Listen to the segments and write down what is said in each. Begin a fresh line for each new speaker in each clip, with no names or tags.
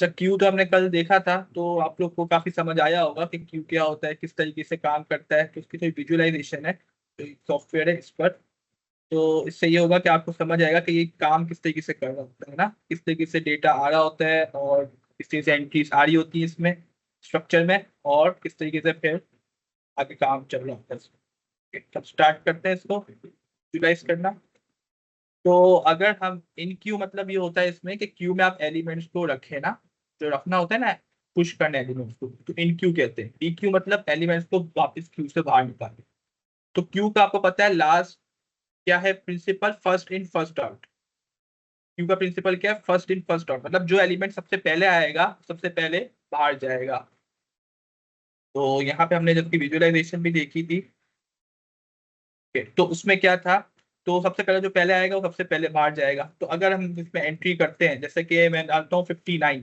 अच्छा, क्यू तो हमने कल देखा था, तो आप लोग को काफी समझ आया होगा कि क्यू क्या होता है, किस तरीके से काम करता है। तो उसकी थोड़ी विजुअलाइजेशन है, तो सॉफ्टवेयर है इस पर। तो इससे ये होगा कि आपको समझ आएगा कि ये काम किस तरीके से कर रहा होता है ना, किस तरीके से डेटा आ रहा होता है और किस तरीके से एंट्रीज आ रही होती है इसमें स्ट्रक्चर में, और किस तरीके से फिर आगे काम चल रहा होता है इसमें। तब स्टार्ट करते हैं इसको विजुअलाइज करना। तो अगर हम इन क्यू, मतलब ये होता है इसमें कि क्यू में आप एलिमेंट्स को रखें ना, जो रखना होता है ना, पुश करना एलिमेंट्स को, तो इन क्यू कहते हैं। डी क्यू मतलब एलिमेंट्स को वापस क्यू से बाहर निकाले। तो क्यू का आपको पता है लास्ट क्या है principle, first in first out. Queue का प्रिंसिपल क्या है, फर्स्ट इन फर्स्ट आउट, मतलब जो एलिमेंट सबसे पहले आएगा सबसे पहले बाहर जाएगा। तो यहाँ पे हमने जबकि विजुअलाइजेशन भी देखी थी, तो उसमें क्या था, तो सबसे पहले जो पहले आएगा वो सबसे पहले बाहर जाएगा। तो अगर हम इसमें एंट्री करते हैं, जैसे कि मैं डालता हूँ 59,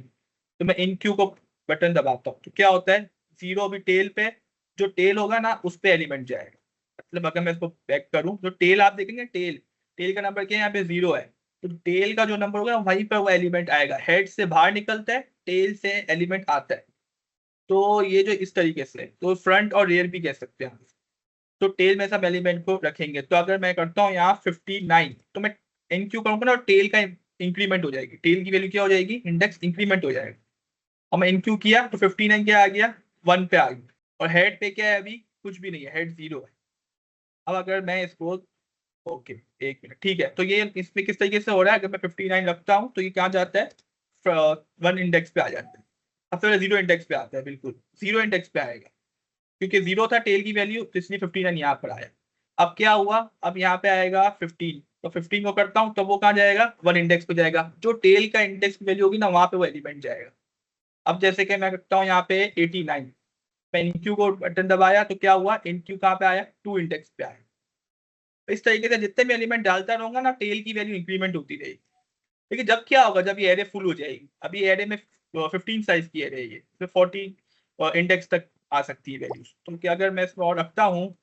तो मैं इन क्यू को बटन दबाता हूँ, तो क्या होता है, जीरो अभी टेल पे, जो टेल होगा ना उस पे एलिमेंट जाएगा। मतलब अगर मैं इसको बैक करूँ, तो टेल आप देखेंगे, टेल टेल का नंबर क्या है, यहाँ पे 0 है। तो टेल का जो नंबर होगा वहीं पर वो एलिमेंट आएगा। हेड से बाहर निकलता है, टेल से एलिमेंट आता है। तो ये जो इस तरीके से, तो फ्रंट और रियर भी कह सकते हैं। तो टेल में सब एलिमेंट को रखेंगे। तो अगर मैं करता हूँ यहाँ 59, तो मैं इन क्यू करूंगा ना, और टेल का इंक्रीमेंट हो जाएगी, टेल की वैल्यू क्या हो जाएगी, इंडेक्स इंक्रीमेंट हो जाएगा। और मैं इन क्यू किया तो 59 क्या आ गया, 1 पे आ गया। और हेड पे क्या है, अभी कुछ भी नहीं है, हेड 0 है। अब अगर मैं इसको, ओके, एक मिनट, ठीक है। तो ये इसमें किस तरीके से हो रहा है, अगर मैं 59 रखता हूँ तो ये कहाँ जाता है, 1 इंडेक्स पे आ जाता है। सबसे पहले 0 इंडेक्स पे आता है, बिल्कुल 0 इंडेक्स पे आएगा, क्योंकि 0 था टेल की वैल्यू, तो इसलिए 59 यहाँ पर आया। अब क्या हुआ, अब यहाँ पे आएगा 15, तो 15 को करता हूँ तो वो कहाँ जाएगा, 1 इंडेक्स पे जाएगा। जो टेल का इंडेक्स की वैल्यू होगी ना, वहां पे वो एलिमेंट जाएगा। अब जैसे कि मैं करता हूँ यहाँ पे 89, मैं इनक्यू को बटन दबाया तो क्या हुआ, इनक्यू कहाँ पे आया, 2 इंडेक्स पे आया। इस तरीके से जितने भी एलिमेंट डालता रहूंगा ना, टेल की वैल्यू इंक्रीमेंट होती रहेगी। लेकिन जब क्या होगा, जब ये एरे फुल हो जाएगी, अभी एरे में 15 साइज की एरे है ये, फिर 40 इंडेक्स तक आ सकती है वैल्यूज। तो क्या अगर मैं इसमें और रखता हूँ,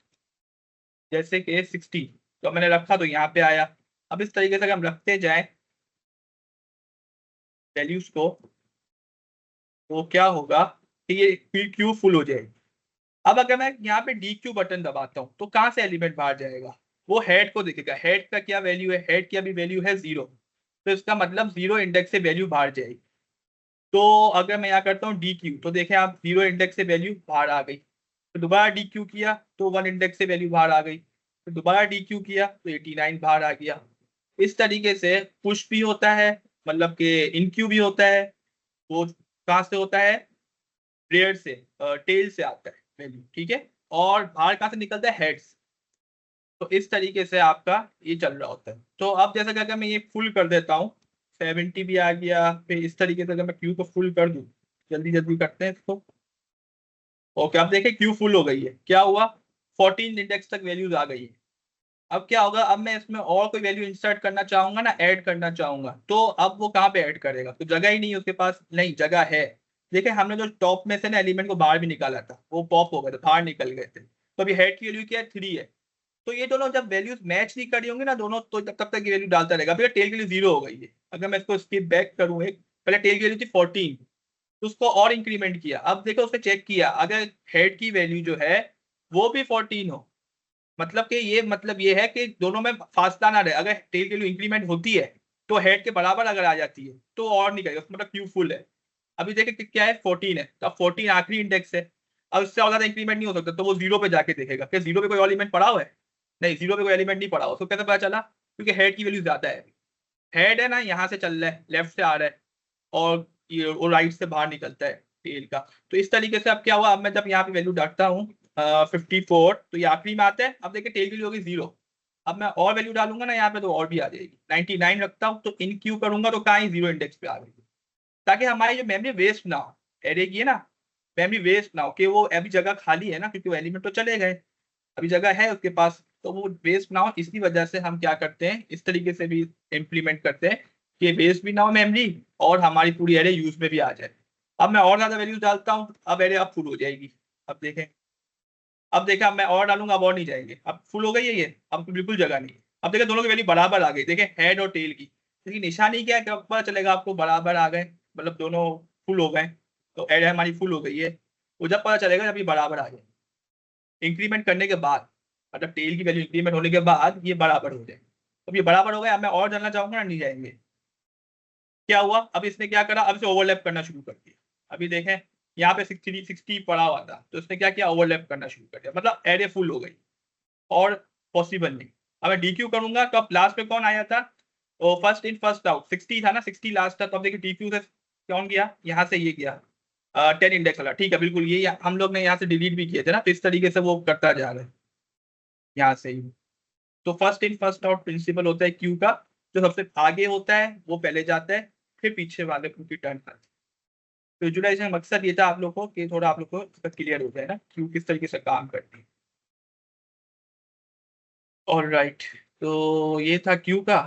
जैसे कि 60, तो मैंने रखा तो यहाँ पे आया। अब इस तरीके से अगर हम रखते जाएं वैल्यूज को, तो क्या होगा कि ये क्यू फुल हो जाएगी। अब अगर मैं यहाँ पे डी क्यू बटन दबाता हूँ, तो कहाँ से एलिमेंट बाहर जाएगा, वो हेड को देखेगा। हेड का क्या वैल्यू है, हेड की अभी वैल्यू है 0, तो इसका मतलब 0 इंडेक्स से वैल्यू बाहर जाएगी। तो अगर मैं यहाँ करता हूँ डी क्यू, तो देखें आप, 0 इंडेक्स से वैल्यू बाहर आ गई। तो दोबारा डी क्यू किया तो 1 इंडेक्स से वैल्यू बाहर आ गई। तो दोबारा डी क्यू किया तो 89 बाहर आ गया। इस तरीके से पुश भी होता है, मतलब कि इन क्यू भी होता है। वो कहाँ से होता है, रेयर से, टेल से आता है वैल्यू, ठीक है। और बाहर कहाँ से निकलता है, हेड्स। तो इस तरीके से आपका ये चल रहा होता है। तो अब जैसा कि अगर मैं ये फुल कर देता हूँ, 70 भी आ गया, फिर इस तरीके से अगर मैं क्यू को फुल कर दूँ, जल्दी जल्दी करते हैं इसको। ओके, अब देखें क्यू फुल हो गई है, क्या हुआ, 14 इंडेक्स तक वैल्यूज आ गई है। अब क्या होगा, अब मैं इसमें और कोई वैल्यू इंसर्ट करना चाहूंगा ना, ऐड करना चाहूंगा, तो अब वो कहाँ पे ऐड करेगा, तो जगह ही नहीं है उसके पास, नहीं जगह है। देखिए हमने जो टॉप में से ना एलिमेंट को बाहर भी निकाला था, वो पॉप हो गए थे, बाहर निकल गए थे। तो अभी हेड की वैल्यू क्या है, 3 है। तो ये दोनों जब वैल्यूज मैच नहीं करी होंगी ना दोनों, तो तब तक ये वैल्यू डालता रहेगा। फिर टेल के लिए 0 हो गई है। अगर मैं इसको स्किप बैक करूँ, एक पहले टेल की वैल्यू थी 14, तो उसको और इंक्रीमेंट किया। अब देखो उसने चेक किया, अगर हेड की वैल्यू जो है वो भी 14 हो, मतलब कि ये, मतलब ये है कि दोनों में फासला ना रहे। अगर टेल की वैल्यू इंक्रीमेंट होती है तो हेड के बराबर अगर आ जाती है तो और नहीं करेगा, मतलब क्यू फुल है। अभी देखे कि क्या है, 14 है, तो अब 14 आखिरी इंडेक्स है। अब इससे और ज्यादा इंक्रीमेंट नहीं हो सकता, तो वो 0 पे जाके देखेगा कि 0 पे कोई एलिमेंट पड़ा हुआ है। नहीं, 0 पे कोई एलिमेंट नहीं पड़ा हुआ। उसको कैसे पता चला, क्योंकि हेड की वैल्यू ज्यादा है। हेड है ना, यहाँ से चल रहा है, लेफ्ट से आ रहा है, और ये वो राइट से बाहर निकलता है टेल का। तो इस तरीके से अब क्या हुआ, अब मैं जब यहाँ पे वैल्यू डालता हूँ 54, तो ये आखिरी में आता है। अब देखिए टेल की वैल्यू होगी 0। अब मैं और वैल्यू डालूंगा ना यहाँ पे, तो और भी आ जाएगी। 99 रखता हूँ तो इन क्यू करूंगा तो कहाँ ही 0 इंडेक्स पे आ गई, ताकि हमारी जो मेमोरी वेस्ट ना हो, एरे की है ना, मेमोरी वेस्ट ना हो, कि वो अभी जगह खाली है ना, क्योंकि वो एलिमेंट तो चले गए, अभी जगह है उसके पास, तो वो वेस्ट ना हो। इसी वजह से हम क्या करते हैं, इस तरीके से भी इम्प्लीमेंट करते हैं कि वेस्ट भी ना हो मेमोरी, और हमारी पूरी एरे यूज में भी आ जाए। अब मैं और ज्यादा वैल्यूज डालता हूँ, अब एरे अब फुल हो जाएगी। अब देखें, अब देखें, अब मैं और डालूंगा, अब और नहीं जाएंगे, अब फुल हो गई है ये, अब तो बिल्कुल जगह नहीं है। अब देखें दोनों की वैल्यू बराबर आ गई, देखें हेड और टेल की। लेकिन निशानी क्या है, कब पता चलेगा आपको बराबर आ गए, मतलब दोनों फुल हो गए, तो एरे हमारी फुल हो गई है। वो जब पता चलेगा जब ये बराबर आ जाए, इंक्रीमेंट करने के बाद, मतलब टेल की वैल्यू इंक्रीमेंट होने के बाद ये बराबर हो जाए। अब ये बराबर हो गया, अब मैं और जानना चाहूंगा ना, नहीं जाएंगे। क्या हुआ, अब इसने क्या करा, अब इसे ओवरलैप करना शुरू कर दिया। अभी देखें यहाँ पे 60 पड़ा हुआ था, तो इसने क्या किया, ओवरलैप करना शुरू कर दिया, मतलब एरे फुल हो गई। और पॉसिबल नहीं। अब मैं डीक्यू करूंगा तो अब लास्ट में कौन आया था, फर्स्ट इन फर्स्ट आउट 60 था ना, 60 लास्ट था, तो अब देखिए डीक्यू से कौन गया, यहाँ से ये गया 10 इंडेक्स वाला। ठीक है, बिल्कुल ये हम लोग ने यहाँ से डिलीट भी किए थे ना, तो इस तरीके से वो करता जा रहा है यहाँ से ही। तो first in first out principle होता है क्यू का, जो सबसे आगे होता है वो पहले जाता है, फिर पीछे वाले को की टर्न आता है। तो विजुअलाइजेशन मकसद ये था आप लोग को कि थोड़ा आप लोग को क्लियर हो जाए ना क्यू किस तरीके से काम करती है। और राइट, तो ये था क्यू का।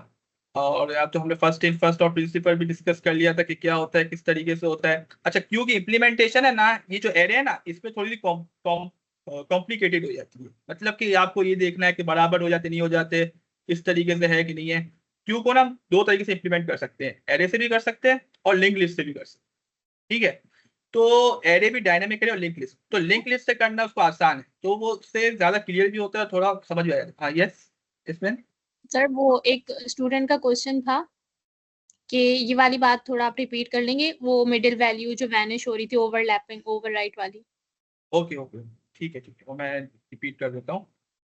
और अब तो हमने first in first out principle भी डिस्कस कर लिया था कि क्या होता है, किस तरीके से होता है। अच्छा, क्यू की इम्प्लीमेंटेशन है ना, ये जो एरे है ना, इसमें थोड़ी सी कॉम्प्लिकेटेड हो जाती है। मतलब कि आपको ये देखना है कि बराबर हो जाते नहीं हो जाते, इस तरीके से है कि नहीं है। क्यू को ना हम दो तरीके से इम्प्लीमेंट कर सकते हैं, एरे से भी कर सकते हैं और लिंक लिस्ट से भी कर सकते हैं। ठीक है, तो एरे भी डायनामिक है और लिंक लिस्ट, तो लिंक लिस्ट से करना उसको आसान है, तो वो उससे ज्यादा क्लियर भी होता है, थोड़ा समझ में आ जाता है। हाँ यस, इसमें
सर वो एक स्टूडेंट का क्वेश्चन था कि ये वाली बात थोड़ा आप रिपीट कर लेंगे, वो मिडिल वैल्यू जो वैनिश हो रही थी, ओवरलैपिंग ओवरराइट वाली।
ओके ओके, ठीक है, वो मैं रिपीट कर देता हूँ।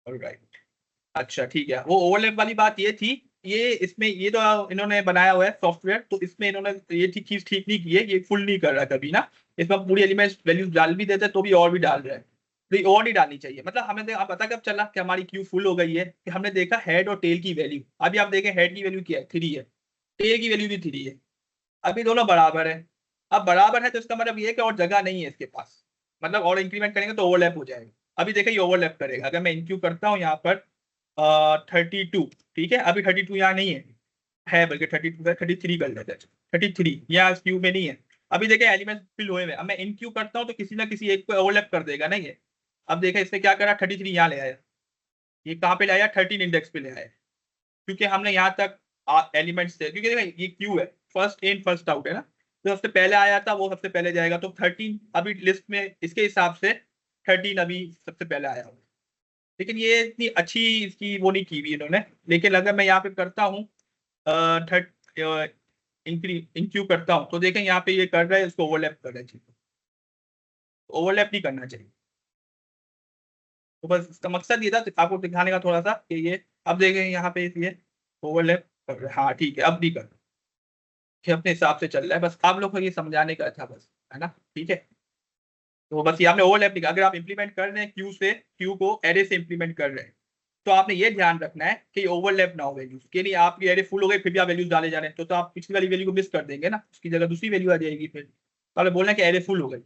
ऑलराइट, अच्छा ठीक है, वो ओवरलैप वाली बात ये थी, ये इसमें ये तो इन्होंने बनाया हुआ है सॉफ्टवेयर, तो इसमें इन्होंने ये चीज ठीक नहीं की है, ये फुल नहीं कर रहा कभी ना। इसमें हम पूरी एलिमेंट्स वैल्यूज डाल भी देते हैं तो भी और भी डाल रहे हैं, तो ये और नहीं डालनी चाहिए। मतलब हमें आप पता कब चला कि हमारी क्यू फुल हो गई है, कि हमने देखा हेड और टेल की वैल्यू। अभी आप देखें हेड की वैल्यू क्या है, 3 है, टेल की वैल्यू भी 3 है, अभी दोनों बराबर है। अब बराबर है तो इसका मतलब ये है कि और जगह नहीं है इसके पास, मतलब और इंक्रीमेंट करेंगे तो ओवरलैप हो जाएगा। अभी देखिए ये ओवरलैप करेगा, अगर मैं इंक्यू करता हूँ यहाँ पर 32, ठीक है, अभी 32 यहाँ नहीं है बल्कि 32 है, 33 कर लेते हैं। 33 यहाँ इस क्यू में नहीं है। अभी देखिए एलिमेंट फिल हुए हैं, अब मैं इनक्यू करता हूँ तो किसी ना किसी एक को ओवरलैप कर देगा नहीं है। अब देखिए इसने क्या करा, 33 यहाँ ले आया, ये कहाँ पे ले आया, 13 इंडेक्स पे ले आया, क्योंकि हमने यहाँ तक एलिमेंट्स थे, क्योंकि देखिए ये क्यू है, फर्स्ट इन फर्स्ट आउट है ना, तो सबसे पहले आया था वो सबसे पहले जाएगा, तो 13 अभी लिस्ट में इसके हिसाब से 13 अभी सबसे पहले आया होगा। लेकिन ये इतनी अच्छी इसकी वो नहीं की हुई इन्होंने। लेकिन अगर मैं यहाँ पे करता हूँ थर्ट इंक्यू करता हूँ, तो देखें यहाँ पे ये कर रहा है, इसको ओवरलैप कर रहा है, ओवरलैप नहीं करना चाहिए। तो बस इसका मकसद ये था आपको दिखाने का थोड़ा सा कि ये, अब देखें यहाँ पे ये ओवरलैप कर रहा है, हाँ ठीक है, अब नहीं कर, कि अपने हिसाब से चल रहा है, बस आप लोग को ये समझाने का था बस, है ना, ठीक है। तो बस ये आपने ओवरलैप नहीं, अगर आप इंप्लीमेंट कर रहे हैं क्यू से, क्यू को एरे से इंप्लीमेंट कर रहे हैं, तो आपने ये ध्यान रखना है कि ओवरलैप ना हो वैल्यूज के, नहीं आपकी एरे फुल हो गई फिर भी आप वैल्यूज डाले जा रहे हैं, तो आप पिछली वाली वैल्यू को मिस कर देंगे ना, उसकी जगह दूसरी वैल्यू आ जाएगी फिर, तो आपने बोलना है कि एरे फुल हो गई,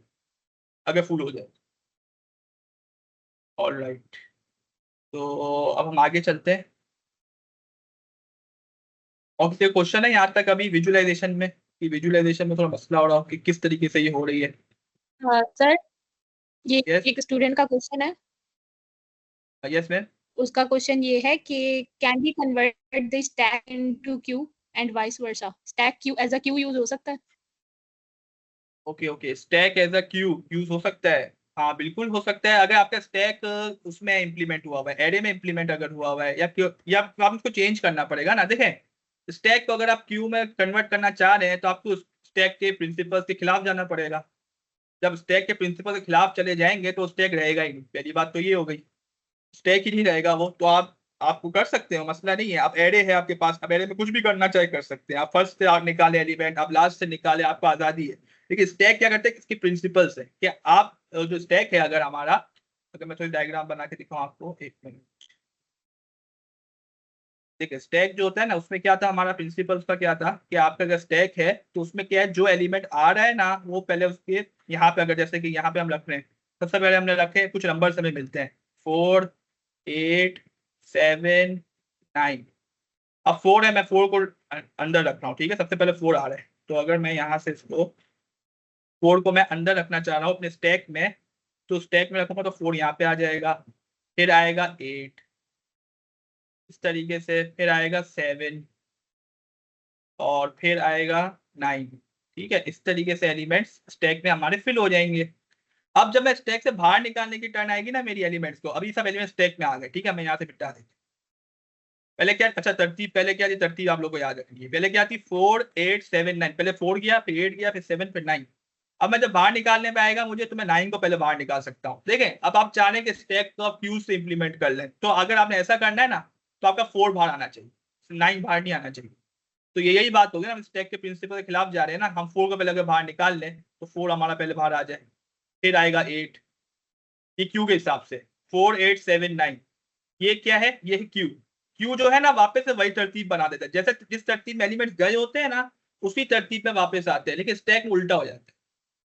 अगर फुल हो जाए। ऑलराइट, तो अब हम आगे चलते हैं। और किसी क्वेश्चन है यहाँ तक अभी विजुअलाइजेशन में, कि विजुअलाइजेशन में थोड़ा मसला हो रहा हो कि किस तरीके से ये हो रही है।
हाँ सर, ये
यस,
एक स्टूडेंट का क्वेश्चन है।
Yes ma'am.
उसका क्वेश्चन ये है कि can we convert the stack into queue and vice versa, stack queue as a queue use हो सकता है?
Okay okay, stack as a queue use हो सकता है, हाँ बिल्कुल हो सकता है, अगर आपका स्टैक उसमें इम्प्लीमेंट हुआ हुआ है, एरे में इम्प्लीमेंट अगर हुआ हुआ है, या आप उसको चेंज करना पड़ेगा ना। देखें स्टैक को अगर आप क्यू में कन्वर्ट करना चाह रहे हैं तो आपको स्टैक के प्रिंसिपल्स के खिलाफ जाना पड़ेगा। जब स्टैक के प्रिंसिपल के खिलाफ चले जाएंगे तो स्टैक रहेगा ही नहीं, पहली बात तो ये हो गई, स्टैक ही नहीं रहेगा वो, तो आपको कर सकते हो, मसला नहीं है। आप एरे है आपके पास, अब एरे में कुछ भी करना चाहे कर सकते हैं, आप फर्स्ट से आप निकाले एलिमेंट, आप लास्ट से निकाले, आपको आजादी है। लेकिन स्टैक क्या करते हैं, इसके प्रिंसिपल्स है कि आप जो स्टैक है अगर हमारा, अगर मैं थोड़ी डायग्राम बना के दिखाऊं आपको, एक मिनट। देखिए स्टैक जो होता है ना, उसमें क्या था, हमारा प्रिंसिपल्स का क्या था कि आपका अगर स्टैक है तो उसमें क्या है, जो एलिमेंट आ रहा है ना वो पहले उसके यहाँ पे, अगर जैसे कि यहाँ पे हम रख रहे हैं, सबसे पहले हमने रखे कुछ नंबर हमें मिलते हैं, 4, 8, 7, 9। अब 4 है, मैं 4 को अंदर रख रहा हूँ, ठीक है, सबसे पहले 4 आ रहा है, तो अगर मैं यहाँ से इसको 4 को मैं अंदर रखना चाह रहा हूँ अपने स्टैक में, तो स्टैक में रखूंगा तो 4 यहाँ पे आ जाएगा, फिर आएगा 8 इस तरीके से, फिर आएगा 7 और फिर आएगा 9। ठीक है, इस तरीके से एलिमेंट्स स्टैक में हमारे फिल हो जाएंगे। अब जब मैं स्टैक से बाहर निकालने की टर्न आएगी ना मेरी एलिमेंट्स को, अभी सब एलिमेंट्स स्टैक में आ गए, ठीक है, मैं यहाँ से मिटा देती हूँ। पहले क्या, अच्छा तरतीब, पहले क्या थी तरतीब, आप लोग को याद रखनी है। पहले क्या थी 4 8 7 9, पहले 4 गया, फिर 8 गया, फिर 7, फिर 9। अब मैं जब बाहर निकालने में आएगा मुझे, तो मैं 9 को पहले बाहर निकाल सकता हूँ। देखें, अब आप चाह रहे हैं कि स्टैक को आप क्यू से इंप्लीमेंट कर लें, तो अगर आपने ऐसा करना है ना, तो आपका 4 बाहर आना चाहिए, 9 बाहर नहीं आना चाहिए। तो ये यही बात होगी ना, हम स्टैक के प्रिंसिपल के खिलाफ जा रहे हैं ना। हम 4 को पहले अगर बाहर निकाल लें तो 4 हमारा पहले बाहर आ जाए, फिर आएगा 8, ये क्यू के हिसाब से 4 8 7 9। ये क्या है, ये है क्यू। क्यू जो है ना वापस से वही तरतीब बना देता है, जैसे जिस तरतीब में एलिमेंट्स गए होते हैं ना, उसी तरतीब में वापस आते हैं। लेकिन स्टैक में उल्टा हो जाता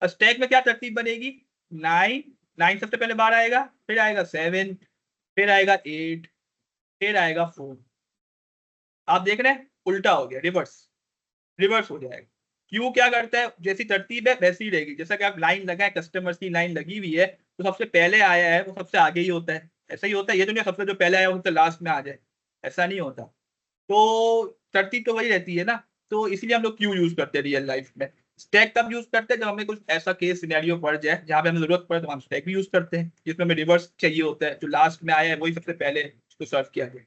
है। स्टैक में क्या तरतीब बनेगी, 9 9 सबसे पहले बाहर आएगा, फिर आएगा 7, फिर आएगा 8, फिर आएगा 4। आप देख रहे हैं उल्टा हो गया, रिवर्स रिवर्स हो जाएगा। क्यू क्या करता है, जैसी तरतीब है वैसी ही रहेगी। जैसा कि आप लाइन लगाए, कस्टमर्स की लाइन लगी हुई है, तो सबसे पहले आया है वो सबसे आगे ही होता है, ऐसा ही होता है। ये तो नहीं सबसे जो पहले आया वो सबसे लास्ट में आ जाए, ऐसा नहीं होता। तो तरतीब तो वही रहती है ना। तो इसलिए हम लोग क्यू यूज करते हैं रियल लाइफ में। स्टैक तब यूज करते हैं जब हमें कुछ ऐसा केस सिनेरियो पड़ जाए जहां पे हमें जरूरत पड़े, तो हम स्टैक भी यूज करते हैं, जिसमें हमें रिवर्स चाहिए होता है, जो लास्ट में आया है वही सबसे पहले उसको सर्व किया जाए।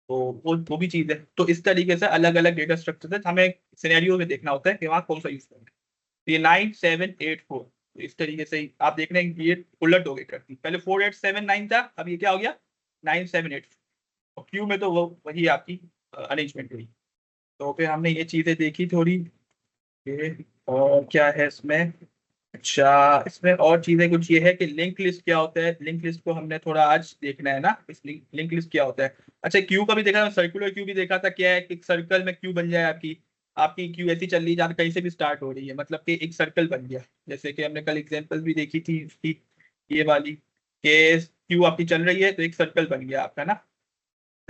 तो वो भी चीज है। तो इस तरीके से अलग अलग डेटा स्ट्रक्चर है, हमें सिनेरियो में देखना होता है कि वहाँ कौन सा यूज करना है। तो ये 9 7 8 4, तो इस तरीके से ही आप देख रहे हैं कि ये उलट हो गई करती, पहले 4 8 7 9 था, अब ये क्या हो गया 9 7 8। और क्यू में तो वो वही आपकी अरेंजमेंट हुई। तो फिर हमने ये चीजें देखी थोड़ी। और क्या है इसमें, अच्छा इसमें और चीजें कुछ ये है कि लिंक लिस्ट क्या होता है। लिंक लिस्ट को हमने थोड़ा आज देखना है ना, इस लिंक लिस्ट क्या होता है। अच्छा क्यू का भी देखा, सर्कुलर क्यू भी देखा था। क्या है कि सर्कल में क्यू बन जाए आपकी, आपकी क्यू ऐसी चल रही है जहाँ कहीं से भी स्टार्ट हो रही है, मतलब कि एक सर्कल बन गया। जैसे कि हमने कल एग्जांपल भी देखी थी उसकी, ये वाली, कि क्यू आपकी चल रही है तो एक सर्कल बन गया आपका ना,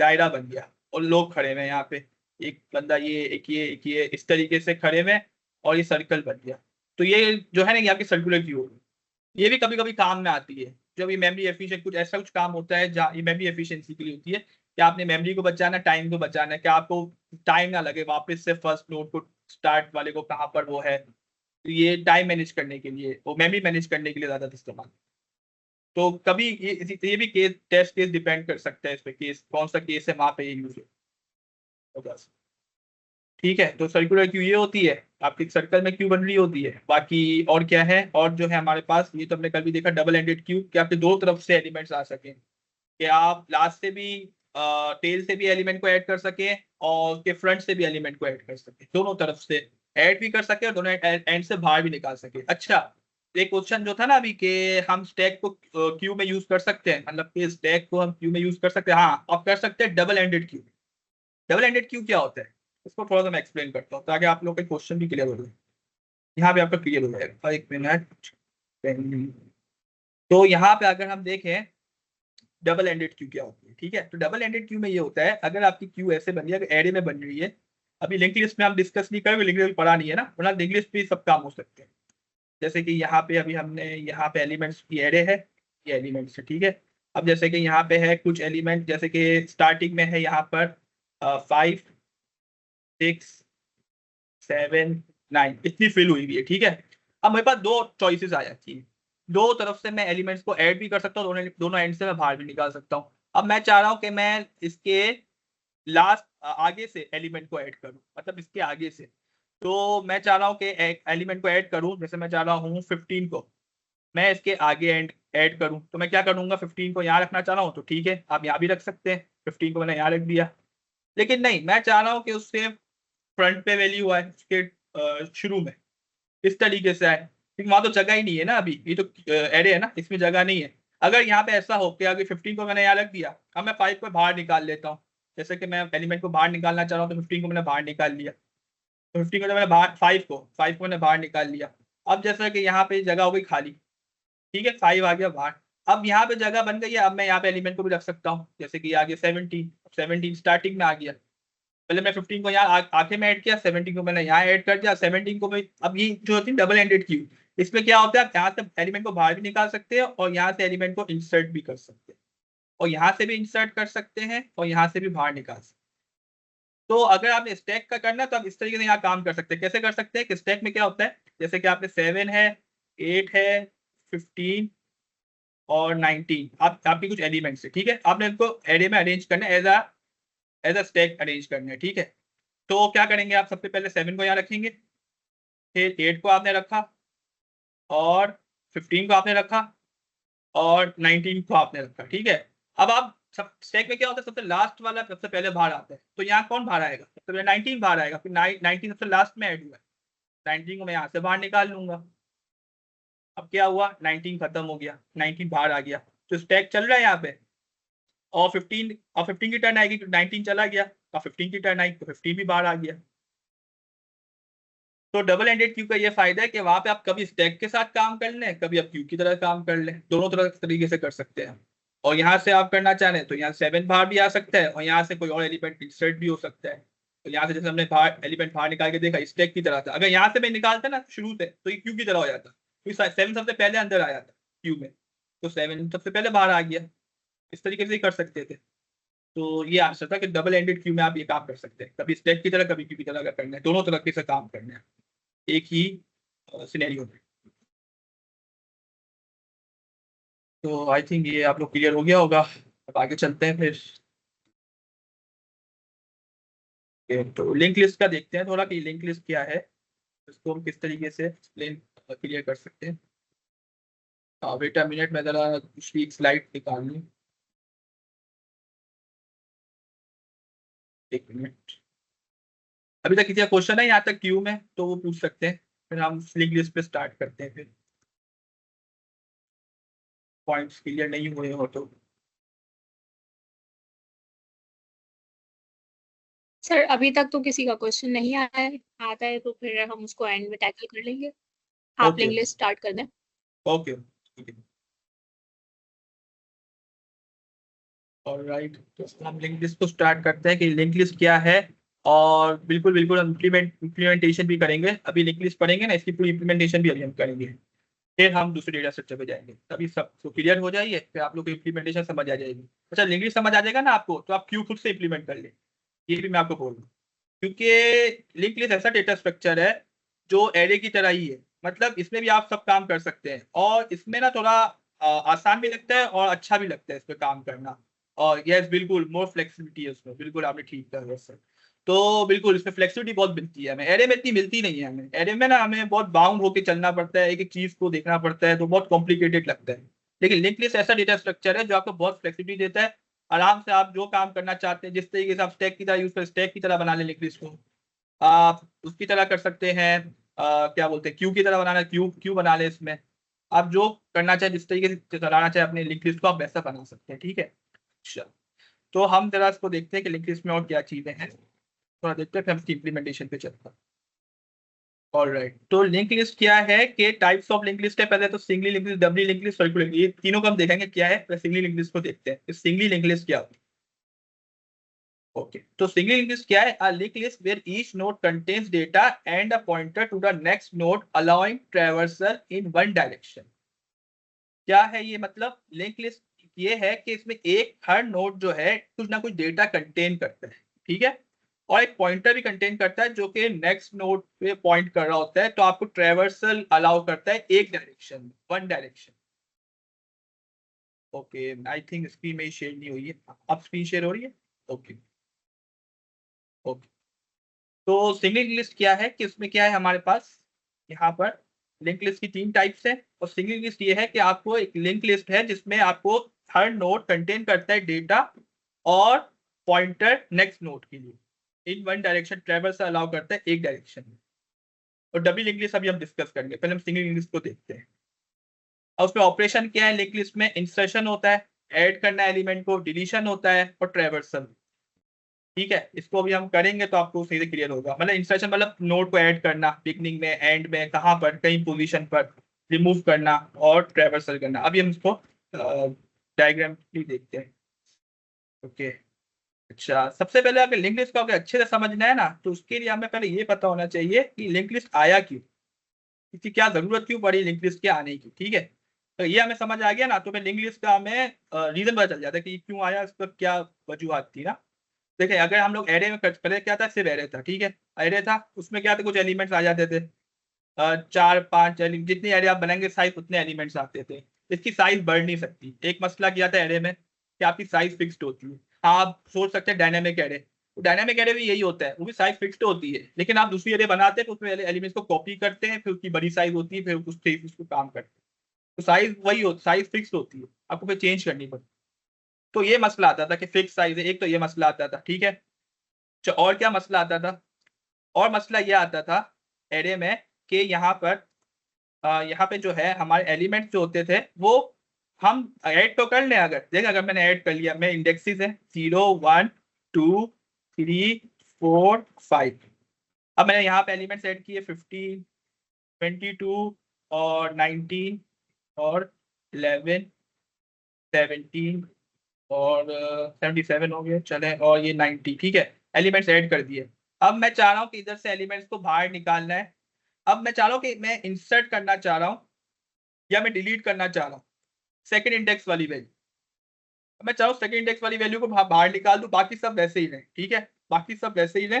दायरा बन गया, और लोग खड़े हुए हैं यहाँ पे, एक बंदा ये एक ये एक ये इस तरीके से खड़े हुए हैं, और ये सर्कल बन गया। तो ये जो है ना ये आपकी सर्कुलर क्यू होगी। ये भी कभी कभी काम में आती है जब ये मेमोरी एफिशिएंट कुछ ऐसा कुछ काम होता है जहाँ ये मेमोरी एफिशिएंसी के लिए होती है, कि आपने मेमोरी को बचाना है, टाइम को बचाना है, कि आपको टाइम ना लगे वापस से फर्स्ट नोट को स्टार्ट वाले को कहाँ पर वो है। तो ये टाइम मैनेज करने के लिए, वो मेमोरी मैनेज करने के लिए ज्यादा इस्तेमाल। तो कभी ये भी केस, टेस्ट केस डिपेंड कर सकता है इस पे, केस कौन सा केस है वहां पे ये यूज होगा। ठीक है, तो सर्कुलर क्यू ये होती है, आपकी सर्कल में क्यू बन रही होती है। बाकी और क्या है, और जो है हमारे पास, ये तो हमने कल भी देखा, डबल एंडेड क्यू, कि आपके दो तरफ से एलिमेंट्स आ सके, कि आप लास्ट से भी टेल से भी एलिमेंट को ऐड कर सके, और के फ्रंट से भी एलिमेंट को ऐड कर सके, दोनों तरफ से ऐड भी कर सके, और दोनों एंड से बाहर भी निकाल सके। अच्छा, एक क्वेश्चन जो था ना अभी, कि हम स्टैक को क्यू में यूज कर सकते हैं, मतलब कि स्टैक को हम क्यू में यूज कर सकते हैं। हाँ, आप कर सकते हैं double ended queue. Double ended queue क्या होता है, इसको थोड़ा सा मैं एक्सप्लेन करता हूँ ताकि आप लोग का क्वेश्चन भी क्लियर हो जाए। यहाँ पे आपका क्लियर हो जाएगा, एक मिनट। तो यहाँ पे अगर हम देखें डबल एंडेड क्यू क्या होती है, ठीक है, तो डबल एंडेड क्यू में ये होता है, अगर आपकी क्यू ऐसे बन रही है, अगर एरे में बन रही है, अभी लिंक लिस्ट में हम डिस्कस नहीं करेंगे, लिंक लिस्ट पढ़ा नहीं है ना, वरना लिंक लिस्ट पे सब काम हो सकते हैं। जैसे कि यहाँ पे अभी हमने, यहाँ पे एलिमेंट्स की एरे है, ये एलिमेंट्स है, ठीक है। अब जैसे कि यहाँ पे है कुछ एलिमेंट, जैसे कि स्टार्टिंग में है यहाँ पर 5 6 7 9, इतनी फिल हुई हुई है, ठीक है। अब मेरे पास दो चॉइसेस आ जाती है, दो तरफ से मैं एलिमेंट्स को ऐड भी कर सकता हूँ, दोनों दोनों एंड से मैं बाहर भी निकाल सकता हूँ। अब मैं चाह रहा हूँ कि मैं इसके लास्ट आगे से एलिमेंट को ऐड करूँ, मतलब इसके आगे से। तो मैं चाह रहा हूँ कि एलिमेंट को ऐड करूँ, जैसे मैं चाह रहा हूँ 15 को मैं इसके आगे ऐड करूँ, तो मैं क्या करूंगा, 15 को यहाँ रखना चाह रहा हूँ, तो ठीक है आप यहाँ भी रख सकते हैं, 15 को मैंने यहाँ रख दिया। लेकिन नहीं, मैं चाह रहा हूँ कि उससे फ्रंट पे वैल्यू आए उसके शुरू में, इस तरीके से आए, क्योंकि वहां तो जगह ही नहीं है ना, अभी ये तो एरे है ना, इसमें जगह नहीं है। अगर यहाँ पे ऐसा हो कि अगर 15 को मैंने यहाँ रख दिया, अब मैं 5 को बाहर निकाल लेता हूँ, जैसे कि मैं एलिमेंट को बाहर निकालना चाह रहा हूँ, तो 15 को मैंने बाहर निकाल लिया। तो 15 को मैंने बाहर, 5 को मैंने बाहर निकाल लिया। अब जैसा कि यहाँ पे जगह हो गई खाली, ठीक है, 5 आ गया बाहर। अब यहाँ पे जगह बन गई है, अब मैं यहाँ पे एलिमेंट को भी रख सकता हूँ, जैसे कि आ गया 17, 17 स्टार्टिंग में आ गया। पहले मैं 15 को यहाँ आखिर में ऐड किया, 17 को मैंने यहाँ ऐड कर दिया, 17 को मैं, अब ये जो होती है डबल एंडेड क्यू, इसमें क्या होता है, आप यहाँ से एलिमेंट को बाहर भी निकाल सकते हैं, और यहाँ से एलिमेंट को इंसर्ट भी कर सकते हैं, और यहाँ से भी इंसर्ट कर सकते हैं, और यहाँ से भी बाहर निकाल सकते हैं। तो अगर आपने स्टैक का करना है तो आप इस तरीके से यहाँ काम कर सकते हैं। कैसे कर सकते हैं कि स्टैक में क्या होता है, जैसे कि आपने 7 है, 8 है, 15 और 19 आपके कुछ एलिमेंट्स है, ठीक है, आपने इनको एरे में अरेंज करना है, एज अ स्टैक अरेंज करना है, ठीक है। तो क्या करेंगे आप, सबसे पहले 7 को यहाँ रखेंगे, फिर 8 को आपने रखा, और 15 को आपने रखा, और 19 को आपने रखा, ठीक है। अब आप सब स्टैक में क्या होता है, सबसे लास्ट वाला सबसे पहले बाहर आता है, तो यहाँ कौन बाहर आएगा, सबसे पहले 19 बाहर आएगा, फिर 19 सबसे लास्ट में ऐड हुआ है, 19 को मैं यहाँ से बाहर निकाल लूंगा। अब क्या हुआ, 19 खत्म हो गया, 19 बाहर आ गया, तो स्टैक चल रहा है यहाँ पे, और 15 की टर्न आएगी, 19 चला गया, और 15 की टर्न आई तो 15 भी बाहर आ गया। तो डबल एंडेड क्यू का ये फायदा है कि वहां पे आप कभी स्टैक के साथ काम कर लें, कभी आप क्यू की तरह काम कर लें, दोनों तरह तरीके से कर सकते हैं। और यहाँ से आप करना चाह रहे हैं तो यहाँ 7 बाहर भी आ सकता है, और यहाँ से कोई और एलिमेंट इंसर्ट भी हो सकता है। तो यहाँ से जैसे हमने बाहर एलिमेंट बाहर निकाल के देखा, स्टैक की तरह था, अगर यहाँ से मैं निकालता ना शुरू से तो ये क्यू की तरह हो जाता, क्योंकि 7 सबसे पहले अंदर आया था क्यू में, तो 7 सबसे पहले बाहर आ गया। इस तरीके से ही कर सकते थे। तो ये आंसर था कि डबल एंडेड क्यू में आप ये काम कर सकते हैं, कभी स्टैक की तरह कभी क्यू की तरह का करना है, दोनों तरीके से काम करना है एक ही सिनेरियो में। तो आई थिंक ये आप लोग क्लियर हो गया होगा। अब आगे चलते हैं फिर। तो लिंक लिस्ट का देखते हैं थोड़ा कि लिंक लिस्ट क्या है, इसको हम किस तरीके से क्लियर कर सकते हैं। वेट अ मिनट, मैं जरा दूसरी एक स्लाइड निकाल लूँ, एक मिनट। अभी तक किसी का क्वेश्चन है यहाँ तक क्यू में तो वो पूछ सकते हैं, फिर हम लिंक लिस्ट पे स्टार्ट करते हैं, फिर पॉइंट्स क्लियर नहीं हुए हो तो।
सर अभी तक तो किसी का क्वेश्चन नहीं आया है, आता है तो फिर हम उसको एंड में टैकल कर लेंगे। आप
ओके
लिंक लिस्ट स्टार्ट कर दें।
Okay okay, alright. तो हम लिंक लिस्ट को स्टार्ट करते हैं कि लिंक लिस्ट क्या है, और बिल्कुल बिल्कुल हम इम्प्लीमेंटेशन भी करेंगे। अभी लिंक लिस्ट पढ़ेंगे ना, इसकी पूरी इम्प्लीमेंटेशन भी अभी हम करेंगे, फिर हम दूसरे डेटा स्ट्रक्चर पे जाएंगे, तभी सब तो क्लियर हो जाइए, फिर आप लोग को इम्प्लीमेंटेशन समझ आ जाएगी। अच्छा, लिंक लिस्ट समझ आ जाएगा ना आपको, तो आप क्यू खुद से इम्प्लीमेंट कर ले, ये भी मैं आपको बोल रहा हूँ। क्योंकि लिंक लिस्ट ऐसा डेटा स्ट्रक्चर है जो एरे की तरह ही है, मतलब इसमें भी आप सब काम कर सकते हैं, और इसमें ना थोड़ा आसान भी लगता है और अच्छा भी लगता है इस पे काम करना। और यस बिल्कुल मोर फ्लेक्सिबिलिटी है उसमें, बिल्कुल आपने ठीक कहा वैसे। तो बिल्कुल इसमें फ्लेक्सिबिलिटी बहुत मिलती है हमें, एरे में इतनी मिलती नहीं है हमें, एरे में ना हमें बहुत बाउंड होकर चलना पड़ता है, एक एक चीज को देखना पड़ता है, तो बहुत कॉम्प्लिकेटेड लगता है। लेकिन लिंक लिस्ट ऐसा डेटा स्ट्रक्चर है जो आपको बहुत फ्लेक्सिबिलिटी देता है, आराम से आप जो काम करना चाहते हैं, जिस तरीके से आप स्टैक की तरह यूज कर स्टैक की तरह बना लें लिंक लिस्ट को, आप उसकी तरह कर सकते हैं। क्या बोलते हैं, क्यू की तरह बनाना, क्यू क्यू बना ले इसमें, आप जो करना चाहे, जिस तरीके से चलाना चाहे अपने लिंक लिस्ट को, आप वैसा बना सकते हैं, ठीक है। अच्छा, तो हम जरा इसको देखते हैं कि लिंक लिस्ट में और क्या चीजें हैं, थोड़ा देखते हैं, फिर हम इसकी इम्प्लीमेंटेशन पे चलते हैं। ऑलराइट, तो लिंक लिस्ट क्या है कि टाइप्स ऑफ लिंक लिस्ट है, पहले तो singly link list, doubly link list, circular, ये तीनों को हम देखेंगे क्या है, पहले सिंगली लिंक लिस्ट को देखते हैं, सिंगली लिंक लिस्ट क्या होती है। ओके, तो सिंगल लिंक लिस्ट क्या है, a link list where each node contains data and a pointer to the next node allowing traversal in one direction. क्या है ये, मतलब लिंक लिस्ट ये है कि इसमें एक हर नोड जो है कुछ ना कुछ डेटा कंटेन करता है, ठीक है, और एक पॉइंटर भी कंटेन करता है जो कि नेक्स्ट नोड पे पॉइंट कर रहा होता है, तो आपको ट्रैवर्सल अलाउ करता है एक डायरेक्शन में, one direction. Okay, I think screen में शेयर नहीं हुई है, अब स्क्रीन शेयर हो रही है। ओके ओके, तो सिंगल लिस्ट क्या है कि उसमें क्या है हमारे पास, यहाँ पर लिंक लिस्ट की 3 टाइप्स है, और सिंगल लिस्ट ये है कि आपको एक लिंक लिस्ट है जिसमें आपको हर नोड कंटेन करता है डेटा और पॉइंटर नेक्स्ट नोड के लिए, इन वन डायरेक्शन ट्रेवल से अलाउ करता है एक डायरेक्शन में। और डबल लिंक लिस्ट अभी हम डिस्कस करेंगे, पहले हम सिंगल लिंक लिस्ट को देखते हैं। और उसमें ऑपरेशन क्या है, लिंक लिस्ट में इंसर्शन होता है, ऐड करना एलिमेंट को, डिलीशन होता है, और ट्रेवर्सल, ठीक है। इसको अभी हम करेंगे तो आपको सही से क्लियर होगा, मतलब इंसर्शन मतलब नोड को ऐड करना, बिगनिंग में, एंड में, कहाँ पर, कहीं पोजीशन पर, रिमूव करना, और ट्रैवर्सल करना। अभी हम इसको डायग्राम भी देखते हैं। ओके, अच्छा, सबसे पहले अगर लिंक लिस्ट को अगर अच्छे से समझना है ना, तो उसके लिए हमें पहले ये पता होना चाहिए कि लिंक लिस्ट आया क्यों, इसकी क्या जरूरत क्यों पड़ी लिंक लिस्ट के आने की, ठीक है। तो ये हमें समझ आ गया ना, तो फिर लिंक लिस्ट का हमें रीजन पता चल जाता है कि क्यों आया, इसका क्या वजूहत थी ना। देखिए अगर हम लोग एरे में पहले क्या था, सिर्फ एरे था, ठीक है, एरे था, उसमें क्या था, कुछ एलिमेंट्स आ जाते थे, 4-5 जितनी एरे आप बनाएंगे साइज उतने एलिमेंट्स आते थे। इसकी साइज बढ़ नहीं सकती। एक मसला किया था एरे में कि आपकी साइज फिक्स्ड होती है। हाँ, आप सोच सकते हैं डायनेमिक एरे, डायनेमिक एरे भी यही होता है, वो भी साइज फिक्स्ड होती है, लेकिन आप दूसरी एरे बनाते हैं तो उसमें एलिमेंट्स को कॉपी करते हैं, फिर उसकी बड़ी साइज होती है, फिर उसको काम करते हैं। तो साइज वही हो, साइज फिक्स्ड होती है, आपको फिर चेंज करनी पड़ती। तो ये मसला आता था कि फिक्स साइज है एक, तो ये मसला आता था, ठीक है। और क्या मसला आता था, और मसला ये आता था एरे में कि यहाँ पे जो है हमारे एलिमेंट्स जो होते थे वो हम ऐड तो कर लें, अगर मैंने ऐड कर लिया, मैं इंडेक्सेस है 0 1 2 3 4 5। अब मैंने यहाँ पे एलिमेंट्स ऐड किए 15 22 और 19 और 11 17 और 77 हो गए, चले, और ये 90, ठीक है, एलिमेंट्स ऐड कर दिए। अब मैं चाह रहा हूँ कि इधर से एलिमेंट्स को बाहर निकालना है। अब मैं चाह रहा हूँ कि मैं इंसर्ट करना चाह रहा हूँ या मैं डिलीट करना चाह रहा हूँ सेकंड इंडेक्स वाली वैल्यू। मैं चाह रहा हूँ सेकंड इंडेक्स वाली वैल्यू को बाहर निकाल दूं, बाकी सब वैसे ही रहे, ठीक है, बाकी सब वैसे ही रहे,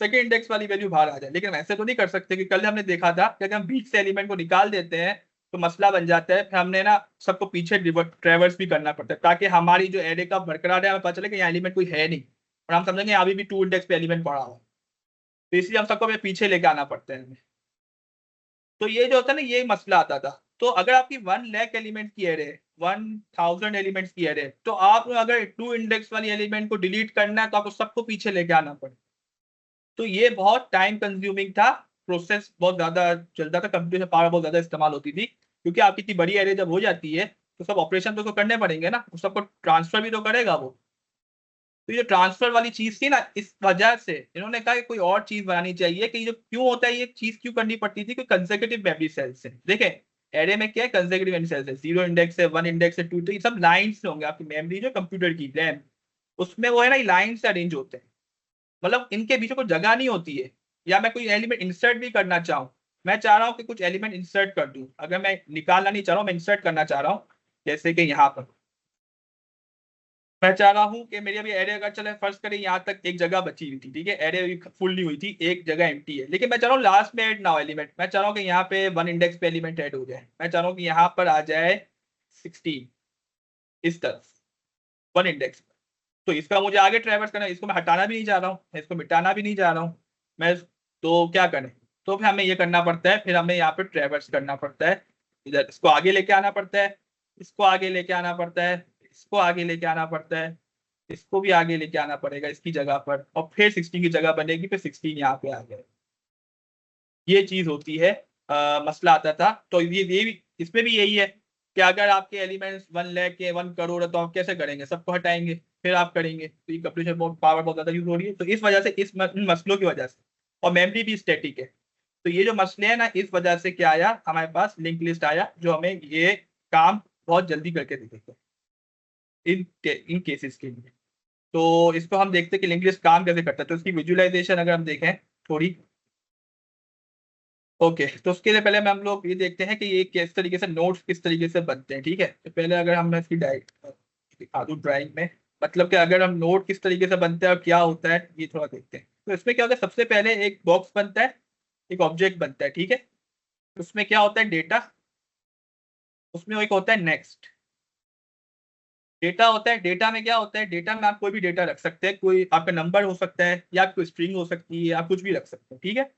सेकंड इंडेक्स वाली वैल्यू बाहर आ जाए। लेकिन वैसे तो नहीं कर सकते, कि कल हमने देखा था कि अगर हम बीच से एलिमेंट को निकाल देते हैं तो मसला बन जाता है, फिर हमने ना सबको पीछे ट्रेवर्स भी करना पड़ता है, ताकि हमारी जो एरे का बरकरार है, हमें पता चले कि यहाँ एलिमेंट कोई है नहीं, और हम समझेंगे अभी भी 2 इंडेक्स पे एलिमेंट पड़ा हुआ, तो इसलिए हम सबको पीछे लेके आना पड़ता है हमें। तो ये जो होता है ना, ये मसला आता था। तो अगर आपकी 1 लाख एलिमेंट की एरे, 1000 एलिमेंट्स की एरे, तो आप अगर 2 इंडेक्स वाली एलिमेंट को डिलीट करना है तो आपको सबको पीछे लेके आना पड़े। तो ये बहुत टाइम कंज्यूमिंग था, प्रोसेस बहुत ज्यादा चलता था, कंप्यूटेशन पावर बहुत ज्यादा इस्तेमाल होती थी, क्योंकि आपकी इतनी बड़ी एरे जब हो जाती है तो सब ऑपरेशन तो करने पड़ेंगे ना, सबको ट्रांसफर भी तो करेगा वो। तो ये जो ट्रांसफर वाली चीज थी ना, इस वजह से इन्होंने कहा कि कोई और चीज बनानी चाहिए, कि जो क्यों होता है, ये चीज क्यों करनी पड़ती थी, कोई कंसेक्यूटिव मेमोरी सेल्स है। देखें एरे में क्या है, कंसेक्यूटिव मेमोरी सेल्स है, 0 इंडेक्स है, 1 इंडेक्स है, 2, तो ये सब लाइन्स होंगे, आपकी मेमोरी जो कंप्यूटर की रैम, उसमें वो है ना, लाइन से अरेंज होते हैं, मतलब इनके बीच में कोई जगह नहीं होती है। या मैं कोई एलिमेंट इंसर्ट भी करना चाहूँ, मैं चाह रहा हूँ कि कुछ एलिमेंट इंसर्ट कर दूं, अगर मैं निकालना नहीं चाह रहा हूँ, मैं इंसर्ट करना चाह रहा हूँ, जैसे कि यहाँ पर मैं चाह रहा हूँ कि मेरी अभी एरे, अगर चले फर्स्ट करें यहाँ तक एक जगह बची हुई थी, ठीक है, एरे फुल नहीं हुई थी, एक जगह एम्प्टी है, लेकिन मैं चाह रहा हूँ लास्ट में ऐड ना हो एलिमेंट, मैं चाह रहा हूँ कि यहाँ पे 1 इंडेक्स पे एलिमेंट ऐड हो जाए, मैं चाह रहा हूँ कि यहाँ पर आ जाए 16 इस तरफ 1 इंडेक्स पर। तो इसका मुझे आगे ट्रेवर्स करना है, इसको मैं हटाना भी नहीं चाह रहा हूँ, मैं इसको मिटाना भी नहीं चाह रहा हूँ मैं, तो क्या करें, तो फिर हमें ये करना पड़ता है, फिर हमें यहाँ पे ट्रेवर्स करना पड़ता है, इधर इसको आगे लेके आना पड़ता है, इसको आगे लेके आना पड़ता है, इसको आगे लेके आना पड़ता है, इसको भी आगे लेके आना पड़ेगा इसकी जगह पर, और फिर 16 की जगह बनेगी, फिर 16 यहाँ पे आ गए। ये चीज होती है, मसला आता था। तो ये भी इसमें भी यही है कि अगर आपके एलिमेंट्स 1 लाख के 1 करोड़ है, तो आप कैसे करेंगे, सबको हटाएंगे फिर आप करेंगे, तो ये कंप्यूटेशन बहुत पावर बहुत ज्यादा यूज हो रही है, तो इस वजह से इन मसलों की वजह से, और मेमोरी भी स्टैटिक है, तो ये जो मसले हैं ना, इस वजह से क्या आया हमारे पास, लिंक लिस्ट आया, जो हमें ये काम बहुत जल्दी करके दे देता है इन केसेस के लिए। तो इसको हम देखते हैं कि लिंक लिस्ट काम कैसे करता है, तो इसकी विजुअलाइजेशन अगर हम देखें थोड़ी, ओके, तो उसके लिए पहले में हम लोग ये देखते हैं कि ये किस तरीके से नोट्स किस तरीके से बनते हैं, ठीक है। तो पहले अगर हम इसकी दिखा दूं ड्राइंग में, मतलब कि अगर हम नोट किस तरीके से बनते हैं और क्या होता है, ये थोड़ा देखते हैं। तो इसमें क्या होता है, सबसे पहले एक बॉक्स बनता है, एक ऑब्जेक्ट बनता है, ठीक है। उसमें क्या होता है, डेटा, उसमें एक होता है नेक्स्ट, डेटा होता है। डेटा में क्या होता है, डेटा में आप कोई भी डेटा रख सकते हैं, कोई आपका नंबर हो सकता है, या कोई स्ट्रिंग हो सकती है, आप कुछ भी रख सकते हैं, ठीक है।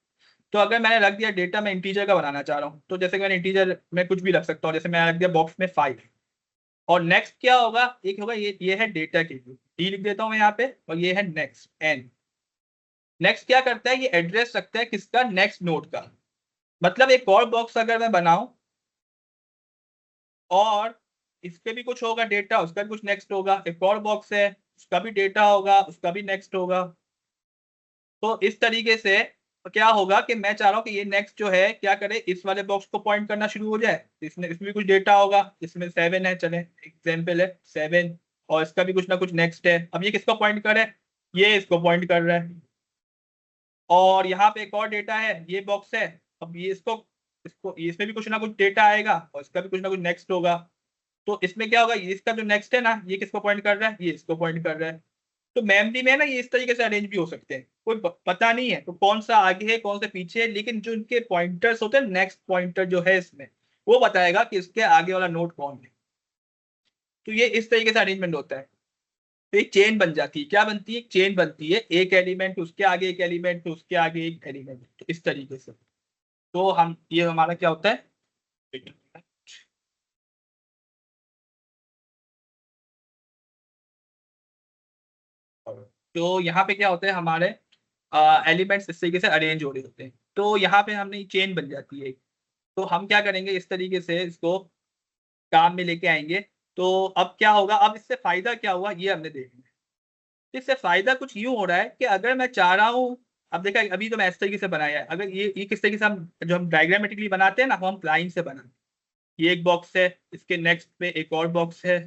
तो अगर मैंने रख दिया डेटा, मैं इंटीजर का बनाना चाह रहा हूँ, तो जैसे कि मैंने इंटीजर में कुछ भी रख सकता हूँ, जैसे मैंने रख दिया बॉक्स में 5, और नेक्स्ट क्या होगा, एक होगा ये है डेटा के लिए, डी लिख देता हूँ मैं यहाँ पे, और ये है नेक्स्ट एन। नेक्स्ट क्या करता है, ये एड्रेस रखता है किसका, नेक्स्ट नोड का। मतलब एक और बॉक्स अगर मैं बनाऊं, और इस पे भी कुछ होगा डेटा, उसका भी कुछ नेक्स्ट होगा, एक और बॉक्स है, उसका भी डेटा होगा, उसका भी नेक्स्ट होगा। तो इस तरीके से क्या होगा कि मैं चाह रहा हूँ कि ये नेक्स्ट जो है क्या करे, इस वाले बॉक्स को पॉइंट करना शुरू हो जाए, इसमें भी कुछ डेटा होगा, इसमें 7 है, चले एग्जाम्पल है 7, और इसका भी कुछ ना कुछ नेक्स्ट है। अब ये किसको पॉइंट कर रहा है, ये इसको पॉइंट कर रहा है, और यहाँ पे एक और डेटा है, ये बॉक्स है, अब ये इसको इसको इसमें भी कुछ ना कुछ डेटा आएगा, और इसका भी कुछ ना कुछ नेक्स्ट होगा। तो इसमें क्या होगा, इसका जो नेक्स्ट है ना, ये किसको पॉइंट कर रहा है, ये इसको पॉइंट कर रहा है। तो मेमोरी में ना ये इस तरीके से अरेंज भी हो सकते हैं, कोई पता नहीं है तो कौन सा आगे है कौन सा पीछे है, लेकिन जो इनके पॉइंटर्स होते हैं, नेक्स्ट पॉइंटर जो है इसमें वो बताएगा कि इसके आगे वाला नोड कौन है। तो ये इस तरीके से अरेंजमेंट होता है। तो एक चेन बन जाती है, क्या बनती है, एक चेन बनती है, एक एलिमेंट उसके आगे एक एलिमेंट उसके आगे एक एलिमेंट, तो इस तरीके से। तो हम ये हमारा क्या होता है, तो यहाँ पे क्या होता है, हमारे एलिमेंट्स इस तरीके से अरेंज हो रहे होते हैं, तो यहाँ पे हमने चेन बन जाती है। तो हम क्या करेंगे, इस तरीके से इसको काम में लेके आएंगे। तो अब क्या होगा, अब इससे फायदा क्या हुआ ये हमने देखना है। इससे फायदा कुछ यूं हो रहा है कि अगर मैं चाह रहा हूँ, अब देखा अभी तो मैं इस तरीके से बनाया है, अगर ये किस तरीके से हम जो हम डायग्रामेटिकली बनाते हैं ना, वो हम लाइन से बनाते हैं। ये एक बॉक्स है, इसके नेक्स्ट में एक और बॉक्स है,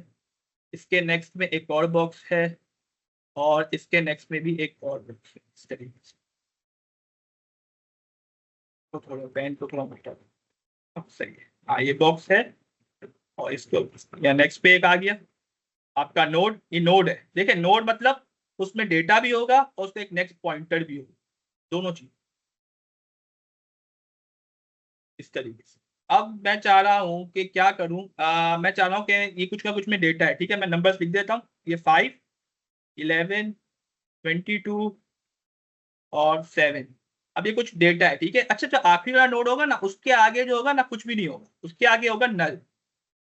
इसके नेक्स्ट में एक और बॉक्स है, और इसके नेक्स्ट में भी एक और बॉक्स है, इस तरीके से। तो थोड़ा पेन को थोड़ा मिटा दो। अब सही है, हाँ ये बॉक्स है, और इसको या नेक्स्ट पे एक आ गया आपका नोड। ये नोड है, देखिए नोड मतलब उसमें डेटा भी होगा और उसका एक नेक्स्ट पॉइंटर भी होगा, दोनों चीज इस तरीके से। अब मैं चाह रहा हूँ कि क्या करूँ, मैं चाह रहा हूँ कि ये कुछ का कुछ में डेटा है, ठीक है, मैं नंबर्स लिख देता हूँ, ये 5, 11, 22 और 7। अब ये कुछ डेटा है, ठीक है। अच्छा, जो आखिरी वाला नोड होगा ना, उसके आगे जो होगा ना कुछ भी नहीं होगा, उसके आगे होगा नल,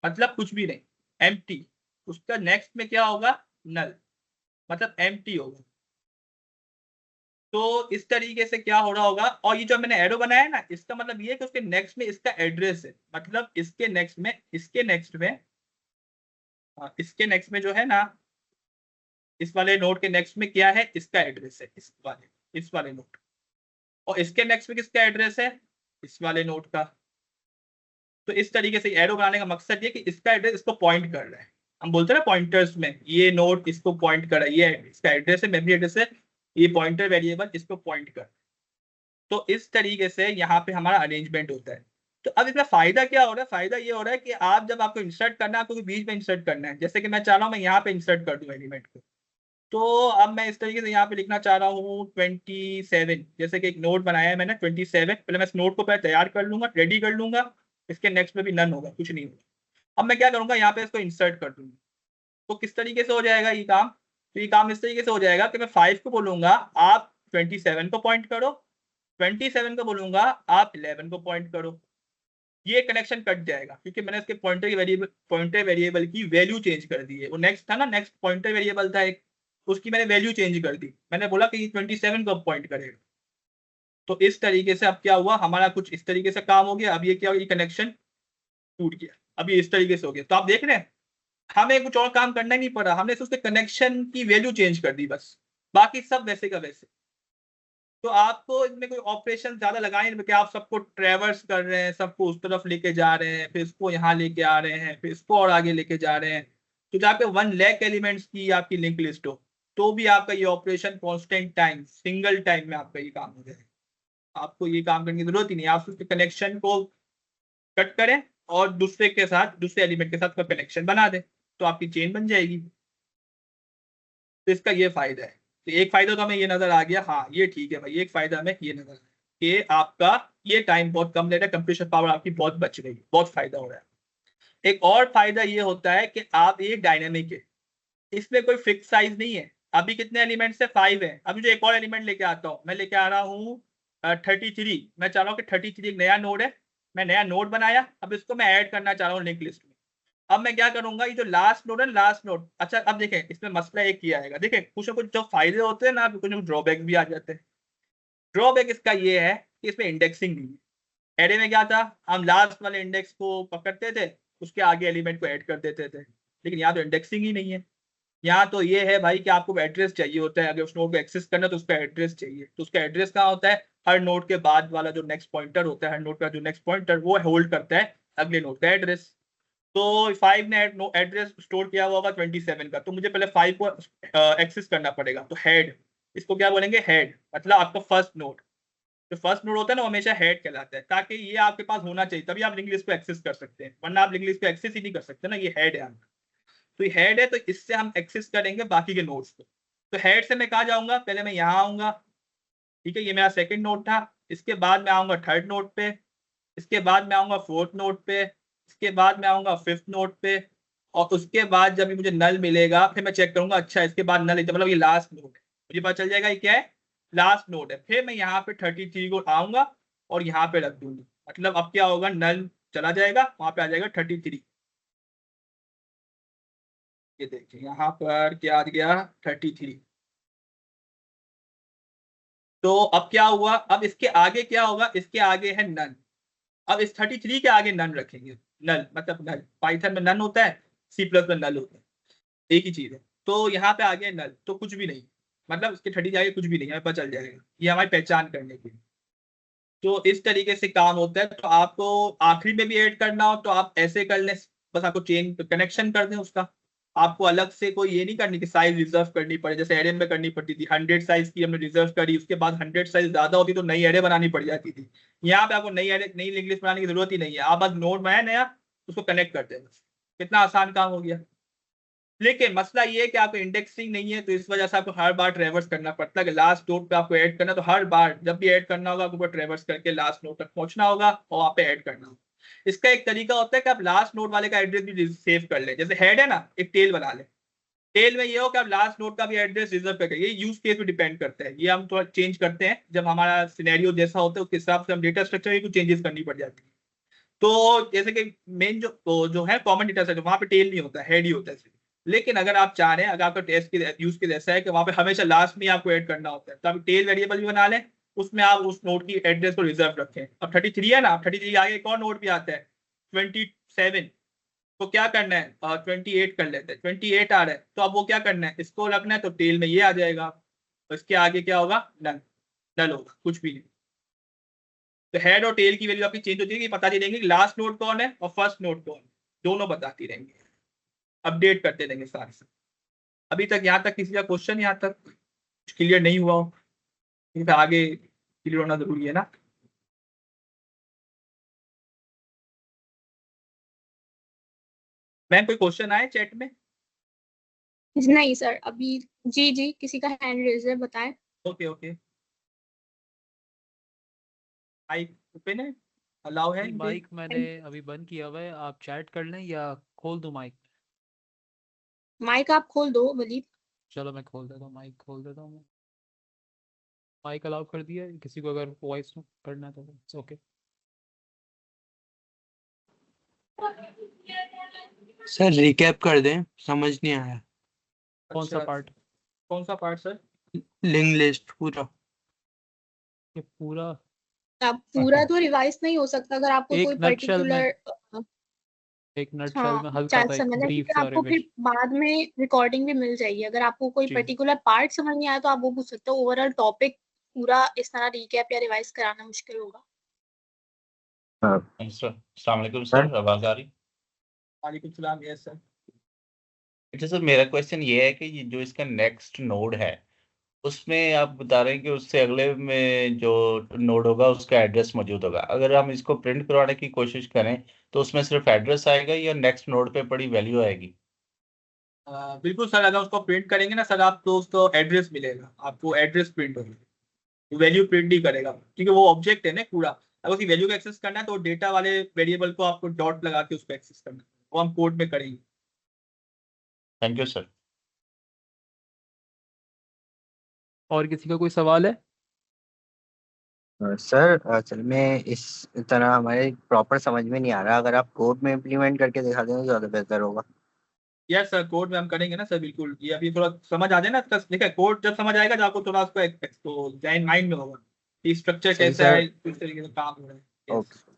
मतलब कुछ भी नहीं, एम्प्टी। उसका नेक्स्ट में क्या होगा, नल, मतलब एम्प्टी होगा। तो इस तरीके से क्या हो रहा होगा, और ये जो मैंने एरो बनाया है ना, इसका मतलब ये है कि उसके नेक्स्ट में इसका एड्रेस है, मतलब इसके नेक्स्ट में, इसके नेक्स्ट में, इसके नेक्स्ट में जो है ना, इस वाले नोड के नेक्स्ट में क्या है, इसका एड्रेस है, इस वाले नोड। और इसके नेक्स्ट में किसका एड्रेस है, इस वाले नोड का। तो इस तरीके से एरो बनाने का मकसद ये कि इसका एड्रेस इसको पॉइंट कर रहा है। हम बोलते हैं ना पॉइंटर्स में, ये नोड इसको पॉइंट कर रहा है, ये इसका एड्रेस है, मेमोरी एड्रेस है, ये पॉइंटर वेरिएबल इसको पॉइंट कर। तो इस तरीके से यहाँ पे हमारा अरेंजमेंट होता है। तो अब इसमें फायदा क्या हो रहा है, फायदा ये हो रहा है कि आप जब आपको इंसर्ट करना है, आपको बीच में इंसर्ट करना है, जैसे कि मैं चाह रहा हूँ मैं यहाँ पे इंसर्ट कर दूं एलिमेंट को। तो अब मैं इस तरीके से यहाँ पे लिखना चाह रहा हूँ 27, जैसे कि एक नोट बनाया है मैंने 27। पहले मैं इस नोट को पहले तैयार कर लूंगा, रेडी कर लूंगा, इसके नेक्स्ट में भी नन होगा, कुछ नहीं होगा। अब मैं क्या करूंगा, यहाँ पे इसको इंसर्ट कर दूंगा। तो किस तरीके से हो जाएगा ये काम, तो ये काम इस तरीके से हो जाएगा कि मैं 5 को बोलूंगा आप 27 को पॉइंट करो, 27 को बोलूंगा आप 11 को पॉइंट करो। ये कनेक्शन कट जाएगा क्योंकि मैंने इसके पॉइंटर वेरिएबल की वैल्यू चेंज कर दी है। वो नेक्स्ट था ना, नेक्स्ट पॉइंटर वेरिएबल था एक, उसकी मैंने वैल्यू चेंज कर दी, मैंने बोला कि 27 को पॉइंट करेगा। तो इस तरीके से अब क्या हुआ, हमारा कुछ इस तरीके से काम हो गया। अब ये क्या, ये कनेक्शन टूट गया, अब ये इस तरीके से हो गया। तो आप देख रहे हैं, हमें कुछ और काम करना ही नहीं पड़ा, हमने उसके कनेक्शन की वैल्यू चेंज कर दी बस, बाकी सब वैसे का वैसे। तो आपको इसमें कोई ऑपरेशन ज्यादा लगाए नहीं, कि आप सबको ट्रेवर्स कर रहे हैं, सबको उस तरफ लेके जा रहे हैं, फिर इसको यहाँ लेके आ रहे हैं, फिर इसको और आगे लेके जा रहे हैं। तो जहाँ पे 1 लाख एलिमेंट्स की आपकी लिंक लिस्ट हो, तो भी आपका ये operation constant time, single time में आपका ये काम हो जाएगा। आपको ये काम करने की जरूरत ही नहीं, आप उसके कनेक्शन को कट करें और दूसरे के साथ, दूसरे एलिमेंट के साथ कनेक्शन बना दें, तो आपकी चेन बन जाएगी। तो इसका ये फायदा है। तो एक फायदा तो हमें ये नजर आ गया, हाँ ये ठीक है भाई, एक फायदा हमें ये नजर आया कि आपका ये टाइम बहुत कम ले रहा है, कंप्यूटेशन पावर आपकी बहुत बच रही है, बहुत फायदा हो रहा है। एक और फायदा ये होता है कि आप ये डायनेमिक है, इसमें कोई फिक्स साइज नहीं है। अभी कितने एलिमेंट्स है, 5 है। अभी जो एक और एलिमेंट लेके आता हूँ, मैं लेके आ रहा हूँ 33। मैं चाह रहा हूँ कि 33 एक नया नोड है, मैं नया नोड बनाया, अब इसको मैं ऐड करना चाह रहा हूँ लिंक लिस्ट में। अब मैं क्या करूंगा, ये जो लास्ट नोड है, लास्ट नोड, अच्छा अब देखें इसमें मसला एक किया आएगा, देखें कुछ ना कुछ जो फायदे होते हैं ना, कुछ ना कुछ ड्रॉबैक भी आ जाते हैं। ड्रॉबैक इसका ये है कि इसमें इंडेक्सिंग नहीं है। एरे में क्या था, हम लास्ट वाले इंडेक्स को पकड़ते थे, उसके आगे एलिमेंट को ऐड कर देते थे, लेकिन यहाँ तो इंडेक्सिंग ही नहीं है। यहाँ तो ये है भाई कि आपको एड्रेस चाहिए होता है, अगर उस नोड को एक्सेस करना है तो उसका एड्रेस चाहिए, तो उसका एड्रेस कहाँ होता है, हर नोड के बाद वाला जो नेक्स्ट पॉइंटर होता है, हर नोड का जो नेक्स्ट पॉइंटर वो होल्ड करता है अगले नोड का एड्रेस। तो 5 ने एड्रेस स्टोर किया हुआ होगा 27 का, तो मुझे पहले 5 को एक्सेस करना पड़ेगा। तो हेड, इसको क्या बोलेंगे, हेड, मतलब आपका फर्स्ट नोड। जो फर्स्ट नोड होता है ना, वो हमेशा हेड कहलाता है, ताकि ये आपके पास होना चाहिए, तभी आप लिंक लिस्ट को एक्सेस कर सकते हैं, वरना आप लिंक लिस्ट को एक्सेस ही नहीं कर सकते ना, ये हेड है आपका। तो ये हेड है, तो इससे हम एक्सेस करेंगे बाकी के नोड्स को। तो हेड से मैं कहाँ जाऊंगा, पहले मैं यहाँ आऊंगा, ठीक है, ये मेरा सेकंड नोड था। इसके बाद मैं आऊंगा थर्ड नोड पे, इसके बाद मैं आऊंगा फोर्थ नोड पे, इसके बाद मैं आऊंगा फिफ्थ नोड पे, और उसके बाद जब मुझे नल मिलेगा फिर मैं चेक करूंगा, अच्छा इसके बाद नल है, तो मतलब ये लास्ट नोड है, मुझे पता चल जाएगा ये क्या है, लास्ट नोड है। फिर मैं यहाँ पे 33 को आऊंगा और यहाँ पे रख दूंगा, मतलब अब क्या होगा, नल चला जाएगा, वहां पे आ जाएगा 33। ये देखिए यहाँ पर क्या आ गया, 33। तो अब क्या हुआ, अब इसके आगे क्या होगा, इसके आगे है नन। अब इस 33 के आगे नन रखेंगे, नल मतलब नल, पाइथन में नन होता है, सी प्लस में नल होता है, एक ही चीज है। तो यहाँ पे आ गया नल, तो कुछ भी नहीं, मतलब इसके 30 के आगे कुछ भी नहीं, हमें पता चल जाएगा, ये हमारी पहचान करने की। तो इस तरीके से काम होता है। तो आपको आखिरी में भी ऐड करना हो तो आप ऐसे कर लें, बस आपको चेन कनेक्शन कर दें उसका, आपको अलग से कोई ये नहीं करनी कि साइज रिजर्व करनी पड़े, जैसे एरे में करनी पड़ती थी, 100 साइज की हमने रिजर्व करी, उसके बाद 100 साइज ज्यादा होती तो नई एरे बनानी पड़ जाती थी। यहाँ पे आपको नई एरे, नई लिंक लिस्ट बनाने की जरूरत ही नहीं है, आप बस नोड बनाए नया, उसको कनेक्ट कर दें, कितना आसान काम हो गया। लेकिन मसला ये है कि आपको इंडेक्सिंग नहीं है, तो इस वजह से आपको हर बार ट्रेवर्स करना पड़ता है कि लास्ट नोड पे आपको ऐड करना, तो हर बार जब भी ऐड करना होगा आपको ट्रेवर्स करके लास्ट नोड तक पहुंचना होगा और वहां पे ऐड करना होगा। इसका एक तरीका होता है कि आप लास्ट नोड वाले का एड्रेस भी सेव कर ले, जैसे हेड है ना, एक टेल बना ले, टेल में ये हो कि आप लास्ट नोड का भी एड्रेस रिजर्व करके, ये यूज केस पे डिपेंड करता है, ये हम थोड़ा चेंज करते हैं जब हमारा सिनेरियो जैसा होता है उसके हिसाब से हम डेटा स्ट्रक्चर में कुछ चेंजेस करनी पड़ जाती है। तो जैसे कि मेन जो है कॉमन डेटा सेट, वहां पे टेल नहीं होता, हेड ही होता है सिर्फ। लेकिन अगर आप चाह रहे हैं, अगर आपका टेस्ट के यूज के जैसा है कि वहां पे हमेशा लास्ट में आपको ऐड करना होता है, तो आप टेल वेरिएबल भी बना लें, उसमें आप उस नोड की एड्रेस को रिजर्व रखें। अब 33 है ना, 33 आगे एक और नोड भी आता है 27, तो क्या करना है, 28 कर लेते हैं, 28 आ रहा है, तो अब वो क्या करना है, इसको रखना है, तो टेल में ये आ जाएगा, तो इसके आगे क्या होगा, नल, नल होगा, कुछ भी नहीं। तो हेड और टेल की वैल्यू आपकी चेंज होती है कि बताती रहेंगे कि लास्ट नोड कौन है और फर्स्ट नोड कौन है, दोनों बताती रहेंगे, अपडेट करते रहेंगे साथ साथ। अभी तक यहाँ तक किसी का क्वेश्चन यहाँ तक क्लियर नहीं हुआ हो, क्योंकि आगे क्लियर होना जरूरी है ना। मैम कोई क्वेश्चन आए चैट में?
नहीं सर अभी। जी जी किसी का हैंड रेज है, बताएं।
ओके ओके, माइक ओपन है, अलाउ है
नहीं,
engage?
माइक मैंने अभी बंद किया हुआ है, आप चैट कर लें या खोल दूं माइक?
माइक आप खोल दो वलीद।
चलो मैं खोल देता हूँ, माइक खोल देता हूँ मैं। माइक अलाउ कर दिया है, किसी को अगर वॉइस करना है तो इट्स ओके।
सर रिकैप कर दें, समझ नहीं आया।
कौन सा
अच्छा,
पार्ट?
कौन सा पार्ट सर?
लिंक लिस्ट पूरा।
ये पूरा
आप पूरा तो रिवाइज नहीं हो सकता, अगर आपको
एक
कोई
नटशेल में,
पर्टिकुलर।
एक नटशेल
हाँ
में हल्का
शायद
सा एक
समझ आए,
ब्रीफ
क्योंकि
सा
आपको फिर
रिविजन।
बाद में रिकॉर्डिंग भी मिल जाएगी, अगर आपको कोई
जी
पर्टिकुलर पार्ट समझ नहीं आया तो आप वो पूछ सकते हो, ओवरऑल टॉपिक पूरा इस तरह रिकैप या रिवाइज कराना मुश्किल होगा।
सर अस्सलाम वालेकुम सर, आवाज आ रही?
वालेकुम सलाम, यस सर।
अच्छा सर, मेरा क्वेश्चन ये है कि ये जो इसका नेक्स्ट नोड है उसमें आप बता रहे हैं कि उससे अगले में जो नोड होगा उसका एड्रेस मौजूद होगा। अगर हम इसको प्रिंट करवाने की कोशिश करें तो उसमें सिर्फ एड्रेस आएगा या नेक्स्ट नोड पे पड़ी वैल्यू आएगी?
बिल्कुल सर, अगर उसको प्रिंट करेंगे ना सर आप, तो उसको एड्रेस मिलेगा, आपको एड्रेस प्रिंट होगा, वैल्यू प्रिंट नहीं करेगा, क्योंकि वो ऑब्जेक्ट है ना पूरा। अगर उसकी वैल्यू को एक्सेस करना है तो डेटा वाले वेरिएबल को आपको डॉट लगा के उसको एक्सेस करना है, वो हम कोड में करेंगे।
Thank you sir.
और किसी का कोई सवाल है?
सर असल में इस तरह हमारे प्रॉपर समझ में नहीं आ रहा, अगर आप कोड में इम्प्लीमेंट करके दिखा दें तो ज़्यादा बेहतर होगा।
यस सर, कोड में हम करेंगे ना सर, बिल्कुल। ये अभी थोड़ा समझ आ जाए ना, देखिए कोड जब समझ आएगा तो आपको थोड़ा उसको तो जैन माइंड में होगा कि स्ट्रक्चर
सही
कैसा
सर।
है, किस तरीके से काम हो रहा है।
ओके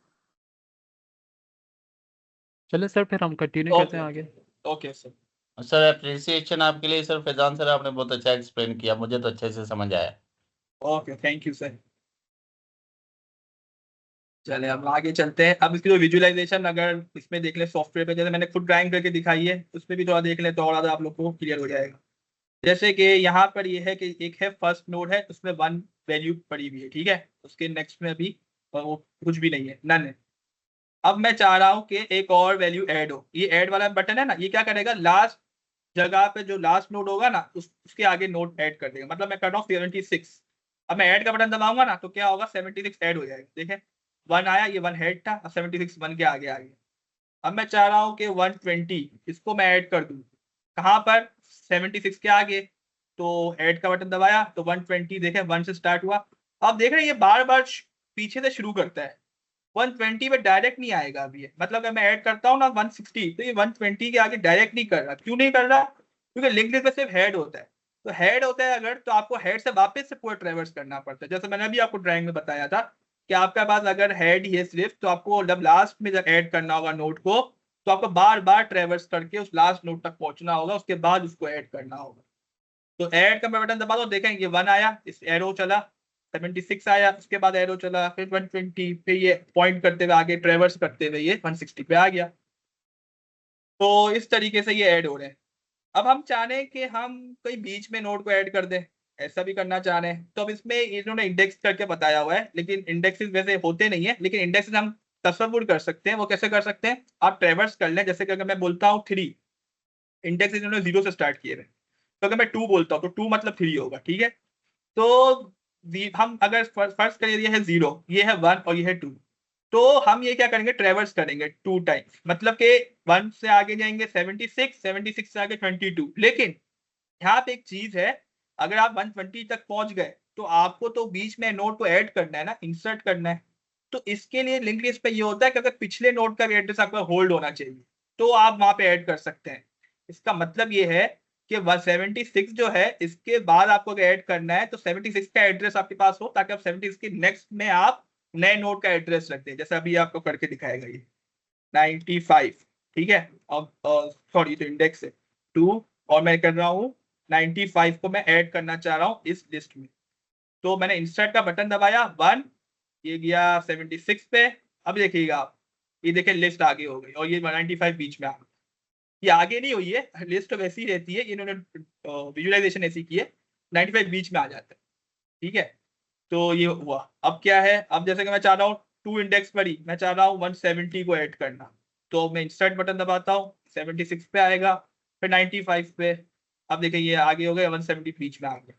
चले सर फिर हम कंटिन्यू करते हैं आगे।
Okay sir.
सर अप्रिसिएशन आपके लिए सर, फैजान सर आपने बहुत अच्छा एक्सप्लेन किया, मुझे तो अच्छे से समझ आया।
Okay, thank you sir. चले अब आगे चलते हैं। अब इसकी जो विजुअलाइजेशन अगर इसमें देख लें सॉफ्टवेयर पे, जैसे मैंने खुद ड्राइंग करके दिखाई है, उसमें भी थोड़ा देख लें तो और ज़्यादा आप लोग को क्लियर हो जाएगा। जैसे कि यहाँ पर ये है कि एक है फर्स्ट नोड है, उसमें 1 वैल्यू पड़ी हुई है, ठीक है, उसके नेक्स्ट में अभी वो कुछ भी नहीं है, नन है। अब मैं चाह रहा हूँ कि एक और वैल्यू ऐड हो, ये ऐड वाला बटन है ना, ये क्या करेगा, लास्ट जगह पे जो लास्ट नोड होगा ना उसके आगे नोड ऐड कर देगा। मतलब मैं कर रहा हूँ 76, अब मैं ऐड का बटन दबाऊंगा ना तो क्या होगा 76 ऐड हो जाएगा। देखें 1 आया, ये 1 हेड था, अब 76 1 के आगे आ गया। अब मैं चाह रहा हूँ कि 120 इसको मैं ऐड कर दूँ, कहाँ पर 76 के आगे, तो ऐड का बटन दबाया तो 120 देखें 1 से स्टार्ट हुआ। अब देख रहे हैं ये बार बार पीछे से शुरू करता है, 120 पे डायरेक्ट नहीं आएगा अभी ये। मतलब अगर मैं ऐड करता हूँ ना 160 तो ये 120 के आगे डायरेक्ट नहीं कर रहा। क्यों नहीं कर रहा? क्योंकि लिंक लिस्ट में सिर्फ हेड होता है। तो हेड होता है अगर, तो आपको हेड से वापस से पूरा ट्रेवर्स करना पड़ता है। जैसे मैंने अभी आपको ड्राइंग में बताया था कि आपके पास अगर हेड ही है सिर्फ, तो आपको जब लास्ट में जब ऐड करना होगा नोड को, तो आपको बार बार ट्रेवर्स करके उस लास्ट नोड तक पहुंचना होगा, उसके बाद उसको ऐड करना होगा। तो ऐड का मैं बटन दबा दो, देखें ये 1 आया, इस एरो चला, 76 आया, उसके बाद एरो चला, फिर 120, फिर ये पॉइंट करते हुए आगे ट्रेवर्स करते हुए ये 160 पे आ गया। तो इस तरीके से ये ऐड हो रहे हैं। अब हम चाह रहे हैं कि हम कहीं बीच में नोड को ऐड कर दें, ऐसा भी करना चाह रहे हैं। तो अब इसमें इन्होंने इंडेक्स करके बताया हुआ है, लेकिन इंडेक्सेस वैसे होते नहीं है, लेकिन इंडेक्सेस हम तस्वुर कर सकते हैं। वो कैसे कर सकते हैं? आप ट्रेवर्स कर लें। जैसे कि अगर मैं बोलता हूँ 3, इंडेक्स इन्होंने 0 से स्टार्ट किए हुए, तो अगर मैं 2 बोलता हूँ तो 2 मतलब 3 होगा, ठीक है। तो हम अगर फर्स्ट करिए ये है 0, ये है 1 और ये है 2, तो हम ये क्या करेंगे? ट्रेवर्स करेंगे 2 टाइम्स। मतलब कि 1 से आगे जाएंगे 76, 76 से आगे 22। लेकिन यहाँ पे एक चीज है, अगर आप 120 तक पहुंच गए तो आपको तो बीच में नोड को ऐड करना है ना, इंसर्ट करना है। तो इसके लिए लिंक लिस्ट पे ये होता है कि अगर पिछले नोड का भी एड्रेस आपका होल्ड होना चाहिए तो आप वहां पे ऐड कर सकते हैं। इसका मतलब ये है कि 176 जो है इसके बाद आपको अगर ऐड करना है तो 76 का एड्रेस आपके पास हो, ताकि आप 76 के नेक्स्ट में आप नए नोड का एड्रेस रख दें। जैसे अभी आपको करके दिखाएगा ये 95, ठीक है। और सॉरी तो इंडेक्स है 2 और मैं कर रहा हूँ 95 को मैं ऐड करना चाह रहा हूँ इस लिस्ट में। तो मैंने इंसर्ट का बटन दबाया 1, ये गया 76 पे। अब देखिएगा आप, ये देखिए लिस्ट आगे हो गई और ये 95 बीच में आ गई। ये आगे नहीं हुई है, लिस्ट तो वैसी रहती है, इन्होंने विजुअलाइजेशन ऐसी की है, 95 बीच में आ जाता है, ठीक है। तो ये हुआ। अब क्या है? अब जैसे कि मैं चाह रहा हूँ 2 इंडेक्स पर ही मैं चाह रहा हूँ 170 को ऐड करना, तो मैं इंसर्ट बटन दबाता हूँ, 76 पे आएगा, फिर 95 पे। अब देखिए ये आगे हो गया, 170 बीच में आ गया।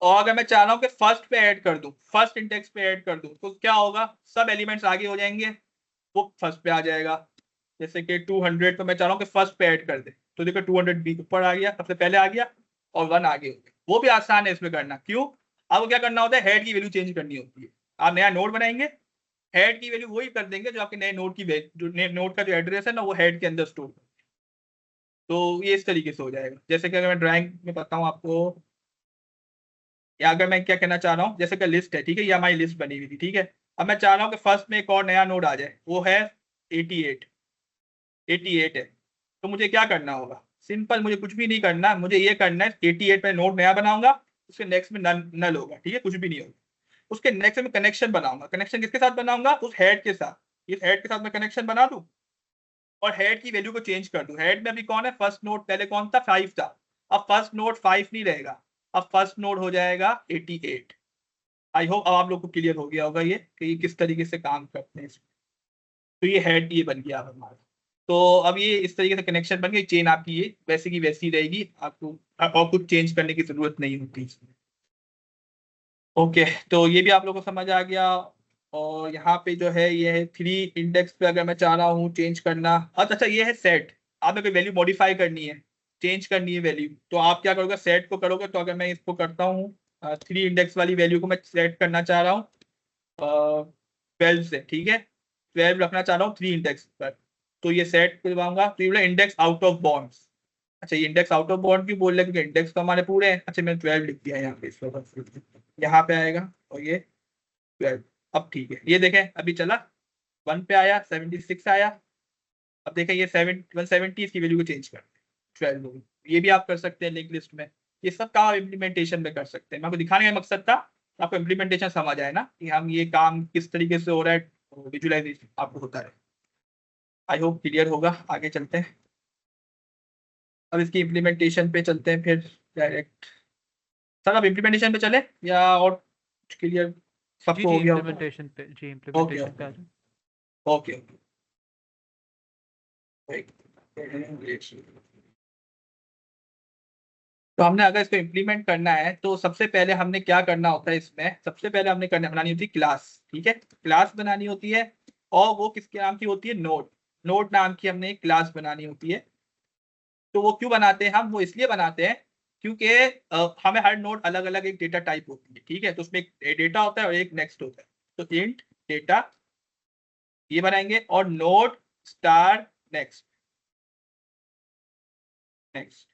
और अगर मैं चाह रहा हूँ कि फर्स्ट पे ऐड कर दूं, फर्स्ट इंडेक्स पे ऐड कर दूं, तो क्या होगा? सब एलिमेंट्स आगे हो जाएंगे, वो फर्स्ट पे आ जाएगा। जैसे कि 200 पे मैं चाह रहा हूँ कि फर्स्ट पे ऐड कर दे, तो देखो 200 बी ऊपर आ गया, सबसे पहले आ गया, और 1 आगे हो गया। वो भी आसान है इसमें करना। क्यों? आपको क्या करना होता है? हेड की वैल्यू चेंज करनी होती है। आप नया नोड बनाएंगे, हेड की वैल्यू वही कर देंगे जो आपके नए नोड की जो नए नोड का जो एड्रेस है ना, वो हेड के अंदर स्टोर। तो ये इस तरीके से हो जाएगा। जैसे कि अगर मैं ड्राइंग में बताऊँ आपको, या अगर मैं क्या कहना चाह रहा हूँ, जैसे कि लिस्ट है, ठीक है, ये हमारी लिस्ट बनी हुई थी, ठीक है। अब मैं चाह रहा हूँ कि फर्स्ट में एक और नया नोड आ जाए, वो है 88 है। तो मुझे क्या करना होगा? सिंपल, मुझे कुछ भी नहीं करना, मुझे ये करना है 88 में नोड नया बनाऊंगा, उसके नेक्स्ट में नल होगा, ठीक है, कुछ भी नहीं होगा। उसके नेक्स्ट में कनेक्शन बनाऊंगा। कनेक्शन किसके साथ बनाऊंगा? उस हेड के साथ। इस हेड के साथ मैं कनेक्शन बना दूं और हेड की वैल्यू को चेंज कर दूं। हेड में अभी कौन है? फर्स्ट नोड पहले कौन था? 5 था। अब फर्स्ट नोड 5 नहीं रहेगा, अब फर्स्ट नोड हो जाएगा 88। आई होप अब आप लोग को क्लियर हो गया होगा ये कि ये किस तरीके से काम करते हैं इसमें। तो ये हेड ये बन गया अब हमारा। तो अब ये इस तरीके से कनेक्शन बन गई, चेन आपकी ये वैसे की वैसी रहेगी, आपको और कुछ चेंज करने की जरूरत नहीं होती इसमें। ओके, तो ये भी आप लोगों को समझ आ गया। और यहाँ पे जो है ये है 3 इंडेक्स पे अगर मैं चाह रहा हूँ चेंज करना। अच्छा, ये है सेट। आपने कोई वैल्यू मॉडिफाई करनी है, चेंज करनी है वैल्यू, तो आप क्या करोगे? सेट को करोगे। तो अगर मैं इसको करता हूँ 3 इंडेक्स वाली वैल्यू को मैं सेट करना चाह रहा हूँ 12 से, ठीक है, 12 रखना चाह रहा हूँ 3 इंडेक्स पर, तो ये सेट करवाऊंगा। तो ये इंडेक्स आउट ऑफ बॉन्ड्स। अच्छा, ये इंडेक्स आउट ऑफ बॉन्ड क्यों बोल रहे हैं? क्योंकि इंडेक्स तो हमारे पूरे हैं। अच्छा, मैंने 12 लिख दिया है यहाँ पे, इस वक्त यहाँ पे आएगा और ये 12। अब ठीक है, ये देखें अभी चला, 1 पे आया, 76 आया। अब देखें ये 170, इसकी वैल्यू को चेंज कर 12 हो गई। ये भी आप कर सकते हैं लिंक लिस्ट में। ये सब काम इम्प्लीमेंटेशन में कर सकते हैं। मैं आपको दिखाने का मकसद था आपको इम्प्लीमेंटेशन समझ आए ना, कि हम ये काम किस तरीके से हो रहा है, विजुअलाइजेशन आपको होता है। आई होप क्लियर होगा। आगे चलते हैं, अब इसकी इम्प्लीमेंटेशन पे चलते हैं फिर डायरेक्ट। सर अब इम्प्लीमेंटेशन पे चले या और क्लियर
जी
सबको
जी
हो गया?
इम्प्लीमेंटेशन पे, जी
ओके
इम्प्लीमेंटेशन पे आ जाओ।
Okay okay. तो हमने अगर इसको इम्प्लीमेंट करना है तो सबसे पहले हमने क्या करना होता है, इसमें सबसे पहले हमने बनानी होती है क्लास। ठीक है, क्लास बनानी होती है और वो किसके नाम की होती है, नोड। नोड नाम की हमने एक क्लास बनानी होती है। तो वो क्यों बनाते हैं हम, वो इसलिए बनाते हैं क्योंकि हमें हर नोड अलग अलग एक डेटा टाइप होती है। ठीक है, तो उसमें एक डेटा होता है और एक नेक्स्ट होता है। तो इंट डेटा ये बनाएंगे और नोड स्टार नेक्स्ट। नेक्स्ट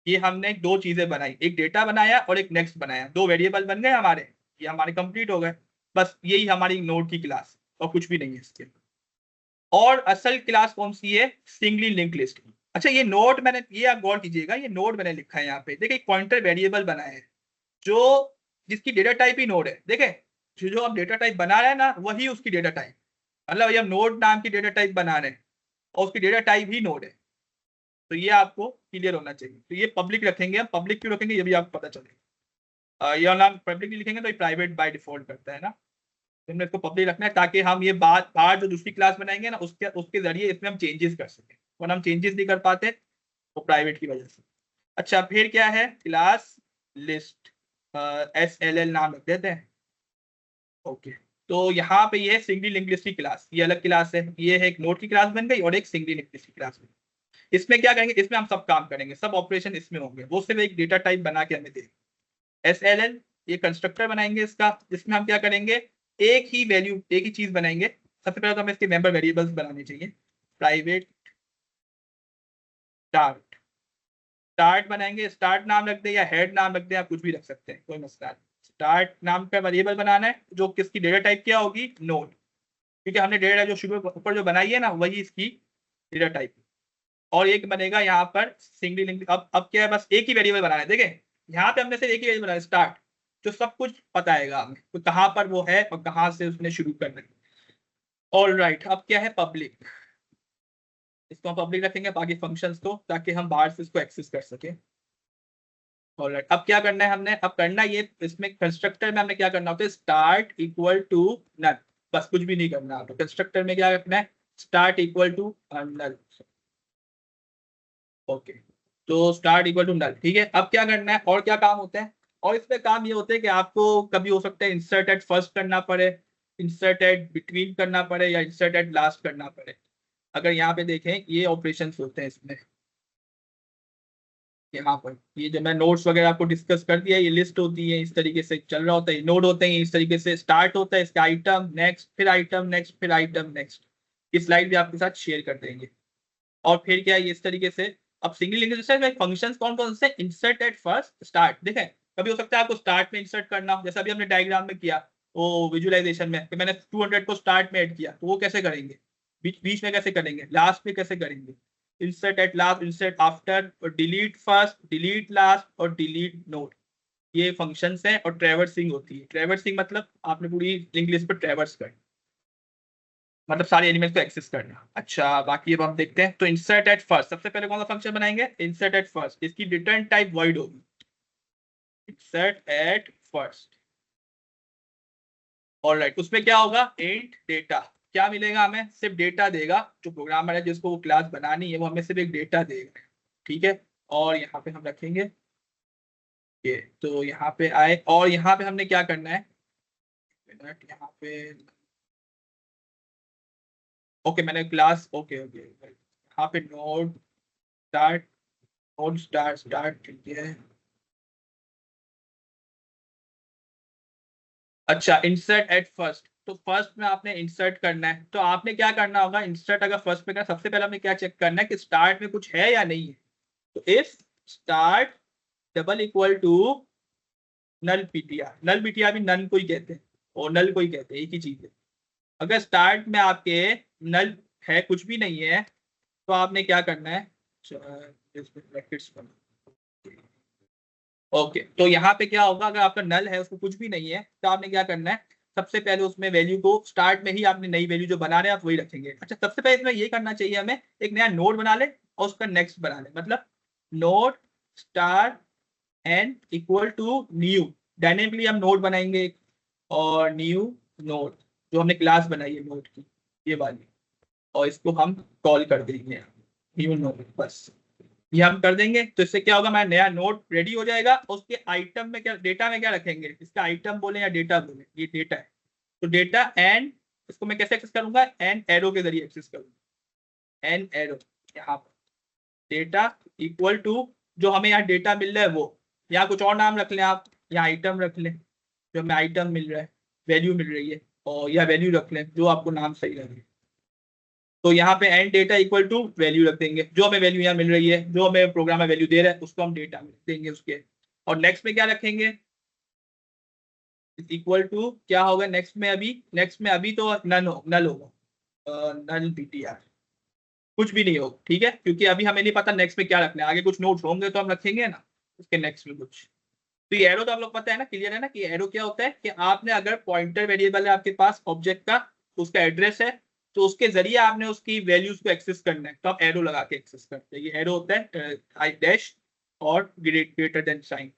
ये हमने दो चीजें बनाई, एक डेटा बनाया और एक नेक्स्ट बनाया, दो वेरिएबल बन गए हमारे, ये हमारे कंप्लीट हो गए। बस यही हमारी नोड की क्लास और कुछ भी नहीं है इसके। और असल क्लास कौन सी है, सिंगली लिंक लिस्ट। अच्छा ये नोड मैंने, ये आप गौर कीजिएगा, ये नोड मैंने लिखा है यहाँ पे, देखिए एक पॉइंटर वेरिएबल बनाया है जो जिसकी डेटा टाइप ही नोड है। देखे जो आप डेटा टाइप बना रहे हैं ना वही उसकी डेटा टाइप, मतलब ये हम नोड नाम की डेटा टाइप बना रहे हैं और उसकी डेटा टाइप ही नोड है। तो ये आपको क्लियर होना चाहिए। तो ये पब्लिक रखेंगे हम, पब्लिक क्यों रखेंगे ये भी आपको पता चलेगा। ये नाम पब्लिक नहीं लिखेंगे तो ये प्राइवेट बाय डिफॉल्ट करता है ना, तो हमने इसको पब्लिक रखना है ताकि हम ये बाहर जो दूसरी क्लास बनाएंगे ना उसके जरिए इसमें हम चेंजेस कर सकें, और हम चेंजेस नहीं कर पाते वो प्राइवेट की वजह से। अच्छा फिर क्या है, क्लास लिस्ट, SLL नाम रख देते हैं। ओके, तो यहाँ पे ये सिंगली लिंक लिस्ट की क्लास, ये अलग क्लास है, ये है एक नोड की क्लास बन गई और एक सिंगली लिंक लिस्ट की क्लास बन गई। इसमें क्या करेंगे, इसमें हम सब काम करेंगे, सब ऑपरेशन इसमें होंगे, वो सिर्फ एक डेटा टाइप बना के हमें देंगे। SLL ये कंस्ट्रक्टर बनाएंगे इसका, जिसमें हम क्या करेंगे, एक ही वैल्यू एक ही चीज बनाएंगे। सबसे पहले तो हमें इसके मेंबर वेरिएबल्स बनाने चाहिए। प्राइवेट स्टार्ट, स्टार्ट बनाएंगे, स्टार्ट नाम रख दे या हेड नाम रख दे, आप कुछ भी रख सकते हैं, कोई मसला नहीं। स्टार्ट नाम का वेरिएबल बनाना है जो किसकी डेटा टाइप क्या होगी, नोड, क्योंकि हमने डेटा जो शुरू ऊपर जो बनाई है ना वही इसकी डेटा टाइप। और एक बनेगा यहाँ पर सिंगली लिंक। अब क्या है, बस एक ही वेरिएबल बनाना है। देखें यहाँ पे हमने सिर्फ एक ही वेरिएबल बनाया स्टार्ट, जो सब कुछ बताएगा हमें तो कहाँ पर वो है और कहाँ से उसने शुरू करना है। ऑल राइट, अब क्या है पब्लिक, इसको हम पब्लिक रखेंगे बाकी फंक्शंस को, ताकि हम बाहर से इसको एक्सेस कर सके। ऑलराइट, अब क्या करना है हमने, अब करना ये इसमें कंस्ट्रक्टर में हमने क्या करना होता है, स्टार्ट इक्वल टू नल, बस कुछ भी नहीं करना। तो कंस्ट्रक्टर में क्या रखना है, start equal to null. Okay, तो स्टार्ट इक्वल टू नल, ठीक है। अब क्या करना है और क्या काम होते हैं, और इसमें काम ये होते हैं कि आपको कभी हो सकता है इंसर्ट एट फर्स्ट करना पड़े, इंसर्ट एट बिटवीन करना पड़े या इंसर्ट एट लास्ट करना पड़े। अगर यहाँ पे देखें ये ऑपरेशन होते हैं इसमें, यहाँ पर ये जो मैं नोट्स वगैरह आपको डिस्कस कर दिया, ये लिस्ट होती है, इस तरीके से चल रहा होता है, नोड होते हैं इस तरीके से, स्टार्ट होता है इसका आइटम नेक्स्ट, फिर आइटम नेक्स्ट, फिर आइटम नेक्स्ट। इस स्लाइड भी आपके साथ शेयर कर देंगे। और फिर क्या है इस तरीके से। अब सिंगल लिंक लिस्ट में फंक्शंस कौन कौन से, इंसर्ट एट फर्स्ट स्टार्ट। देखें कभी हो सकता है आपको स्टार्ट में इंसर्ट करना हो, जैसा अभी हमने डायग्राम में किया वो विजुअलाइजेशन में कि मैंने 200 को स्टार्ट में ऐड किया, तो वो कैसे करेंगे, बीच में कैसे करेंगे, लास्ट में कैसे करेंगे, insert at last, insert after, और डिलीट फर्स्ट, डिलीट लास्ट और डिलीट नोड, ये फंक्शंस हैं। और ट्रैवर्सिंग होती है, ट्रैवर्सिंग मतलब आपने पूरी लिंक लिस्ट पर ट्रैवर्स करना, मतलब सारे एलिमेंट्स को एक्सेस करना। अच्छा बाकी अब हम देखते हैं, तो इंसर्ट एट फर्स्ट सबसे पहले कौन सा फंक्शन बनाएंगे, इंसर्ट एट फर्स्ट, इसकी रिटर्न टाइप वॉइड होगी, इंसर्ट एट फर्स्ट। ऑलराइट, उसमें क्या होगा, इंट डेटा, क्या मिलेगा हमें, सिर्फ डेटा देगा। जो प्रोग्रामर है जिसको वो क्लास बनानी है वो हमें सिर्फ एक डेटा देगा, ठीक है। और यहाँ पे हम रखेंगे ये, तो यहाँ पे आए और यहाँ पे हमने क्या करना है, यहाँ पे ओके मैंने क्लास ओके ओके यहाँ पे node start, node start start, ठीक है। अच्छा इंसर्ट एट फर्स्ट, तो फर्स्ट में आपने इंसर्ट करना है, तो आपने क्या करना होगा, इंसर्ट अगर फर्स्ट में करना, सबसे पहले हमें क्या चेक करना है कि स्टार्ट में कुछ है या नहीं है। तो if start double equal to null PTR, null PTR भी नन को ही कहते हैं और नल को ही कहते हैं, एक ही चीज है। अगर स्टार्ट में आपके नल है, कुछ भी नहीं है, तो आपने क्या करना है, ओके तो यहाँ पे क्या होगा, अगर आपका नल है उसको कुछ भी नहीं है, तो आपने क्या करना है, सबसे पहले उसमें वैल्यू को स्टार्ट में ही आपने नई वैल्यू जो बना रहे हैं आप वही रखेंगे। अच्छा सबसे पहले इसमें ये करना चाहिए हमें, एक नया नोड बना ले और उसका नेक्स्ट बना ले, मतलब node star N equal to new, dynamically हम नोड बनाएंगे और न्यू नोड जो हमने क्लास बनाई है नोड की ये वाली, और इसको हम कॉल कर देंगे न्यू नोड, बस ये हम कर देंगे तो इससे क्या होगा, हमारा नया नोड रेडी हो जाएगा। उसके आइटम में क्या, डेटा में क्या रखेंगे, इसका आइटम बोले या डेटा बोले, ये डेटा है तो डेटा एंड इसको मैं कैसे एक्सेस करूंगा, एन एरो के जरिए एक्सेस करूंगा। एन एरो यहाँ पर डेटा इक्वल टू जो हमें यहाँ डेटा मिल रहा है वो, यहाँ कुछ और नाम रख लें आप, यहाँ आइटम रख लें, जो हमें आइटम मिल रहा है, वैल्यू मिल रही है, और यह वैल्यू रख लें जो आपको नाम सही लगे। तो यहाँ पे and data equal to value रख देंगे, जो हमें वैल्यू यहाँ मिल रही है, जो हमें प्रोग्राम में वैल्यू दे रहा है उसको हम डेटा में देंगे उसके। और नेक्स्ट में क्या रखेंगे, इक्वल टू क्या होगा नेक्स्ट में, अभी तो नल होगा, नल ptr, कुछ भी नहीं होगा, ठीक है, क्योंकि अभी हमें नहीं पता नेक्स्ट में क्या रखना है, आगे कुछ नोट्स होंगे तो हम रखेंगे ना उसके नेक्स्ट में कुछ। तो ये एरो तो आप लोग पता है ना, क्लियर है ना कि एरो क्या होता है, कि आपने अगर पॉइंटर वेरिएबल है आपके पास ऑब्जेक्ट का, उसका एड्रेस है, तो उसके जरिए आपने उसकी वैल्यूज को एक्सेस करना है, तो आप एरो लगा के एक्सेस करते हैं। ये एरो होता है आई डैश और ग्रेटर देन साइन।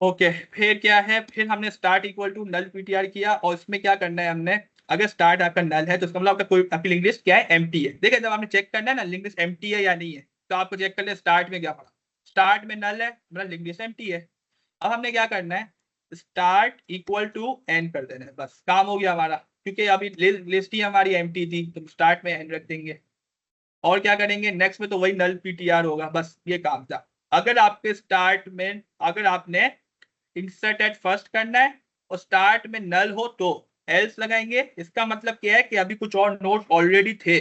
ओके, फिर क्या है, फिर हमने start equal to null ptr किया, और इसमें क्या करना है हमने, अगर स्टार्ट आपका नल है तो इसका मतलब आपका कोई आपकी लिंक लिस्ट क्या है, एम्प्टी है। देखिए जब आपने चेक करना है ना लिंक लिस्ट एम्प्टी है या नहीं है, तो आपको चेक कर ले स्टार्ट में क्या पड़ा, स्टार्ट में नल है, मतलब लिंक लिस्ट एम्प्टी है। अब हमने क्या करना है, स्टार्ट इक्वल टू एन कर देना है, बस काम हो गया हमारा, क्योंकि अभी लिस्ट ही हमारी एम्प्टी थी तो स्टार्ट में एन रख देंगे। और क्या करेंगे नेक्स्ट में, तो वही नल ptr होगा, बस ये काम था। अगर आपके स्टार्ट में, अगर आपने इंसर्ट एट फर्स्ट करना है और स्टार्ट में नल हो तो एल्स लगाएंगे। इसका मतलब क्या है कि अभी कुछ और नोट्स ऑलरेडी थे,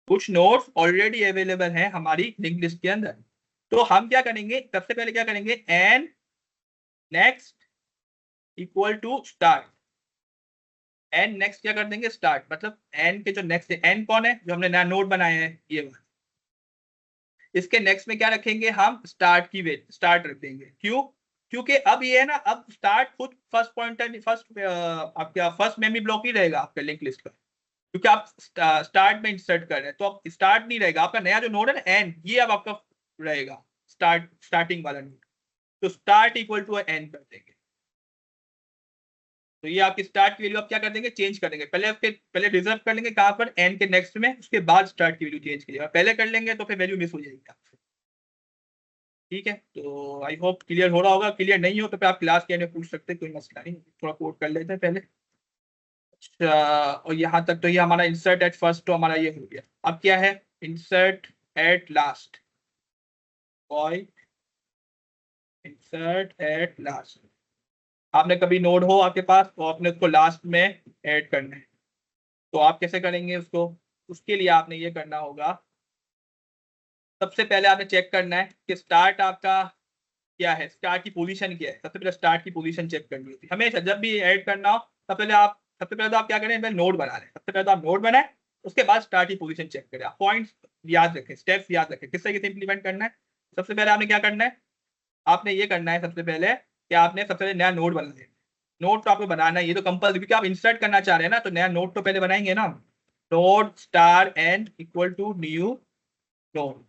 कुछ नोट्स ऑलरेडी अवेलेबल हैं हमारी लिंक लिस्ट के अंदर, तो हम क्या करेंगे, सबसे पहले क्या करेंगे, N next equal to start, N next क्या कर देंगे स्टार्ट, मतलब एन के जो नेक्स्ट है, एन कौन है, जो हमने नया नोड बनाया है ये वाला, इसके नेक्स्ट में क्या रखेंगे हम, स्टार्ट की वेट स्टार्ट रख देंगे। क्यों, क्योंकि अब ये है ना, अब स्टार्ट खुद फर्स्ट पॉइंटर आपका फर्स्ट मेमोरी ब्लॉक ही रहेगा आपका लिंक लिस्ट का, क्योंकि आप स्टार्ट में इंसर्ट कर रहे हैं, तो अब स्टार्ट नहीं रहेगा, आपका नया जो नोड है ना एन, ये अब आपका रहेगा स्टार्टिंग वाला नोड, तो स्टार्ट इक्वल टू एन कर देंगे। तो ये आपकी स्टार्ट की वैल्यू आप क्या कर देंगे, चेंज कर देंगे, पहले रिजर्व कर लेंगे कहाँ पर, एन के नेक्स्ट में, उसके बाद स्टार्ट की वैल्यू चेंज कीजिएगा, पहले कर लेंगे तो फिर वैल्यू मिस हो जाएगी आपसे। ठीक है, तो आई होप क्लियर हो रहा होगा, क्लियर नहीं हो तो फिर आप क्लास के एंड में पूछ सकते हैं, कोई मसला नहीं, थोड़ा कोड कर लेते हैं पहले। अच्छा, और यहाँ तक तो ये हमारा इंसर्ट एट फर्स्ट तो हमारा ये हो गया। अब क्या है, insert at last, insert at last, आपने कभी नोड हो आपके पास तो आपने उसको लास्ट में ऐड करना है, तो आप कैसे करेंगे उसको, उसके लिए आपने ये करना होगा, सबसे पहले आपने चेक करना है कि स्टार्ट आपका क्या है, स्टार्ट की पोजीशन क्या है, सबसे पहले स्टार्ट की पोजीशन चेक करनी होती है हमेशा जब भी ऐड करना हो। सबसे पहले तो आप क्या करें, पहले नोड बना लें, सबसे पहले तो आप नोड बनाए, उसके बाद स्टार्ट की पोजीशन चेक करें, आप पॉइंट्स याद रखें, स्टेप्स याद रखें, किससे किसे इंप्लीमेंट करना है। सबसे पहले आपने क्या करना है, आपने ये करना है सबसे पहले कि आपने सबसे पहले नया नोड बना लेना, नोट तो आपको बनाना है, ये तो कंपल्सरी, क्योंकि आप इंसर्ट करना चाह रहे हैं ना, तो नया नोट तो पहले बनाएंगे ना। Node star and equal to new node,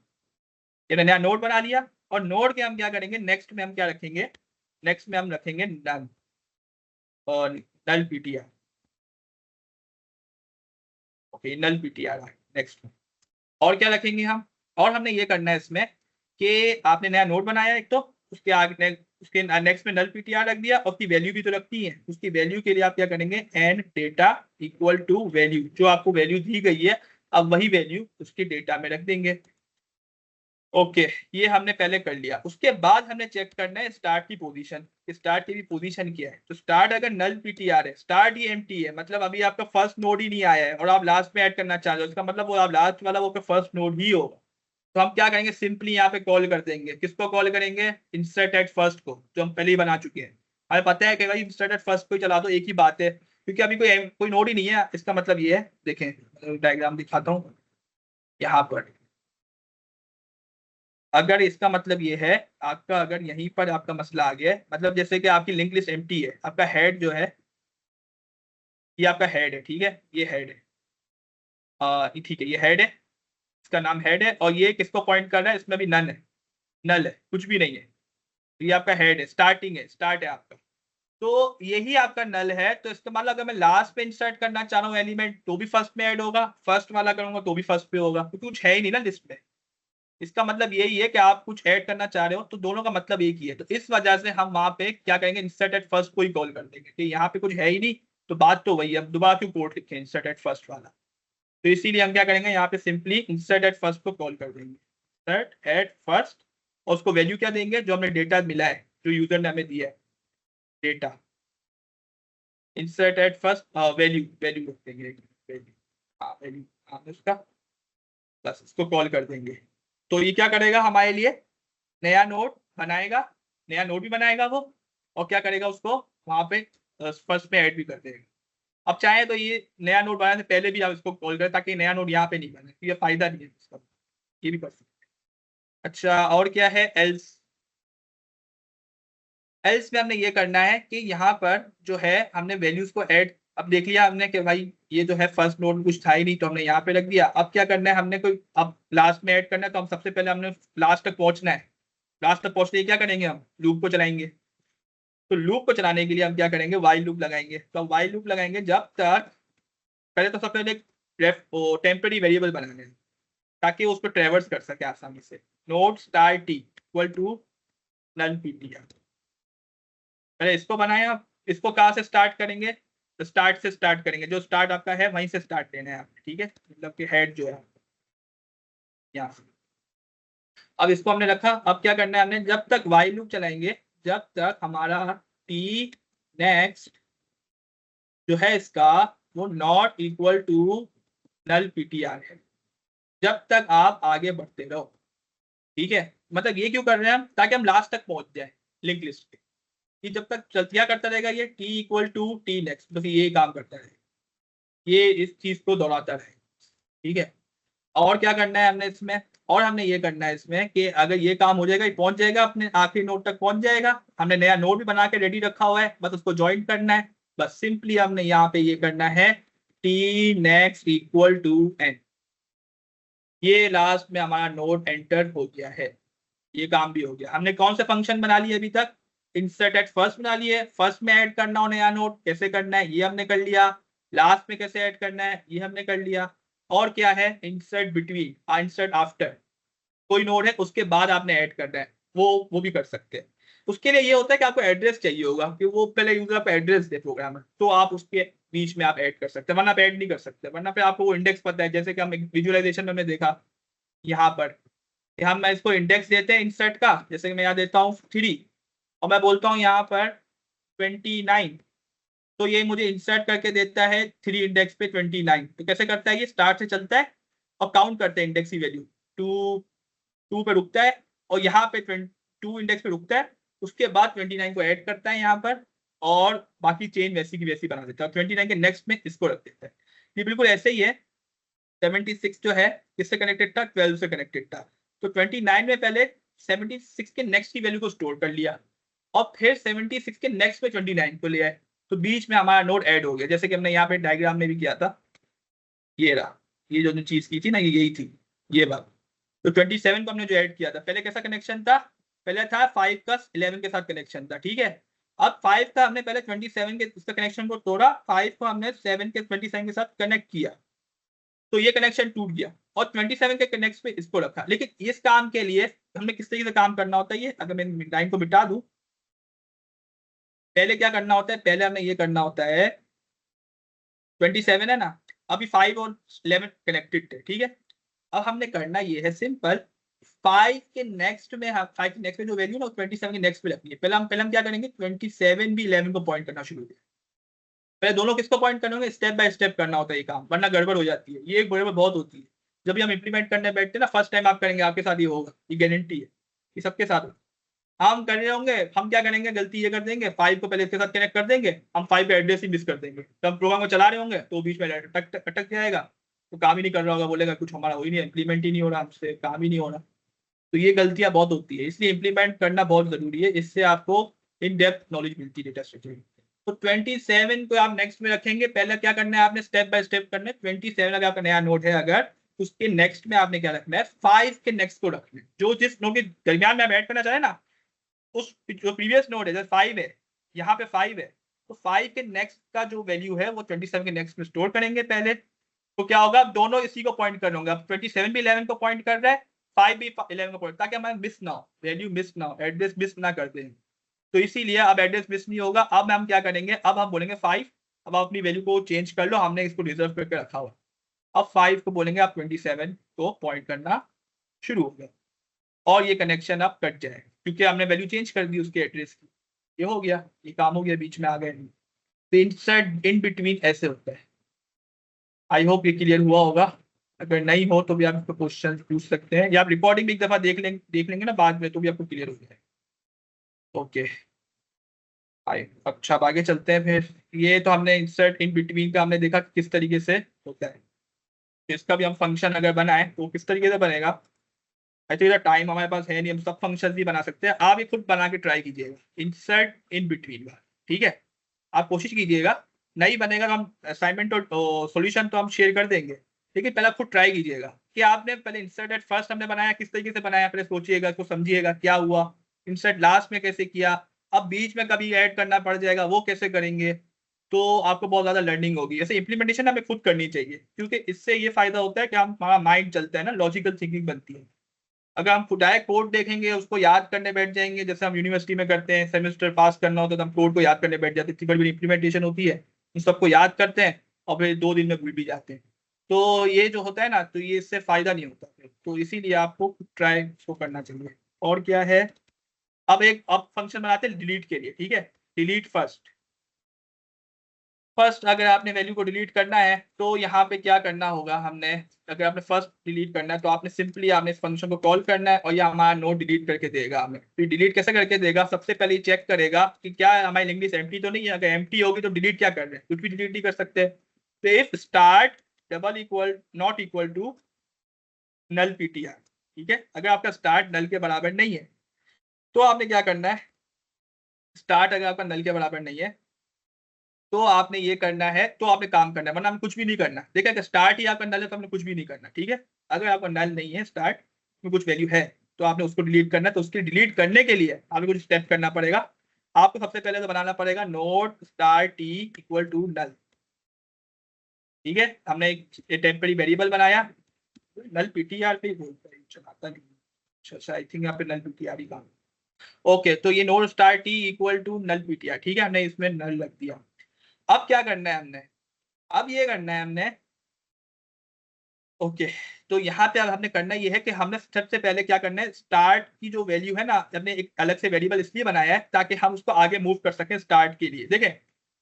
ये नया नोड बना लिया। और नोड के हम क्या करेंगे, नेक्स्ट में हम क्या रखेंगे, नेक्स्ट में हम रखेंगे नल, और नल ptr, ओके नल ptr नेक्स्ट में। और क्या रखेंगे हम, और हमने ये करना है इसमें कि आपने नया नोड बनाया एक, तो उसके आगे उसके नेक्स्ट में नल ptr रख दिया, और उसकी वैल्यू भी तो रखती है, उसकी वैल्यू के लिए आप क्या करेंगे, N data equal to value, जो आपको वैल्यू दी गई है अब वही वैल्यू उसके डेटा में रख देंगे। ओके, ये हमने पहले कर लिया। उसके बाद हमने चेक करना है स्टार्ट की पोजीशन, स्टार्ट की भी पोजीशन क्या है। तो स्टार्ट अगर नल ptr है, स्टार्ट ही एम्प्टी है, मतलब अभी आपका फर्स्ट नोड ही नहीं आया है और आप लास्ट में ऐड करना चाह रहे हो, इसका मतलब वो आप लास्ट वाला वो फर्स्ट नोड ही होगा। तो हम क्या करेंगे, सिंपली यहाँ पे कॉल कर देंगे, किसको कॉल करेंगे, इंसर्ट एट फर्स्ट को, जो हम पहले ही बना चुके हैं। हमें पता है कि भाई इंसर्ट एट फर्स्ट को ही चला दो, एक ही बात है, क्योंकि अभी कोई नोड ही नहीं है। इसका मतलब ये है, देखें डायग्राम दिखाता हूँ यहाँ पर, अगर इसका मतलब ये है आपका, अगर यहीं पर आपका मसला आ गया है, मतलब जैसे कि आपकी लिंक लिस्ट एम्प्टी है, आपका हेड जो है ये आपका हेड है, ठीक है, ये हेड है, ठीक है, ये हेड है, इसका नाम हेड है, और ये किसको पॉइंट कर रहा है, इसमें भी नन है, नल है, कुछ भी नहीं है, तो ये आपका हेड है, स्टार्टिंग है, स्टार्ट है आपका, तो यही आपका नल है। तो इसका मतलब अगर मैं लास्ट पे इंसर्ट करना चाह रहा हूँ एलिमेंट, तो भी फर्स्ट में ऐड होगा, फर्स्ट वाला करूंगा तो भी फर्स्ट पे होगा, क्योंकि कुछ है ही नहीं ना लिस्ट में। इसका मतलब यही है कि आप कुछ ऐड करना चाह रहे हो तो दोनों का मतलब एक ही है। तो इस वजह से हम वहां पे क्या करेंगे, इंसर्ट एट फर्स्ट को ही कॉल कर देंगे कि यहाँ पे कुछ है ही नहीं, तो बात तो वही है। अब दोबारा क्यों कोड लिखे इंसर्ट एट फर्स्ट वाला, तो इसीलिए हम क्या करेंगे, यहाँ पे सिंपली इंसर्ट एट फर्स्ट को कॉल कर देंगे, इंसर्ट एट फर्स्ट, और उसको वैल्यू क्या देंगे, जो हमने डेटा मिला है, जो यूजर ने हमें दिया है data, insert at first value, value रख देंगे, वैल्यू, हाँ वैल्यू, हाँ उसका, बस इसको कॉल कर देंगे। तो ये क्या करेगा, हमारे लिए नया नोड बनाएगा, नया नोड भी बनाएगा वो, और क्या करेगा, उसको वहां पे फर्स्ट में ऐड भी कर देगा। अब चाहे तो ये नया नोड बनाने से पहले भी आप इसको कॉल करें, ताकि नया नोड यहाँ पे नहीं बने, ये फायदा नहीं है इसका, ये भी कर सकते हैं। अच्छा, और क्या है, एल्स। एल्स में हमने ये करना है कि यहाँ पर जो है हमने वैल्यूज को ऐड, अब देख लिया हमने कि भाई ये जो है फर्स्ट नोड में कुछ था ही नहीं, तो हमने यहाँ पे रख दिया। अब क्या करना है, हमने कोई अब लास्ट में ऐड करना है, तो हम सबसे पहले हमने लास्ट तक पहुंचना है। लास्ट तक पहुंचने के क्या करेंगे, हम लूप को चलाएंगे। तो लूप को चलाने के लिए हम क्या करेंगे, वाइल लूप लगाएंगे। तो हम वाइल लूप लगाएंगे जब तक, पहले तो सबसे पहले टेम्पररी वेरिएबल बनाने हैं ताकि उसको ट्रेवर्स कर सके आसानी से। Node star T equal to null PTR, पहले इसको बनाए। आप इसको कहाँ से स्टार्ट करेंगे, तो स्टार्ट से स्टार्ट करेंगे, जो स्टार्ट आपका है वहीं से स्टार्ट लेना है आपने, ठीक है, मतलब कि हेड जो है यहाँ से। अब इसको हमने रखा, अब क्या करना है, हमने जब तक वाइल लूप चलाएंगे जब तक हमारा टी नेक्स्ट जो है इसका वो not equal to null PTR है, जब तक आप आगे बढ़ते रहो, ठीक है। मतलब ये क्यों कर रहे हैं हम, ताकि हम लास्ट तक पहुंच जाए लिंक लिस्ट पे, कि जब तक क्या करता रहेगा ये T equal to T next, बस ये काम करता रहेगा, ये इस चीज को दोहराता रहेगा, ठीक है। और क्या करना है हमने इसमें, और हमने ये करना है इसमें कि अगर ये काम हो जाएगा, ये पहुंच जाएगा अपने आखिरी नोड तक पहुंच जाएगा। हमने नया नोड भी बना के रेडी रखा हुआ है, बस उसको ज्वाइन करना है। बस सिंपली हमने यहाँ पे ये करना है T next equal to N, ये लास्ट में हमारा नोड एंटर हो गया है, ये काम भी हो गया। हमने कौन से फंक्शन बना लिए अभी तक, इंसर्ट एट फर्स्ट बना लिए, फर्स्ट में ऐड करना हो नया नोड, कैसे करना है ये हमने कर लिया। लास्ट में कैसे ऐड करना है ये हमने कर लिया। और क्या है, इंसर्ट बिटवीन, इंसर्ट आफ्टर, कोई नोड है उसके बाद आपने ऐड करना है, वो भी कर सकते हैं। उसके लिए ये होता है कि आपको एड्रेस चाहिए होगा कि वो पहले यूजर आपको एड्रेस दे प्रोग्रामर, तो आप उसके बीच में आप ऐड कर सकते हैं, वरना आप ऐड नहीं कर सकते, वरना फिर आपको वो इंडेक्स पता है। जैसे कि हम विजुअलाइजेशन में हमने देखा यहाँ पर, हम इसको इंडेक्स देते हैं इंसर्ट का, जैसे कि मैं यहाँ देता हूँ 3 और मैं बोलता हूँ यहाँ पर 29, तो ये मुझे इंसर्ट करके देता है 3 इंडेक्स पे 29। तो कैसे करता है, ये स्टार्ट से चलता है और काउंट करते हैं इंडेक्स की वैल्यू, 2 पे रुकता है और यहाँ पे 2 इंडेक्स पे रुकता है, उसके बाद 29 को ऐड करता है यहाँ पर, और बाकी चेन वैसी की वैसी बना देता है। 29 के नेक्स्ट में इसको रख देता है। ये बिल्कुल ऐसे ही है। 76 जो है किससे कनेक्टेड था, 12 से कनेक्टेड था, तो 29 में पहले 76 के नेक्स्ट की वैल्यू को स्टोर कर लिया और फिर 76 के नेक्स्ट में 29 को ले आए, तो बीच में हमारा नोड ऐड हो गया। जैसे कि हमने यहाँ पे डायग्राम में भी किया था, ये रहा, ये जो चीज की थी ना, ये यही थी ये बात। तो 27 को हमने जो ऐड किया था, पहले कैसा कनेक्शन था, पहले था 5 का 11 के साथ कनेक्शन था, ठीक है। अब 5 का हमने पहले 27 के उसका कनेक्शन को तोड़ा, 5 को हमने 7 के 27 के साथ कनेक्ट किया, तो ये कनेक्शन टूट गया और 27 के कनेक्ट पे इसको रखा। लेकिन इस काम के लिए हमने किस तरीके से काम करना होता है, ये अगर मैं लाइन को मिटा दूं, पहले क्या करना होता है, पहले हमने ये करना होता है 27 है ना, अभी 5 और 11 कनेक्टेड थे, ठीक है। अब हमने करना ये है सिंपल, 5 के नेक्स्ट में, 5 के नेक्स्ट में जो वैल्यू ना 27 के नेक्स्ट पे रखनी है। पहले हम क्या करेंगे, 27 भी 11 को पॉइंट करना शुरू करें। पहले दोनों किसको पॉइंट करना होगा, स्टेप बाय स्टेप करना होता है ये काम, वरना गड़बड़ हो जाती है। ये एक गड़बड़ बहुत होती है जब भी हम इंप्लीमेंट करने बैठते हैं ना, फर्स्ट टाइम आप करेंगे आपके साथ ये होगा, ये गारंटी है, ये सबके साथ हम कर रहे होंगे। हम क्या करेंगे, गलती ये कर देंगे, 5 को पहले इसके साथ कनेक्ट कर देंगे, हम 5 पे एड्रेस ही मिस कर देंगे, तो हम प्रोग्राम को चला रहे होंगे तो बीच में अटक जाएगा, तो काम ही नहीं कर रहा होगा, बोलेगा कुछ हमारा हो ही नहीं, इंप्लीमेंट ही नहीं हो रहा, हमसे काम ही नहीं हो रहा। तो ये गलतियां बहुत होती है, इसलिए इंप्लीमेंट करना बहुत जरूरी है, इससे आपको इन डेप्थ नॉलेज मिलती है डेटा स्ट्रक्चर। तो 27 को आप नेक्स्ट में रखेंगे। पहले क्या करना है आपने, स्टेप बाय स्टेप करना है। 27 अगर आपका नया नोड है अगर, उसके नेक्स्ट में आपने क्या रखना है, 5 के नेक्स्ट को रखना है, जो जिस नोड के दरमियान में आप ऐड करना चाहे ना, उस जो प्रीवियस नोड है, जैसे 5 है, यहाँ पे 5 है, तो 5 के नेक्स्ट का जो वैल्यू है वो 27 के नेक्स्ट में स्टोर करेंगे पहले। तो क्या होगा, दोनों इसी को पॉइंट कर होंगे। अब 27 भी 11 को पॉइंट कर रहा है 5 भी 11 का प्रोडक्ट, ताकि हमारे मिस ना हो, वैल्यू मिस ना हो, एड्रेस मिस ना कर दें। तो इसीलिए अब एड्रेस मिस नहीं होगा। अब हम क्या करेंगे, अब हम बोलेंगे 5, अब आप अपनी वैल्यू को चेंज कर लो, हमने इसको रिजर्व करके रखा हुआ। अब 5 को बोलेंगे आप 27 को पॉइंट करना शुरू हो गया, और ये कनेक्शन अब कट जाएगा क्योंकि हमने वैल्यू चेंज कर दी उसके एड्रेस की। ये हो गया, ये काम हो गया, बीच में आ गए। तो इंसर्ट इन बिटवीन ऐसे होता है। आई होप ये क्लियर हुआ होगा। अगर नहीं हो तो भी आप इसको क्वेश्चन पूछ सकते हैं, या आप रिकॉर्डिंग भी एक दफा देख लेंगे ना बाद में, तो भी आपको क्लियर हो जाएगा। ओके अच्छा, अब आगे चलते हैं फिर। ये तो हमने इंसर्ट इन बिटवीन का हमने देखा किस तरीके से होता है। इसका भी हम फंक्शन अगर बनाए तो किस तरीके से बनेगा। आई थिंक टाइम हमारे पास है नहीं, हम सब फंक्शन भी बना सकते हैं। आप ये खुद बना के ट्राई कीजिएगा, इंसर्ट इन बिटवीन का, ठीक है। आप कोशिश कीजिएगा, नहीं बनेगा तो हम असाइनमेंट और सॉल्यूशन तो हम शेयर कर देंगे, लेकिन पहले खुद ट्राई कीजिएगा कि आपने पहले इंसर्ट एट फर्स्ट हमने बनाया किस तरीके से बनाया, पहले सोचिएगा, इसको समझिएगा क्या हुआ। इंसर्ट लास्ट में कैसे किया, अब बीच में कभी ऐड करना पड़ जाएगा, वो कैसे करेंगे, तो आपको बहुत ज्यादा लर्निंग होगी। ऐसे इंप्लीमेंटेशन हमें खुद करनी चाहिए, क्योंकि इससे ये फायदा होता है कि हमारा माइंड चलता है ना, लॉजिकल थिंकिंग बनती है। अगर हम खुदाए कोड देखेंगे, उसको याद करने बैठ जाएंगे, जैसे हम यूनिवर्सिटी में करते हैं, सेमेस्टर पास करना होता है तो हम कोड को याद करने बैठ जाते हैं, इतनी बड़ी बड़ी इंप्लीमेंटेशन होती है, इन सबको याद करते हैं और फिर 2 दिन में भूल भी जाते हैं। तो ये जो होता है ना, तो ये इससे फायदा नहीं होता है। तो इसीलिए आपको ट्राई इसको करना चाहिए। और क्या है, अब फंक्शन बनाते हैं डिलीट के लिए, ठीक है। डिलीट फर्स्ट अगर आपने वैल्यू को डिलीट करना है तो यहाँ पे क्या करना होगा, हमने अगर आपने फर्स्ट डिलीट करना है तो आपने सिंपली आपने इस फंक्शन को कॉल करना है, और ये हमारा नोड डिलीट करके देगा हमें। फिर डिलीट कैसे करके देगा, सबसे पहले चेक करेगा कि क्या हमारी लिंक लिस्ट एम्प्टी तो नहीं है। अगर एम्प्टी होगी तो डिलीट क्या कर रहे हैं, कुछ भी डिलीट नहीं कर सकते। तो if start double equal not equal to null ptr, ठीक है। अगर आपका स्टार्ट नल के बराबर नहीं है तो आपने क्या करना है, स्टार्ट अगर आपका नल के बराबर नहीं है तो आपने ये करना है, तो आपने काम करना है, वरना हमें कुछ भी नहीं करना। देखा कि स्टार्ट ही आपका नल है तो हमने कुछ भी नहीं करना, ठीक है। अगर आपका नल नहीं है, स्टार्ट में कुछ वैल्यू है, तो आपने उसको डिलीट करना है। तो उसके डिलीट करने के लिए आपको कुछ स्टेप करना पड़ेगा। आपको सबसे पहले तो बनाना पड़ेगा node start T equal to null, ठीक है। हमने एक टेम्पररी वेरिएबल बनाया, नल पीटीआर पे चलाता नहीं, अच्छा आई थिंक यहाँ पे नल पीटीआर ही काम। ओके, तो ये node start T equal to null PTR, ठीक है। हमने इसमें नल रख दिया। अब क्या करना है हमने, अब ये करना है हमने, ओके। तो यहाँ पे अब हमने करना ये है कि हमने सबसे पहले क्या करना है, स्टार्ट की जो वैल्यू है ना, हमने एक अलग से वेरिएबल इसलिए बनाया है ताकि हम उसको आगे मूव कर सकें स्टार्ट के लिए। देखें,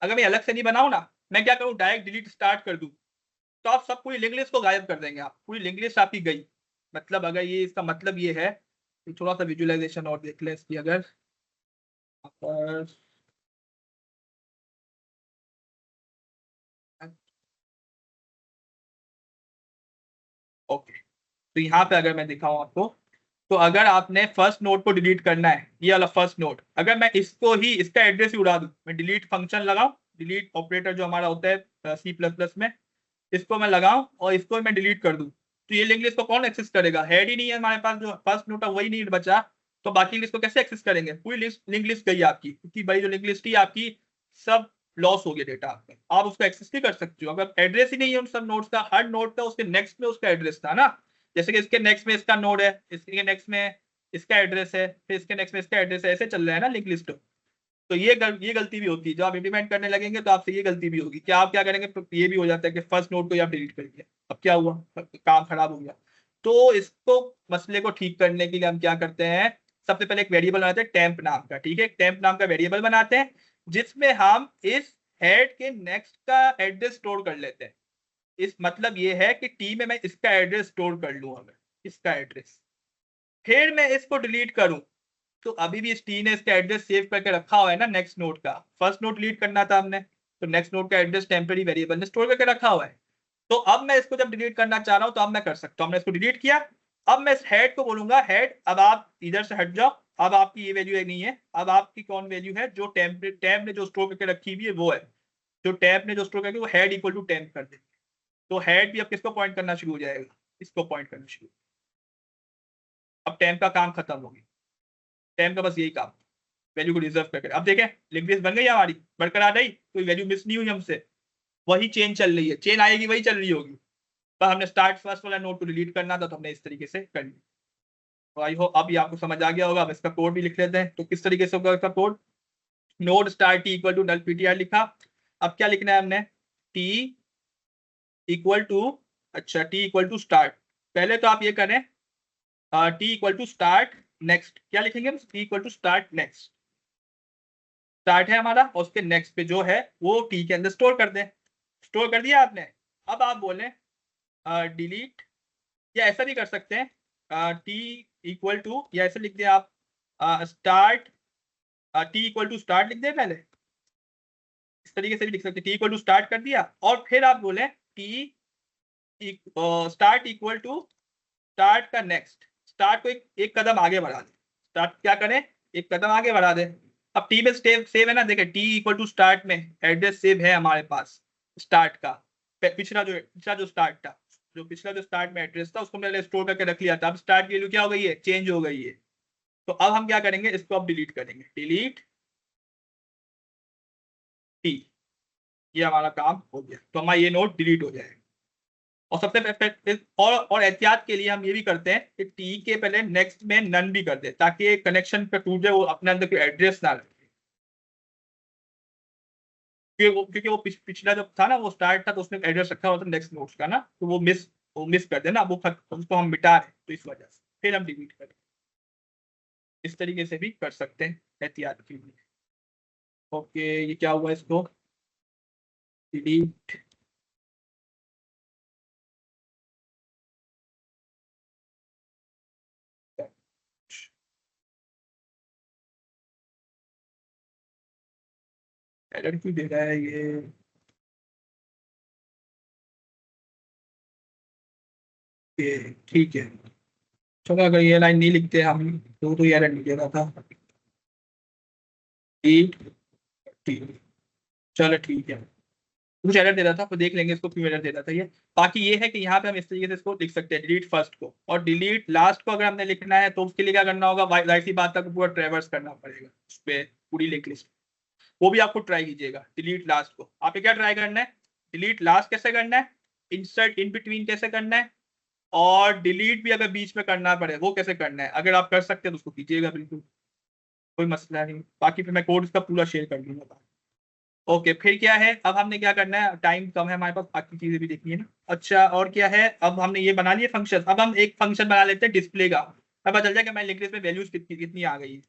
अगर मैं अलग से नहीं बनाऊं ना, मैं क्या करूं, डायरेक्ट डिलीट स्टार्ट कर दूं, तो आप सब पूरी लिंक लिस्ट को गायब कर देंगे। आप पूरी लिंक लिस्ट आपकी गई। मतलब अगर ये इसका मतलब ये है, तो थोड़ा सा विजुअलाइजेशन और देख लें इसकी। अगर ओके, तो यहाँ पे अगर मैं दिखाऊं आपको, तो अगर आपने फर्स्ट नोड को डिलीट करना है, ये वाला फर्स्ट नोड, अगर मैं इसको ही इसका एड्रेस ही उड़ा दूं, मैं डिलीट फंक्शन लगाऊं, डिलीट ऑपरेटर जो हमारा होता है C++ में, इसको मैं लगाऊं और इसको मैं डिलीट कर दूं, तो ये लिंक लिस्ट को कौन एक्सेस करेगा, हेड ही नहीं है हमारे पास, जो फर्स्ट नोड है वही नहीं बचा, तो बाकी लिस्ट को कैसे एक्सेस करेंगे। पूरी लिंक लिस्ट गई आपकी, इतनी बड़ी जो लिंक लिस्ट थी आपकी, सब लॉस हो गया डेटा आपका। आप उसको एक्सेस नहीं कर सकते हो अगर एड्रेस ही नहीं है उन सब नोड्स का। हर नोड का उसके नेक्स्ट में उसका एड्रेस था ना, जैसे कि इसके नेक्स्ट में इसका नोड है, इसके नेक्स्ट में इसका एड्रेस है, फिर इसके नेक्स्ट में इसका एड्रेस है, ऐसे चल रहा है ना लिंक लिस्ट। तो ये गलती भी होती है, जब आप इम्प्लीमेंट करने लगेंगे तो आपसे ये गलती भी होगी कि आप क्या करेंगे, तो ये भी हो जाता है कि फर्स्ट नोड को ही आप डिलीट कर दिया, अब क्या हुआ, काम खराब हो गया। तो इसको मसले को ठीक करने के लिए हम क्या करते हैं, सबसे पहले एक वेरिएबल बनाते हैं टेम्प नाम का, ठीक है। टेम्प नाम का वेरिएबल बनाते हैं जिसमें हम इस हेड के नेक्स्ट का एड्रेस स्टोर कर लेते हैं। इस मतलब ये है कि टी में मैं इसका एड्रेस स्टोर कर लूं, अगर इसका एड्रेस, फिर मैं इसको डिलीट करूं, तो अभी भी इस टी ने इसका एड्रेस सेव करके रखा हुआ है ना नेक्स्ट नोड का। फर्स्ट नोड डिलीट करना था हमने, तो नेक्स्ट नोड का एड्रेस टेम्पररी वेरिएबल ने स्टोर करके रखा हुआ है। तो अब मैं इसको जब डिलीट करना चाह रहा हूं तो अब मैं कर सकता हूं। हमने इसको डिलीट किया, अब मैं इस हेड को बोलूंगा हेड अब आप इधर से हट जाओ, अब आपकी ये वैल्यू नहीं है, अब आपकी कौन वैल्यू है, जो टैब ने जो स्टोर करके रखी हुई है वो है, जो टैब ने जो स्टोर करके वो हेड इक्वल टू टेम्प कर दे। तो हेड भी अब किसको पॉइंट करना शुरू हो जाएगा, इसको पॉइंट करना शुरू। अब टेम्प का काम खत्म हो गया, टेम्प का बस यही काम, वैल्यू को रिजर्व करके। अब देखें लिंक लिस्ट बन गई हमारी, बरकरार रही, कोई वैल्यू मिस नहीं हुई हमसे, वही चेन चल रही है, चेन आएगी वही चल रही होगी। पर हमने स्टार्ट फर्स्ट वाला नोड को डिलीट करना था तो हमने इस तरीके से कर लिया। तो आई होप अब ये आपको समझ आ गया होगा। अब इसका कोड भी लिख लेते हैं। तो किस तरीके से होगा इसका कोड, node star T equal to null PTR लिखा। अब क्या लिखना है हमने, टी इक्वल टू, अच्छा टी इक्वल टू स्टार्ट, पहले तो आप ये करें T equal to start next, क्या लिखेंगे हम, T equal to start next, start है हमारा और उसके नेक्स्ट पे जो है वो टी के अंदर स्टोर कर दें। स्टोर कर दिया आपने। अब आप बोलें डिलीट, या ऐसा भी कर सकते हैं टी इक्वल टू, या ऐसे लिख दें आप start, T equal to start लिख दें पहले, इस तरीके से भी लिख सकते हैं, टी इक्वल टू स्टार्ट कर दिया और फिर आप बोले T start equal to start का नेक्स्ट, स्टार्ट को एक कदम आगे बढ़ा दे, स्टार्ट क्या करें, एक कदम आगे बढ़ा दे। अब टी में सेव है ना, देखें टी इक्वल टू स्टार्ट में एड्रेस सेव है हमारे पास स्टार्ट का, पिछला जो स्टार्ट था, जो पिछला जो स्टार्ट में एड्रेस था उसको मैंने स्टोर करके रख लिया था। अब स्टार्ट की वैल्यू क्या हो गई है, चेंज हो गई है। तो अब हम क्या करेंगे, इसको अब डिलीट करेंगे, डिलीट टी, ये हमारा काम हो गया। तो हमारा ये नोड डिलीट हो जाएगा। और सबसे और एहतियात के लिए हम ये भी करते हैं कि टी के पहले नेक्स्ट में नन भी कर दे, ताकि कनेक्शन पे टूट जाए, वो अपने अंदर कोई एड्रेस ना रखे, क्योंकि वो पिछला जो था ना वो स्टार्ट था तो उसने एड्रेस रखा हुआ था नेक्स्ट नोड्स का ना, तो वो मिस कर देना, वो उसको हम मिटा रहे तो इस वजह से फिर हम डिलीट करें। इस तरीके से भी कर सकते हैं एहतियात के लिए। ओके, ये क्या हुआ, इसको डिलीट, एरर क्यों दे रहा है ये, ठीक है चलो, अगर ये लाइन नहीं लिखते हम तो ये एरर नहीं दे रहा था। ठीक, चलो ठीक है, कुछ एरर दे रहा था तो देख लेंगे इसको क्यों एरर दे रहा था ये। बाकी ये है कि यहाँ पे हम इस तरीके से इसको लिख सकते हैं, डिलीट फर्स्ट को और डिलीट लास्ट को अगर हमने लिखना है तो उसके लिए क्या करना होगा, जाहिर सी बात तक पूरा ट्रेवर्स करना पड़ेगा उस पर पूरी लिंक लिस्ट, वो भी आपको ट्राई कीजिएगा। डिलीट लास्ट को आपको क्या ट्राई करना है, डिलीट लास्ट कैसे करना है, इंसर्ट इन बिटवीन कैसे करना है, और डिलीट भी अगर बीच में करना पड़े वो कैसे करना है। अगर आप कर सकते हैं तो उसको कीजिएगा, बिल्कुल कोई मसला नहीं। बाकी फिर मैं कोड इसका पूरा शेयर कर दूंगा। ओके, फिर क्या है, अब हमने क्या करना है, टाइम कम है हमारे पास, बाकी चीजें भी देखनी है ना। अच्छा, और क्या है, अब हमने ये बना लिए फंक्शन, अब हम एक फंक्शन बना लेते हैं डिस्प्ले का, पता चल जाएगा हमारी लिंक लिस्ट में वैल्यूज कितनी आ गई है,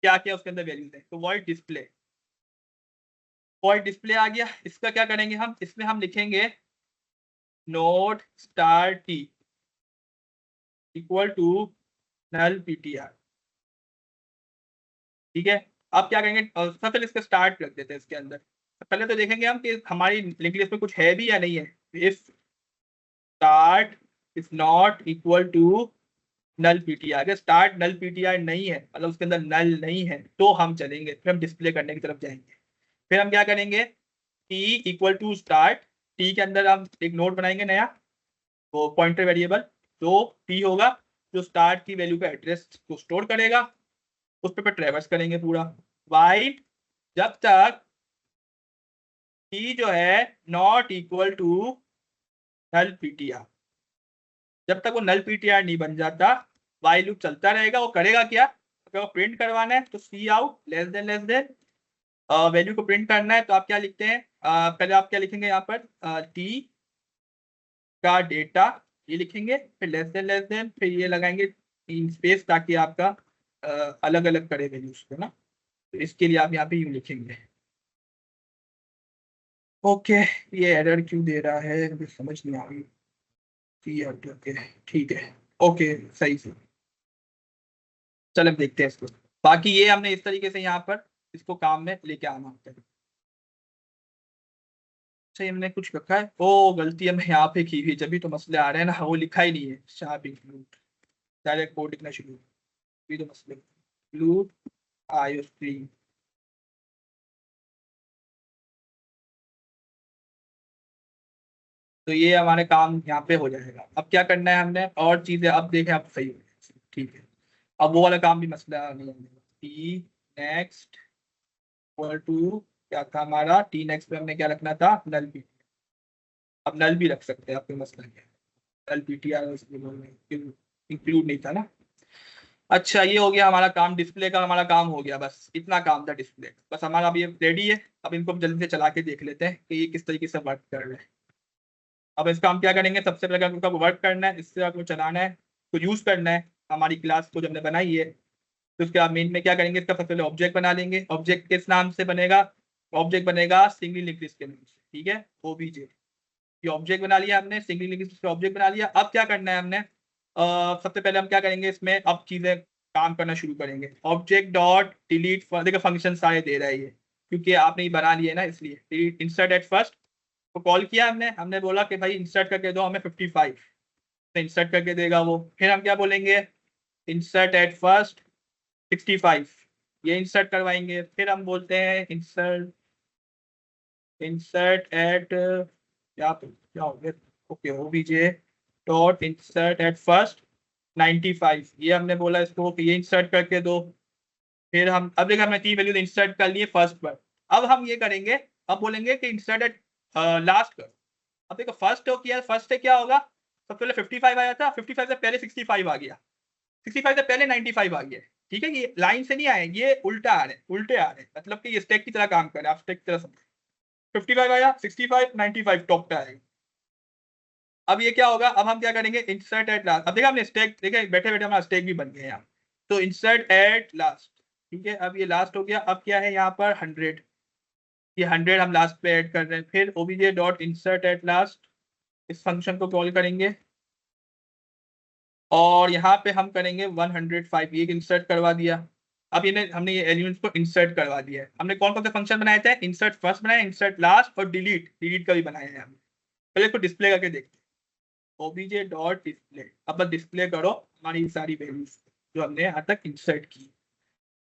क्या क्या उसके अंदर वैल्यूज है। तो वॉइड डिस्प्ले, वॉइड डिस्प्ले आ गया। इसका क्या करेंगे हम, इसमें हम लिखेंगे node star T equal to null PTR, ठीक है। अब क्या करेंगे, सबसे पहले इसका स्टार्ट रख देते हैं इसके अंदर। पहले तो देखेंगे हम कि हमारी लिंक लिस्ट में कुछ है भी या नहीं है। If start is not equal to null PTR, अगर स्टार्ट नल पीटीआर नहीं है, मतलब उसके अंदर नल नहीं है, तो हम चलेंगे, फिर हम डिस्प्ले करने की तरफ जाएंगे। फिर हम क्या करेंगे, T equal to start, T के अंदर हम एक नोड बनाएंगे नया, वो पॉइंटर वेरिएबल जो टी होगा, जो स्टार्ट की वैल्यू का एड्रेस को स्टोर करेगा, उस पे ट्रेवर्स करेंगे पूरा वाइड, जब तक टी जो है not equal to null PTR, जब तक वो नल पीटीआर नहीं बन जाता वाइल लूप चलता रहेगा। वो करेगा क्या, अगर वो प्रिंट करवाना है तो सी आउट लेस देन वैल्यू को प्रिंट करना है तो आप क्या लिखते हैं, पहले आप क्या लिखेंगे यहाँ पर, टी का डेटा ये लिखेंगे, फिर लेस देन फिर ये लगाएंगे तीन स्पेस, ताकि आपका अलग अलग करे वैल्यूज को ना। तो इसके लिए आप यहाँ पे यूं लिखेंगे। ओके, ये एरर क्यों दे रहा है मुझे समझ नहीं आ रही। ओके ठीक है, ओके सही से, चलो देखते हैं इसको। बाकी ये हमने इस तरीके से यहाँ पर इसको काम में लेके आना होता है। अच्छा, हमने कुछ रखा है, ओ गलती है मैं यहाँ पे की हुई, जब भी तो मसले आ रहे हैं ना, वो लिखा ही नहीं है शार्प इंक्लूड, डायरेक्ट कोड लिखना शुरू, भी तो मसले इंक्लूड आईओ स्ट्रीम। तो ये हमारे काम यहाँ पे हो जाएगा। अब क्या करना है हमने, और चीजें अब देखें, अब सही हो गया, ठीक है। अब वो वाला काम भी मसला नहीं है। टी नेक्स्ट इक्वल टू क्या था हमारा, टी नेक्स्ट पे हमने क्या रखना था, नल पी, अब नल भी रख सकते हैं, आपको मसला क्या है, नल पीटीआर इंक्लूड नहीं था ना। अच्छा ये हो गया हमारा काम, डिस्प्ले का हमारा काम हो गया, बस इतना काम था डिस्प्ले का। बस हमारा अभी रेडी है। अब इनको हम जल्दी से चला के देख लेते हैं कि ये किस तरीके से वर्क कर रहे हैं। अब इसका हम क्या करेंगे, सबसे पहले अगर उनका वर्क करना है, इससे आपको चलाना है, तो यूज करना है हमारी क्लास को जो हमने बनाई है। तो उसके बाद मेन में क्या करेंगे, इसका सबसे पहले ऑब्जेक्ट बना लेंगे। ऑब्जेक्ट किस नाम से बनेगा, ऑब्जेक्ट बनेगा सिंगल लिंक लिस्ट के नाम से, ठीक है, ओबीजे। ये ऑब्जेक्ट बना लिया हमने, सिंगल लिंक लिस्ट का ऑब्जेक्ट बना लिया। अब क्या करना है हमने, सबसे पहले हम क्या करेंगे इसमें, अब चीजें काम करना शुरू करेंगे। ऑब्जेक्ट डॉट डिलीट, देखो फंक्शन सारे दे रहा है ये, क्योंकि आपने ये बना लिया है ना, इसलिए डिलीट इंसर्ट एट फर्स्ट को कॉल किया हमने बोला कि भाई इंसर्ट करके दो हमें 55, तो इंसर्ट करके देगा वो। फिर हम क्या बोलेंगे, इंसर्ट एट फर्स्ट 65, ये इंसर्ट करवाएंगे। फिर हम बोलते हैं इंसर्ट एट क्या हो गया, okay OBJ dot insert at first 95, ये हमने बोला इसको कि ये इंसर्ट करके दो। फिर हम अब देखिए हमने 3 वैल्यू इंसर्ट कर लिए फर्स्ट पर। अब हम ये करेंगे, अब बोलेंगे कि इंसर्ट एट लास्ट कर। अब देखो फर्स्ट हो किया, फर्स्ट से क्या होगा, सबसे पहले 55 आया था, 55 से पहले 65 आ गया, 65 से पहले 95 आ गया, ठीक है। ये लाइन से नहीं आए, ये उल्टा आ रहे, उल्टे आ रहे, मतलब कि ये स्टैक की तरह काम कर रहे हैं, आप स्टैक की तरह समझो। 55 आया, 65, 95 टॉप पे आएगा। अब ये क्या होगा, अब हम क्या करेंगे, इंसर्ट एट लास्ट। अब देखा हमने स्टैक, देखिए बैठे बैठे हमारा स्टैक भी बन गया यहाँ। तो इंसर्ट एट लास्ट, ठीक है, अब ये लास्ट हो गया। अब क्या है यहाँ पर 100, ये 100 हम लास्ट पे ऐड कर रहे हैं। फिर OBJ dot insert at last, इस फंक्शन को कॉल करेंगे और यहाँ पे हम करेंगे 105, ये इंसर्ट करवा दिया। अब हमने ये एलिमेंट्स को इंसर्ट करवा दिया है। हमने कौन कौन से फंक्शन बनाए थे, इंसर्ट फर्स्ट बनाया, इंसर्ट लास्ट और डिलीट का भी बनाया है हमने। पहले इसको डिस्प्ले करके देखते हैं, ओबीजे डॉट डिस्प्ले। अब बस डिस्प्ले करो हमारी सारी वैल्यूज जो हमने यहाँ तक इंसर्ट की।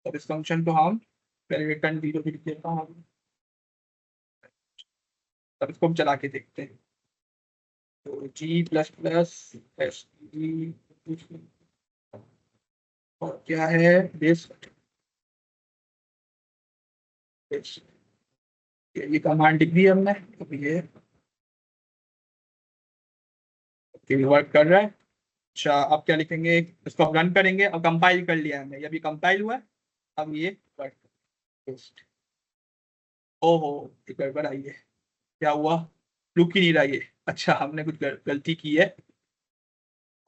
अब इस फंक्शन को हम पहले रिटर्न 0 भी लिख देता हूँ। तब इसको हम चला के देखते हैं। तो जी प्लस प्लस एस और क्या है बेस, ये कमांड लिख दी हमने। अब ये वर्क कर रहा है। अच्छा अब क्या लिखेंगे, इसको अब रन करेंगे। अब कंपाइल कर लिया हमने, ये भी कंपाइल हुआ है। अब ये वर्क पेस्ट, ओहो ये गड़बड़ आई है, क्या हुआ, रुक ही नहीं रहा ये। अच्छा हमने कुछ गलती की है।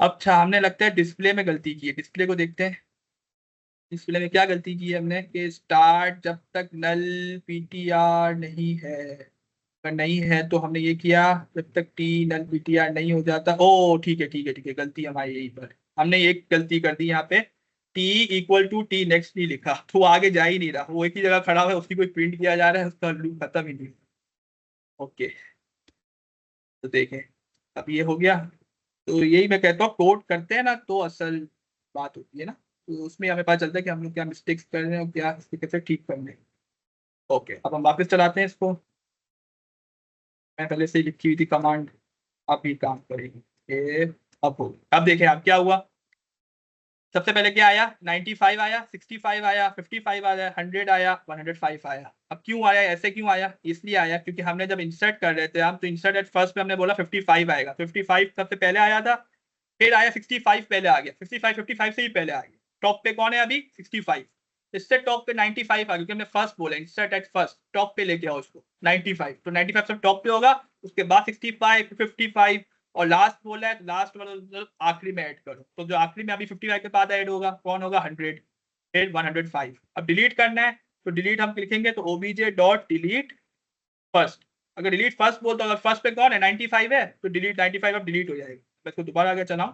अच्छा हमने लगता है डिस्प्ले में गलती की है, डिस्प्ले को देखते हैं। डिस्प्ले में क्या गलती की है हमने, कि स्टार्ट जब तक नल पीटीआर नहीं है, अगर नहीं है तो हमने ये किया, जब तक टी नल पीटीआर नहीं हो जाता। ओ ठीक है ठीक है ठीक है, गलती हमारी यहीं पर, हमने एक गलती कर दी यहाँ पे, T equal to T next नहीं लिखा, तो वो आगे जा ही नहीं रहा, वो एक ही जगह खड़ा हुआ है, उसकी कोई प्रिंट किया जा रहा है, उसका लूप खत्म ही नहीं। ओके तो देखें अब ये हो गया। तो यही मैं कहता हूँ, कोड करते हैं ना तो असल बात होती है ना, तो उसमें हमें पता चलता है कि हम लोग क्या मिस्टेक्स कर रहे हैं और क्या इसके कैसे ठीक करने हैं। ओके अब हम वापस चलाते हैं इसको, मैं पहले से ही लिखी हुई थी कमांड, अब भी काम करेगी ये। अब देखें अब क्या हुआ, सबसे पहले क्या आया, 95 आया, 65 आया, 55 आया, 100 आया, 105 आया। अब क्यों आया, ऐसे क्यों आया, इसलिए आया क्योंकि हमने जब इंसर्ट कर रहे थे हम, तो इंसर्ट एट फर्स्ट पे हमने बोला 55 आएगा, 55 सबसे पहले आया था। फिर आया 65 पहले आ गया, 65 55 से ही पहले आ गया। टॉप पे कौन है अभी, 65, इससे टॉप पे 95 आ गया, क्योंकि हमने फर्स्ट बोला इंसर्ट एट फर्स्ट, टॉप पे लेके आओ उसको 95, तो 95 सब टॉप पे होगा, उसके बाद 65 55 और लास्ट बोला है, लास्ट वाला आखिरी में ऐड करो, तो जो आखिरी में अभी 55 के बाद ऐड होगा कौन होगा, 100, फिर 105। अब डिलीट करना है, तो डिलीट हम लिखेंगे तो ओबीजे डॉट डिलीट फर्स्ट। अगर डिलीट फर्स्ट बोलते अगर फर्स्ट पे कौन है 95 है, तो डिलीट 95 अब डिलीट हो जाएगा। मैं इसको दोबारा आगे चलाऊं,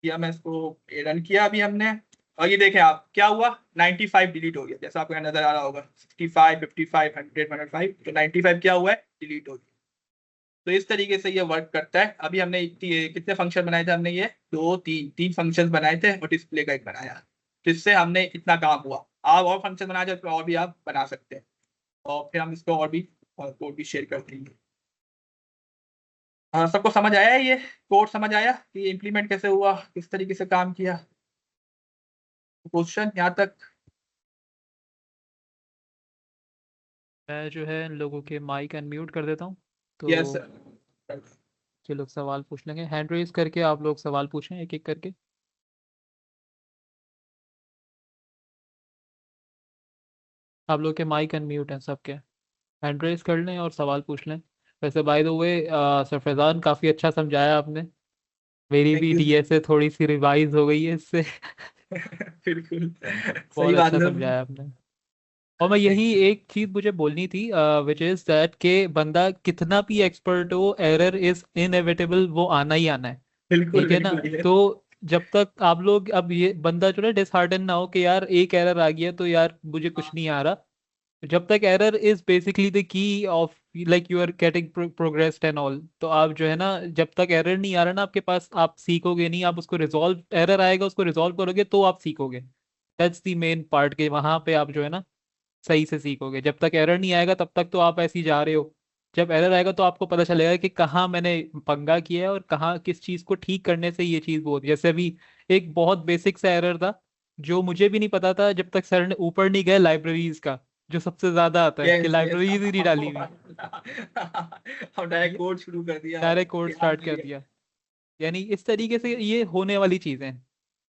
किया मैं इसको रन किया अभी हमने, और ये देखें आप क्या हुआ, 95 डिलीट हो गया, जैसा आपको नजर आ रहा होगा 65 55 100 105, तो 95 क्या हुआ है, डिलीट हो गया। तो इस तरीके से ये वर्क करता है। अभी हमने कितने फंक्शन बनाए थे, हमने ये तीन फंक्शन बनाए थे और डिस्प्ले का एक बनाया, जिससे हमने इतना काम हुआ। आप और फंक्शन बना चाहते और भी आप बना सकते हैं, और फिर हम इसको और भी कोड भी शेयर कर देंगे। हाँ सबको समझ आया है, ये कोड समझ आया कि इम्प्लीमेंट कैसे हुआ, किस तरीके से काम किया, क्वेश्चन यहाँ तक।
मैं जो है इन लोगों के माइक अनम्यूट कर देता हूँ, तो
यस
ये लोग सवाल पूछ लेंगे। हैंड रेज करके आप लोग सवाल पूछें एक एक करके। आप लोग के माइक अनम्यूट हैं सबके, हैंड रेस कर लें और सवाल पूछ लें। वैसे by the way sir Faizan काफ़ी अच्छा समझाया आपने, मेरी
Thank
भी
you.
डीएसए थोड़ी सी रिवाइज हो गई है इससे।
बिल्कुल सही
बहुत
बात
अच्छा
है।
समझाया आपने। और मैं यही एक चीज मुझे बोलनी थी विच इज दैट के बंदा कितना भी एक्सपर्ट हो, एरर इज इनएविटेबल, वो आना ही आना है।
बिल्कुल
ठीक है ना?
बिल्कुल ये
तो जब तक आप लोग, अब ये बंदा जो है डिसहार्टन ना हो कि यार एक एरर आ गया तो यार मुझे कुछ नहीं आ रहा। जब तक error is basically the key of like you are getting progressed and all, तो आप जो है ना, जब तक एरर नहीं आ रहा ना आपके पास, आप सीखोगे नहीं। आप उसको रिजॉल्व, एरर आएगा उसको रिजॉल्व करोगे तो आप सीखोगे। दैट्स द मेन पार्ट के वहां पे आप जो है ना सही से सीखोगे। जब तक एरर नहीं आएगा तब तक तो आप ऐसे ही जा रहे हो। जब एरर आएगा तो आपको पता चलेगा कि कहाँ मैंने पंगा किया है और कहाँ किस चीज को ठीक करने से ये चीज बहुत, जैसे अभी एक बहुत बेसिक सा एरर था जो मुझे भी नहीं पता था जब तक सर ने ऊपर नहीं गए लाइब्रेरीज का, जो सबसे ज्यादा आता है कि
यस यस
लाइब्रेरीज ही नहीं डाली हुई,
हम डायरेक्ट कोड शुरू कर दिया,
डायरेक्ट कोड
ध्यान
स्टार्ट
नहीं
कर
दिया।
दिया। यानी इस तरीके से ये होने वाली चीजें हैं।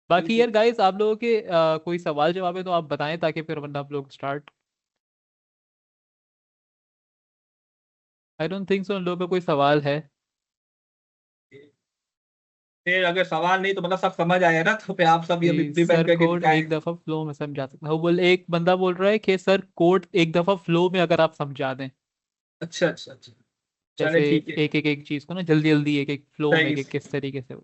बाकी
बिल्कुल।
यार गाइस, आप लोगों के कोई सवाल जवाब है तो आप बताएं ताकि फिर वरना आप लोग start. I don't think so उन लोगों का कोई सवाल है।
फिर अगर सवाल नहीं तो मतलब सब समझ आया ना, तो फिर आप सब ये
कि
डिपेंड
सर
करके
कोड
दिखाएं।
एक दफा फ्लो में समझा सकता हूँ, बोल एक बंदा बोल रहा है कि सर कोड एक दफा फ्लो में अगर आप समझा दें,
अच्छा अच्छा अच्छा, चले
जैसे
ठीक है।
एक चीज को ना जल्दी जल्दी एक एक फ्लो में
सही।
एक किस तरीके से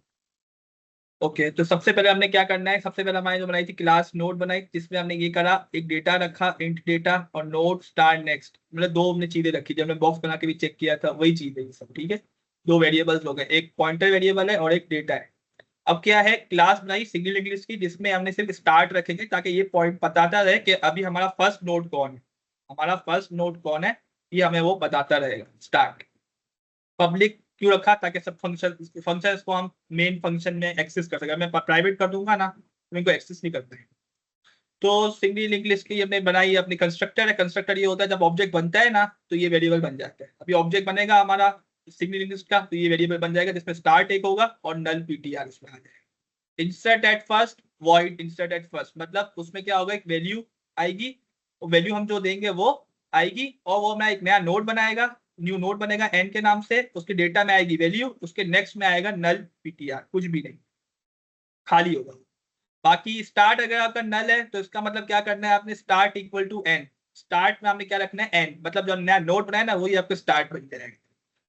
ओके, तो सबसे पहले हमने क्या करना है, सबसे पहले हमारे जो बनाई थी क्लास नोट बनाई, जिसमें हमने ये करा, एक डेटा रखा इंट डेटा और नोट स्टार नेक्स्ट, मतलब दो हमने चीजें रखी, जब हमने बॉक्स बना के भी चेक किया था वही चीज है ये सब। ठीक है, दो वेरिएबल्स हो गए, एक पॉइंटर वेरिएबल है और एक डेटा है। अब क्या है, क्लास बनाई सिंगल इंग्लिश की, जिसमें हमने सिर्फ स्टार्ट रखेंगे ताकि ये पॉइंट बताता रहे कि अभी हमारा फर्स्ट नोड कौन है, हमारा फर्स्ट नोड कौन है, ये हमें वो बताता रहेगा स्टार्ट। पब्लिक क्यों रखा, ताकि सब फंक्शन को हम मेन फंक्शन में एक्सेस कर सके। मैं प्राइवेट कर दूंगा ना तो इनको एक्सेस नहीं करते हैं। तो सिंगल लिंक लिस्ट की हमने बनाई अपनी कंस्ट्रक्टर है। कंस्ट्रक्टर ये होता है जब ऑब्जेक्ट बनता है ना तो ये वेरिएबल बन जाता है। अभी ऑब्जेक्ट बनेगा हमारा सिंगल लिंक लिस्ट का तो ये वेरिएबल बन जाएगा, जिसमें स्टार्ट एक होगा और नल पीटीआर इसमें आ जाएगा। Insert at first void insert at first, मतलब उसमें क्या होगा, एक वैल्यू आएगी, वैल्यू हम जो देंगे वो आएगी, और वो हमारा एक नया नोड बनाएगा, न्यू नोड बनेगा एन के नाम से, उसके डेटा में आएगी वैल्यू, उसके नेक्स्ट में आएगा नल पीटीआर, कुछ भी नहीं, खाली होगा। बाकी स्टार्ट अगर आपका नल है तो इसका मतलब क्या करना है आपने, start equal to N, start में आपने क्या रखना है एन, मतलब जो नया नोड बनाया ना वही आपका स्टार्ट बन जाएगा,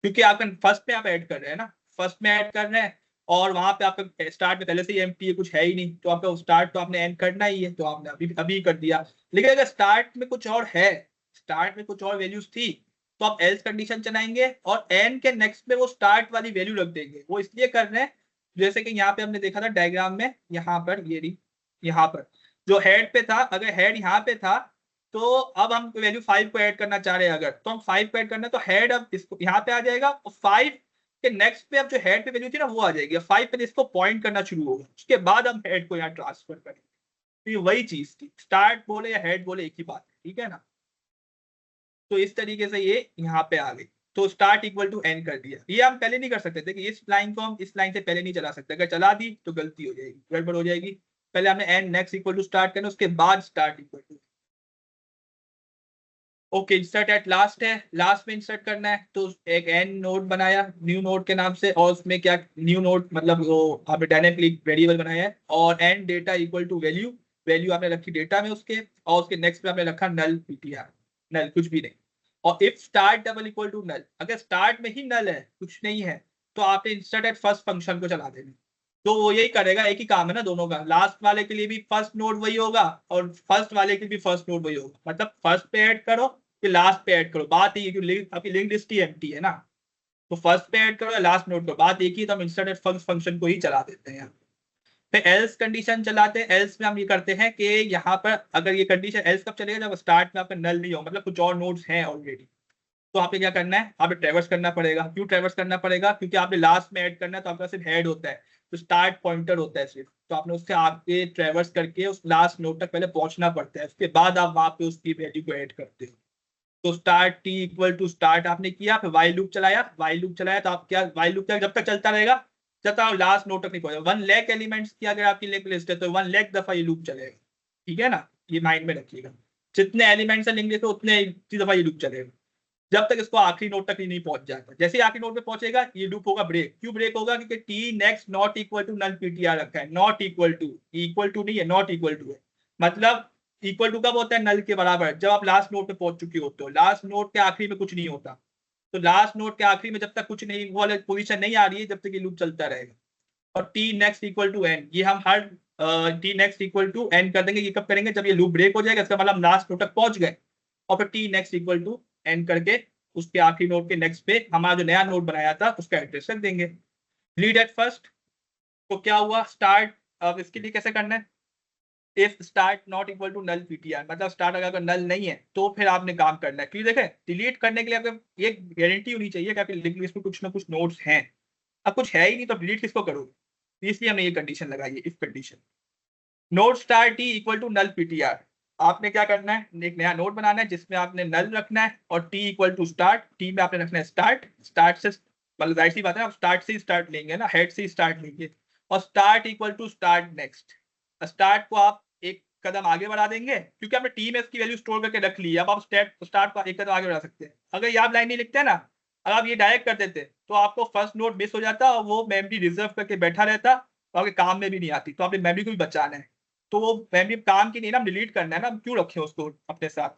क्योंकि आपका फर्स्ट में आप ऐड कर रहे हैं ना, फर्स्ट में ऐड कर रहे हैं, और वहां पे आपका स्टार्ट में पहले से ही एम्प्टी है, कुछ है ही नहीं, तो आपका स्टार्ट तो आपने एंड करना ही है, तो आपने अभी अभी कर दिया। लेकिन अगर स्टार्ट में कुछ और है, स्टार्ट में कुछ और वैल्यूज थी, तो आप एल्स कंडीशन चलाएंगे और एन के नेक्स्ट में वो स्टार्ट वाली वैल्यू रख देंगे। वो इसलिए कर रहे हैं, जैसे कि यहाँ पे हमने देखा था डायग्राम में, यहाँ पर ये रही, यहाँ पर जो हेड पे था, अगर हेड यहाँ पे था तो अब हम वैल्यू 5 को ऐड करना चाह रहे हैं, अगर तो हम 5 को ऐड करना है तो हेड अब इसको यहाँ पे आ जाएगा, और 5 के नेक्स्ट पे अब जो हेड पे वैल्यू थी ना वो आ जाएगी, 5 पे इसको पॉइंट करना शुरू होगा, उसके बाद हम हेड को यहाँ ट्रांसफर करेंगे। तो ये वही चीज थी, स्टार्ट बोले या हेड बोले एक ही बात है, ठीक है ना। तो इस तरीके से ये यहाँ पे आ गई, तो स्टार्ट इक्वल टू एन कर दिया। ये हम पहले नहीं कर सकते थे कि इस लाइन को हम इस लाइन से पहले नहीं चला सकते, अगर चला दी तो गलती हो जाएगी, गड़बड़ हो जाएगी। पहले हमने N next equal to start करना, उसके बाद start equal to. Okay, insert at last है, लास्ट में इंसर्ट करना है, तो एक एन नोड बनाया न्यू नोड के नाम से, और उसमें क्या न्यू नोड मतलब वो आपने डायनेमिकली वेरिएबल बनाया है, और N data equal to value, value आपने रखी डेटा में उसके, और उसके नेक्स्ट पे आपने रखा नल पीटीआर, नल कुछ भी नहीं। और if start double equal to null, अगर स्टार्ट में ही नल है कुछ नहीं है तो आपने इंसर्ट एट फर्स्ट फंक्शन को चला देना, तो वो यही करेगा, एक ही काम है ना दोनों का, लास्ट वाले के लिए भी फर्स्ट नोड वही होगा और फर्स्ट वाले के लिए भी फर्स्ट नोड वही होगा, मतलब फर्स्ट पे ऐड करो फिर लास्ट पे ऐड करो, बात ही आपकी लिंक लिस्ट ही एम्प्टी है ना, तो फर्स्ट पे ऐड करो लास्ट नोड करो, बात एक ही, तो हम इंसर्ट एट फर्स्ट फंक्शन को ही चला देते हैं। फिर एल्स कंडीशन चलाते हैं, एल्स में हम ये करते हैं कि यहाँ पर अगर ये कंडीशन एल्स कब चलेगा, जब स्टार्ट में आपका नल नहीं हो, मतलब कुछ और नोड्स हैं ऑलरेडी, तो आपने क्या करना है, आपने ट्रैवर्स करना पड़ेगा। क्यों ट्रैवर्स करना पड़ेगा, क्योंकि आपने लास्ट में ऐड करना है तो आपका सिर्फ हेड होता है, तो स्टार्ट पॉइंटर होता है सिर्फ, तो आपने उससे आगे ट्रैवर्स करके उस लास्ट नोड तक पहले पहुंचना पड़ता है, उसके बाद आप वहां पे उसकी वैल्यू को ऐड करते हो। तो start T equal to start आपने किया, फिर वाइल लूप चलाया, वाइल लूप चलाया तो आप क्या, वाइल लूप जब तक चलता रहेगा जब तक लास्ट नोड तक नहीं पहुंचा। 1 लाख एलिमेंट्स की अगर आपकी लिंक लिस्ट है तो 1 लाख दफा ये लूप चलेगा, ठीक है ना, ये माइंड में रखिएगा। जितने एलिमेंट्स हैं लिंक लिस्ट में उतने इतनी दफा ये लूप चलेगा जब तक इसको आखिरी नोड तक ही नहीं पहुंच जाता। जैसे ही आखिरी नोड पे पहुंचेगा ये लूप होगा ब्रेक। क्यों ब्रेक होगा? क्योंकि T next not equal to null PTR रखा है। नॉट इक्वल टू नहीं है, नॉट इक्वल टू है। मतलब इक्वल टू कब होता है? नल के बराबर, जब आप लास्ट नोड पे पहुंच चुके होते हो। लास्ट नोड के आखिरी में कुछ नहीं होता, तो लास्ट नोड के आखिरी में जब तक कुछ नहीं, वो पोजीशन नहीं आ रही है, जब तक ये लूप चलता रहेगा। और T next equal to N, ये हम हर T next equal to N कर देंगे। ये कब करेंगे? जब ये लूप ब्रेक हो जाएगा, इसका मतलब लास्ट नोड तक पहुंच गए। और फिर T next equal to N करके उसके आखिरी नोड के नेक्स्ट पे हमारा जो नया नोड बनाया था उसका एड्रेस रख देंगे। रीड एट फर्स्ट, तो क्या हुआ? स्टार्ट। अब इसके लिए कैसे करना है? If start not equal to null PTR, मतलब स्टार्ट अगर नल नहीं है तो फिर आपने काम करना है। क्यों? देखें, डिलीट करने के लिए आपको एक गारंटी होनी चाहिए कि आपकी लिंक लिस्ट में कुछ ना कुछ नोड्स हैं। अब कुछ है ही नहीं तो डिलीट किसको करोगे? इसलिए हमने ये कंडीशन लगाई है, if condition. Node star T equal to null PTR, आपने क्या करना है? एक नया नोड बनाना है जिसमें आपने नल रखना है और T equal to start. T में आपने रखना है स्टार्ट। स्टार्ट से मतलब जाहिर सी बात है, आप स्टार्ट से ही स्टार्ट लेंगे ना, हेड से ही स्टार्ट लेंगे। और start equal to start next, start को आप एक कदम आगे बढ़ा देंगे क्योंकि आपने टी में इसकी वैल्यू स्टोर करके रख ली है। अब आप स्टार्ट को एक कदम आगे बढ़ा सकते हैं। अगर ये आप लाइन नहीं लिखते हैं ना, अगर आप ये डायरेक्ट कर देते तो आपको फर्स्ट नोड मिस हो जाता और वो मेमोरी रिजर्व करके बैठा रहता और आपके काम में भी नहीं आती। तो आपने मेमोरी को भी बचाना है, तो वो मेमोरी काम की नहीं ना, डिलीट करना है ना, क्यों रखे उसको अपने साथ?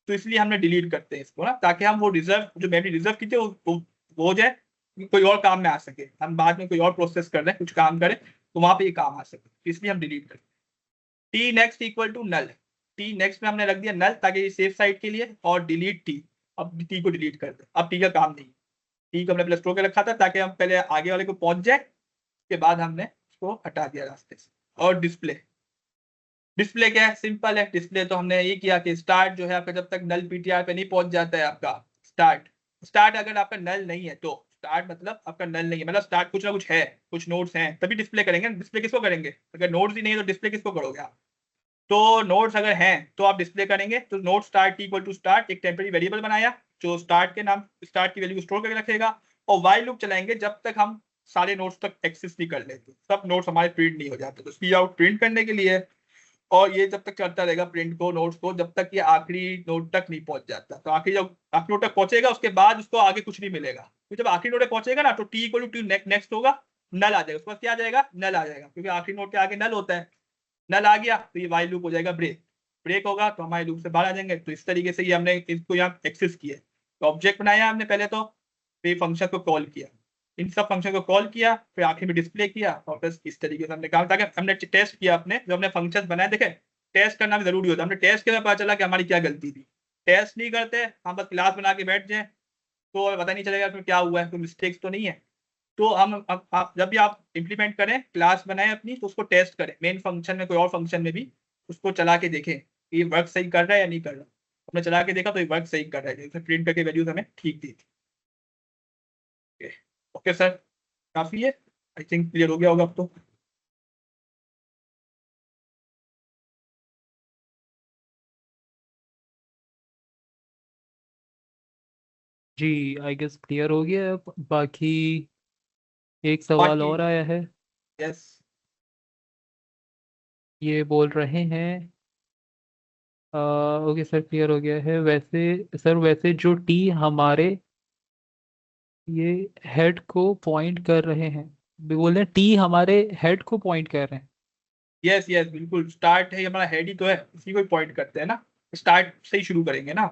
तो इसलिए हमने डिलीट करते हैं इसको ना, ताकि हम वो रिजर्व जो मेमोरी रिजर्व की थी वो हो जाए, कोई और काम में आ सके। हम बाद में कोई और प्रोसेस कर रहे हैं, कुछ काम करें तो वहां पे ये काम आ सके, इसलिए हम डिलीट करते हैं। T next equal to null, T next में हमने रख दिया नल ताकि ये सेफ साइड के लिए। और डिलीट टी, अब टी को डिलीट कर दे। अब टी का काम नहीं, टी को हमने प्लस स्टोर के रखा था ताकि हम पहले आगे वाले को पहुंच जाए, उसके बाद हमने उसको हटा दिया रास्ते से। और डिस्प्ले, डिस्प्ले क्या है? सिंपल है। डिस्प्ले तो हमने ये किया कि स्टार्ट जो है आपका जब तक नल पीटीआर पे नहीं पहुंच जाता है आपका स्टार्ट अगर आपका नल नहीं है तो स्टार्ट मतलब आपका नल नहीं है, मतलब स्टार्ट कुछ ना कुछ है, कुछ नोड्स हैं तभी डिस्प्ले करेंगे। डिस्प्ले किसको करेंगे? अगर नोड्स ही नहीं है तो डिस्प्ले किसको करोगे आप? तो नोड्स अगर हैं तो आप डिस्प्ले करेंगे। तो node start equal to start, एक टेम्परेरी वेरिएबल बनाया जो स्टार्ट के नाम, स्टार्ट की वैल्यू को स्टोर करके रखेगा। और वाइल लूप चलाएंगे जब तक हम सारे नोड्स तक एक्सेस नहीं कर लेते, सब नोड्स हमारे प्रिंट नहीं हो जाते। तो सी आउट प्रिंट करने के लिए, और ये जब तक चलता रहेगा प्रिंट को, नोट्स को, जब तक ये आखिरी नोड तक नहीं पहुंच जाता। तो आखिरी जब आखिरी नोड तक पहुंचेगा उसके बाद उसको आगे कुछ नहीं मिलेगा। तो जब आखिरी नोड तक पहुंचेगा ना तो टी इक्वल टू नेक्स्ट होगा, नल आ जाएगा। उसके बाद क्या आ जाएगा? नल आ जाएगा, क्योंकि आखिरी नोड के आगे नल होता है। नल आ गया तो ये वाइल लूप हो जाएगा ब्रेक। ब्रेक होगा तो हमारे लूप से बाहर आ जाएंगे। तो इस तरीके से ये हमने इसको यहाँ एक्सेस किया। तो ऑब्जेक्ट बनाया हमने पहले, तो फिर फंक्शन को कॉल किया, इन सब फंक्शन को कॉल किया, फिर आखिर में डिस्प्ले किया। और बस इस तरीके से हमने काम, ताकि हमने टेस्ट किया अपने जो हमने फंक्शन बनाए। देखे, टेस्ट करना भी जरूरी होता है। हमने टेस्ट किया, पता चला कि हमारी क्या गलती थी। टेस्ट नहीं करते हम, बस क्लास बना के बैठ जाए तो पता नहीं चलेगा कि क्या हुआ है, कोई मिस्टेक्स तो नहीं है। तो हम आप जब भी आप इंप्लीमेंट करें, क्लास बनाएं अपनी, तो उसको टेस्ट करें मेन फंक्शन में, कोई और फंक्शन में भी उसको चला के देखें ये वर्क सही कर रहा है या नहीं कर रहा। हमने चला के देखा तो ये वर्क सही कर रहा है, जैसे प्रिंट करके वैल्यूज हमें ठीक दी थी। ओके सर, काफी है, आई थिंक क्लियर हो गया होगा अब तो।
जी आई गेस क्लियर हो गया। अब बाकी एक सवाल
बाकी
और आया है।
यस,
ये बोल रहे हैं ओके सर क्लियर हो गया है। वैसे सर, वैसे जो टी हमारे ये हेड को पॉइंट कर रहे हैं, बोल रहे हैं टी हमारे हेड को पॉइंट कर रहे हैं।
यस यस बिल्कुल, स्टार्ट है हमारा हेड ही तो है, इसी को पॉइंट करते हैं ना। स्टार्ट से ही शुरू करेंगे ना,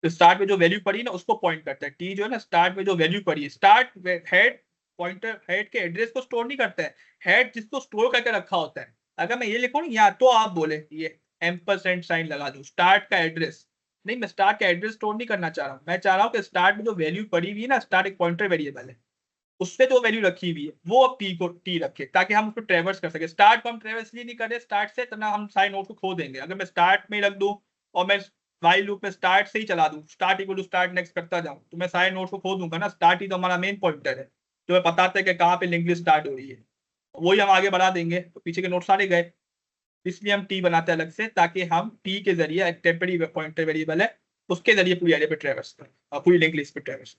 तो स्टार्ट में जो वैल्यू पड़ी ना उसको पॉइंट करता है। टी जो है ना, स्टार्ट में जो वैल्यू पड़ी है, स्टार्ट हेड पॉइंटर हेड के एड्रेस को स्टोर नहीं करता है, हेड जिसको स्टोर करके रखा होता है। अगर मैं ये लिखूं या तो आप बोले ये एम्परसेंड साइन लगा दूं स्टार्ट का एड्रेस, नहीं मैं स्टार्ट का एड्रेस स्टोर नहीं करना चाह रहा हूँ। मैं चाह रहा हूँ कि स्टार्ट में जो वैल्यू पड़ी हुई है ना, स्टार्ट एक पॉइंटर वेरिएबल है, उससे जो वैल्यू रखी हुई है वो अब टी को टी रखे, ताकि हम उसको ट्रेवर्स कर सके। स्टार्ट को हम ट्रेवर्स इसलिए नहीं कर रहे स्टार्ट से, तो ना हम साइन नोड को खो देंगे। अगर मैं स्टार्ट में रख दूं और मैं वाइल लूप में स्टार्ट से ही चला दूं, start equal to start next करता जाऊं, तो मैं साइन नोड को खो दूंगा ना। स्टार्ट ही तो हमारा मेन पॉइंटर है जो हमें बताता है कि कहाँ पे लिंक लिस्ट स्टार्ट हो रही है। वही हम आगे बढ़ा देंगे तो पीछे के नोट सारे गए। इसलिए हम टी बनाते हैं अलग से, ताकि हम टी के जरिए, एक टेम्परेरी पॉइंटर वेरिएबल है उसके जरिए पूरी एरिया पे ट्रेवर्स करें, पूरी लिंक लिस्ट पे ट्रेवर्स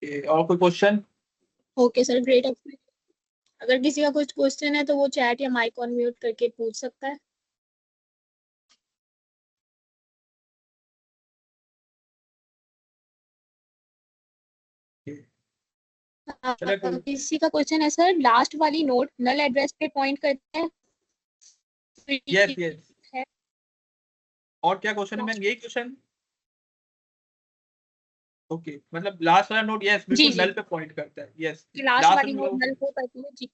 करें। और कोई क्वेश्चन?
Okay sir, great. अगर किसी का कुछ क्वेश्चन है तो वो चैट या माइक ऑन म्यूट करके पूछ सकता है।
चलो कोई
किसी का क्वेश्चन है सर, लास्ट वाली नोट नल एड्रेस पे पॉइंट करते हैं?
यस यस
है।
और क्या क्वेश्चन है मैम, यही क्वेश्चन? ओके मतलब लास्ट वाला नोट यस बिल्कुल
जी।
नल पे पॉइंट करता है, यस
लास्ट
लास्ट
वाली नोट नल को करती है जी।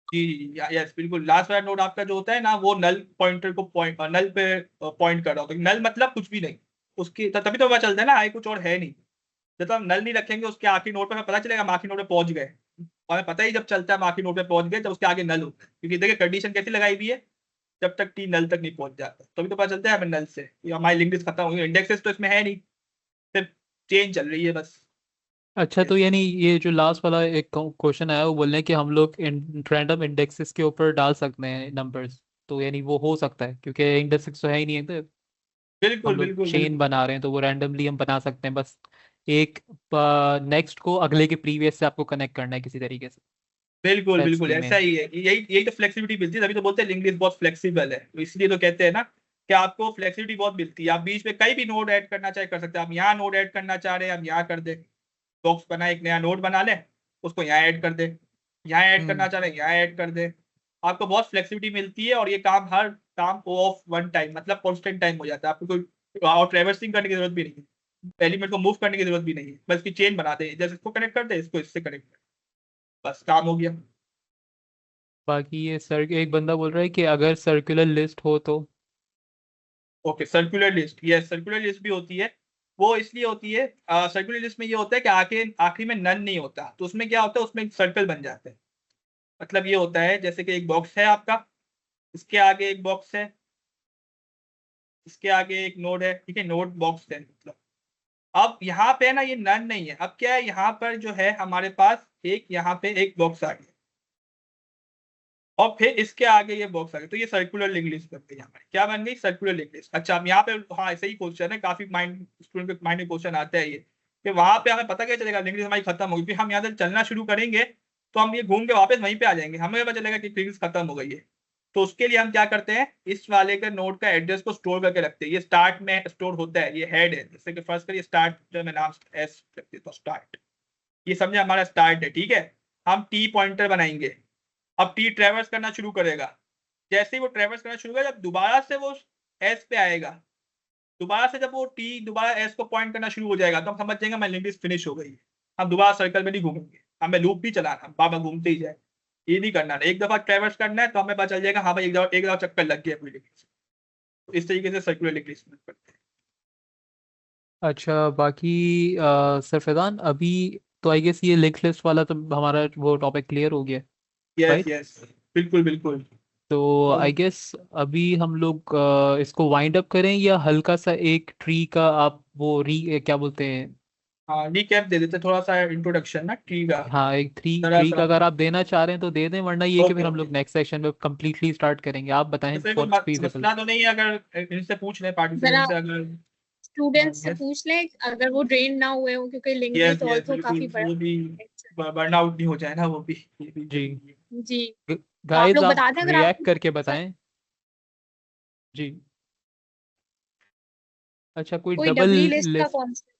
जी यस बिल्कुल लास्ट वाला नोड आपका जो होता है ना वो नल पॉइंटर को पॉइंट नल पे पॉइंट कर रहा होता है। नल मतलब कुछ भी नहीं उसकी, तभी तो पता चलता है ना आगे कुछ और है नहीं। जब हम नल नहीं रखेंगे उसके आखिरी नोड पे हमें पता चलेगा हम आखिरी नोड पे पहुंच गए, और हमें पता ही जब चलता है हम आखिरी नोड पे पहुंच गए जब उसके आगे नल होता है, क्योंकि देखिए कंडीशन कैसी लगाई हुई है, जब तक टी नल तक नहीं पहुंच जाता तभी तो पता चलता है हमें नल से कि हमारी लिंक लिस्ट खत्म हो गई। इंडेक्सेस तो इसमें है नहीं, सिर्फ चेन चल रही है बस।
अच्छा, तो यानी ये जो लास्ट वाला एक क्वेश्चन आया वो बोल रहे हैं कि हम लोग रैंडम इंडेक्सेस के ऊपर डाल सकते हैं नंबर्स, तो यानी वो हो सकता है क्योंकि इंडेक्सेस तो है ही नहीं है, तो हम
बिल्कुल
लोग
बिल्कुल
चेन
बिल्कुल
बना रहे हैं तो वो रैंडमली हम बना सकते हैं, बस एक नेक्स्ट को अगले के प्रीवियस से आपको कनेक्ट करना है किसी तरीके से।
बिल्कुल
दैट्स
बिल्कुल
द
ऐसा
मेन।
ही है, यही यही तो फ्लेक्सिबिलिटी मिलती है, तभी तो बोलते हैं लिंक लिस्ट बहुत फ्लेक्सिबल है, तो इसलिए तो कहते हैं ना कि आपको फ्लेक्सिबिलिटी बहुत मिलती है। आप बीच में कहीं भी नोड ऐड करना चाहे कर सकते हैं। आप यहाँ नोड ऐड करना चाह रहे हैं हम यहाँ कर दे, बॉक्स बना एक नया नोड बना ले उसको यहाँ ऐड कर दे, यहाँ ऐड करना चाह रहे हैं यहाँ ऐड कर दे। आपको बहुत फ्लेक्सिबिलिटी मिलती है और ये काम हर काम ऑफ वन टाइम मतलब कॉन्स्टेंट टाइम हो जाता है। आपको कोई और ट्रेवर्सिंग करने की जरूरत भी नहीं है, एलिमेंट को मूव करने की जरूरत भी नहीं है, बस की चेन बना दे, जैसे इसको कनेक्ट कर दे इसको इससे कनेक्ट कर, बस काम हो गया।
बाकी ये सर एक बंदा बोल रहा है कि अगर सर्कुलर लिस्ट हो तो।
Okay circular list, yes circular list भी होती है। वो इसलिए होती है, सर्कुलर लिस्ट में ये होता है कि आखिरी में नन नहीं होता, तो उसमें क्या होता है उसमें एक सर्कल बन जाता है। मतलब ये होता है जैसे कि एक बॉक्स है आपका, इसके आगे एक बॉक्स है, इसके आगे एक नोड है, ठीक है नोड बॉक्स है मतलब। अब यहाँ पे ना ये नन नहीं है, अब क्या है यहाँ पर जो है हमारे पास एक यहाँ पे एक बॉक्स आ गया और फिर इसके आगे ये बॉक्स आ गया, तो ये सर्कुलर लिंक लिस्ट बन गई हमारी। क्या बन गई? Circular link list. अच्छा अब यहाँ पे हाँ ऐसा ही क्वेश्चन है, काफी माइंड स्टूडेंट के माइंड में क्वेश्चन आता है ये कि वहां पे हमें पता क्या चलेगा लिंक लिस्ट हमारी खत्म होगी, फिर हम यहाँ से चलना शुरू करेंगे तो हम ये घूम के वापस वहीं पे आ जाएंगे, हमें पता चलेगा कि लिंक लिस्ट खत्म हो गई है। तो उसके लिए हम क्या करते हैं, इस वाले का नोड का एड्रेस को स्टोर करके रखते हैं। ये स्टार्ट में स्टोर होता है, ये हेड है, जैसे कि फर्स्ट करिए स्टार्ट, जो मैं नाम एस रख देता हूँ स्टार्ट, ये समझे हमारा स्टार्ट है, ठीक है। हम टी पॉइंटर बनाएंगे, अब टी ट्रेवर्स करना शुरू करेगा, जैसे ही वो ट्रेवर्स करना शुरू करेगा जब दोबारा से वो एस पे आएगा, दोबारा से जब वो टी दोबारा एस को पॉइंट करना शुरू हो जाएगा तो हम समझ जाएंगे हमारी लिंक लिस्ट फिनिश हो गई है। हम दोबारा सर्कल में नहीं घूमेंगे, हमें लूप भी चलाना, बाबा घूमते ही जाए, ये नहीं करना। एक दफा ट्रेवर्स करना है तो हमें पता चल जाएगा हाँ भाई एक दफा चक्कर लग गया पूरी लिंक लिस्ट। तो इस तरीके से सर्कुलर लिंक लिस्ट करते
अच्छा बाकी सर फैजान, अभी तो आई गेस ये लिंक लिस्ट वाला तो हमारा वो टॉपिक क्लियर हो गया,
हैं। Yes
right?
यस बिल्कुल बिल्कुल।
तो
और
आई गेस अभी हम लोग इसको वाइंड अप करें या हल्का सा एक ट्री का आप वो क्या बोलते हैं?
हाँ रिकैप दे देते थोड़ा सा इंट्रोडक्शन ना, ठीक है
हाँ, एक थ्री
जरा
ट्री
सा।
का अगर आप देना चाह रहे हैं तो दे दें, वरना ये कि
ओके
फिर हम
ओके,
लोग नेक्स्ट सेक्शन में कंप्लीटली स्टार्ट करेंगे। आप बताएं
जैसे कोई
व्हाट्स फीजिबल।
मसला तो नहीं है, अगर इनसे पूछ लें
जरा
पार्टिसिपेंट से अगर।
स्टूडेंट्स से
यस
पूछ लें अगर वो ड्रेन ना हुए हो, क्योंकि link
yes
list
yes
also
बिल्कुल,
काफी बड़ा
वो भी
है।
बर्नआउट नहीं हो जाए ना, वो भी ये भी
जी
जरूरी है।
जी, तो आप
गाइस,
लोग
आप
बता दें अगर
रिएक्ट
आपको
करके
सर
बताएं। जी। अच्छा, कोई
कोई
डबल
डबली लिस्ट का
लिस्ट?
कॉन्सेप्ट,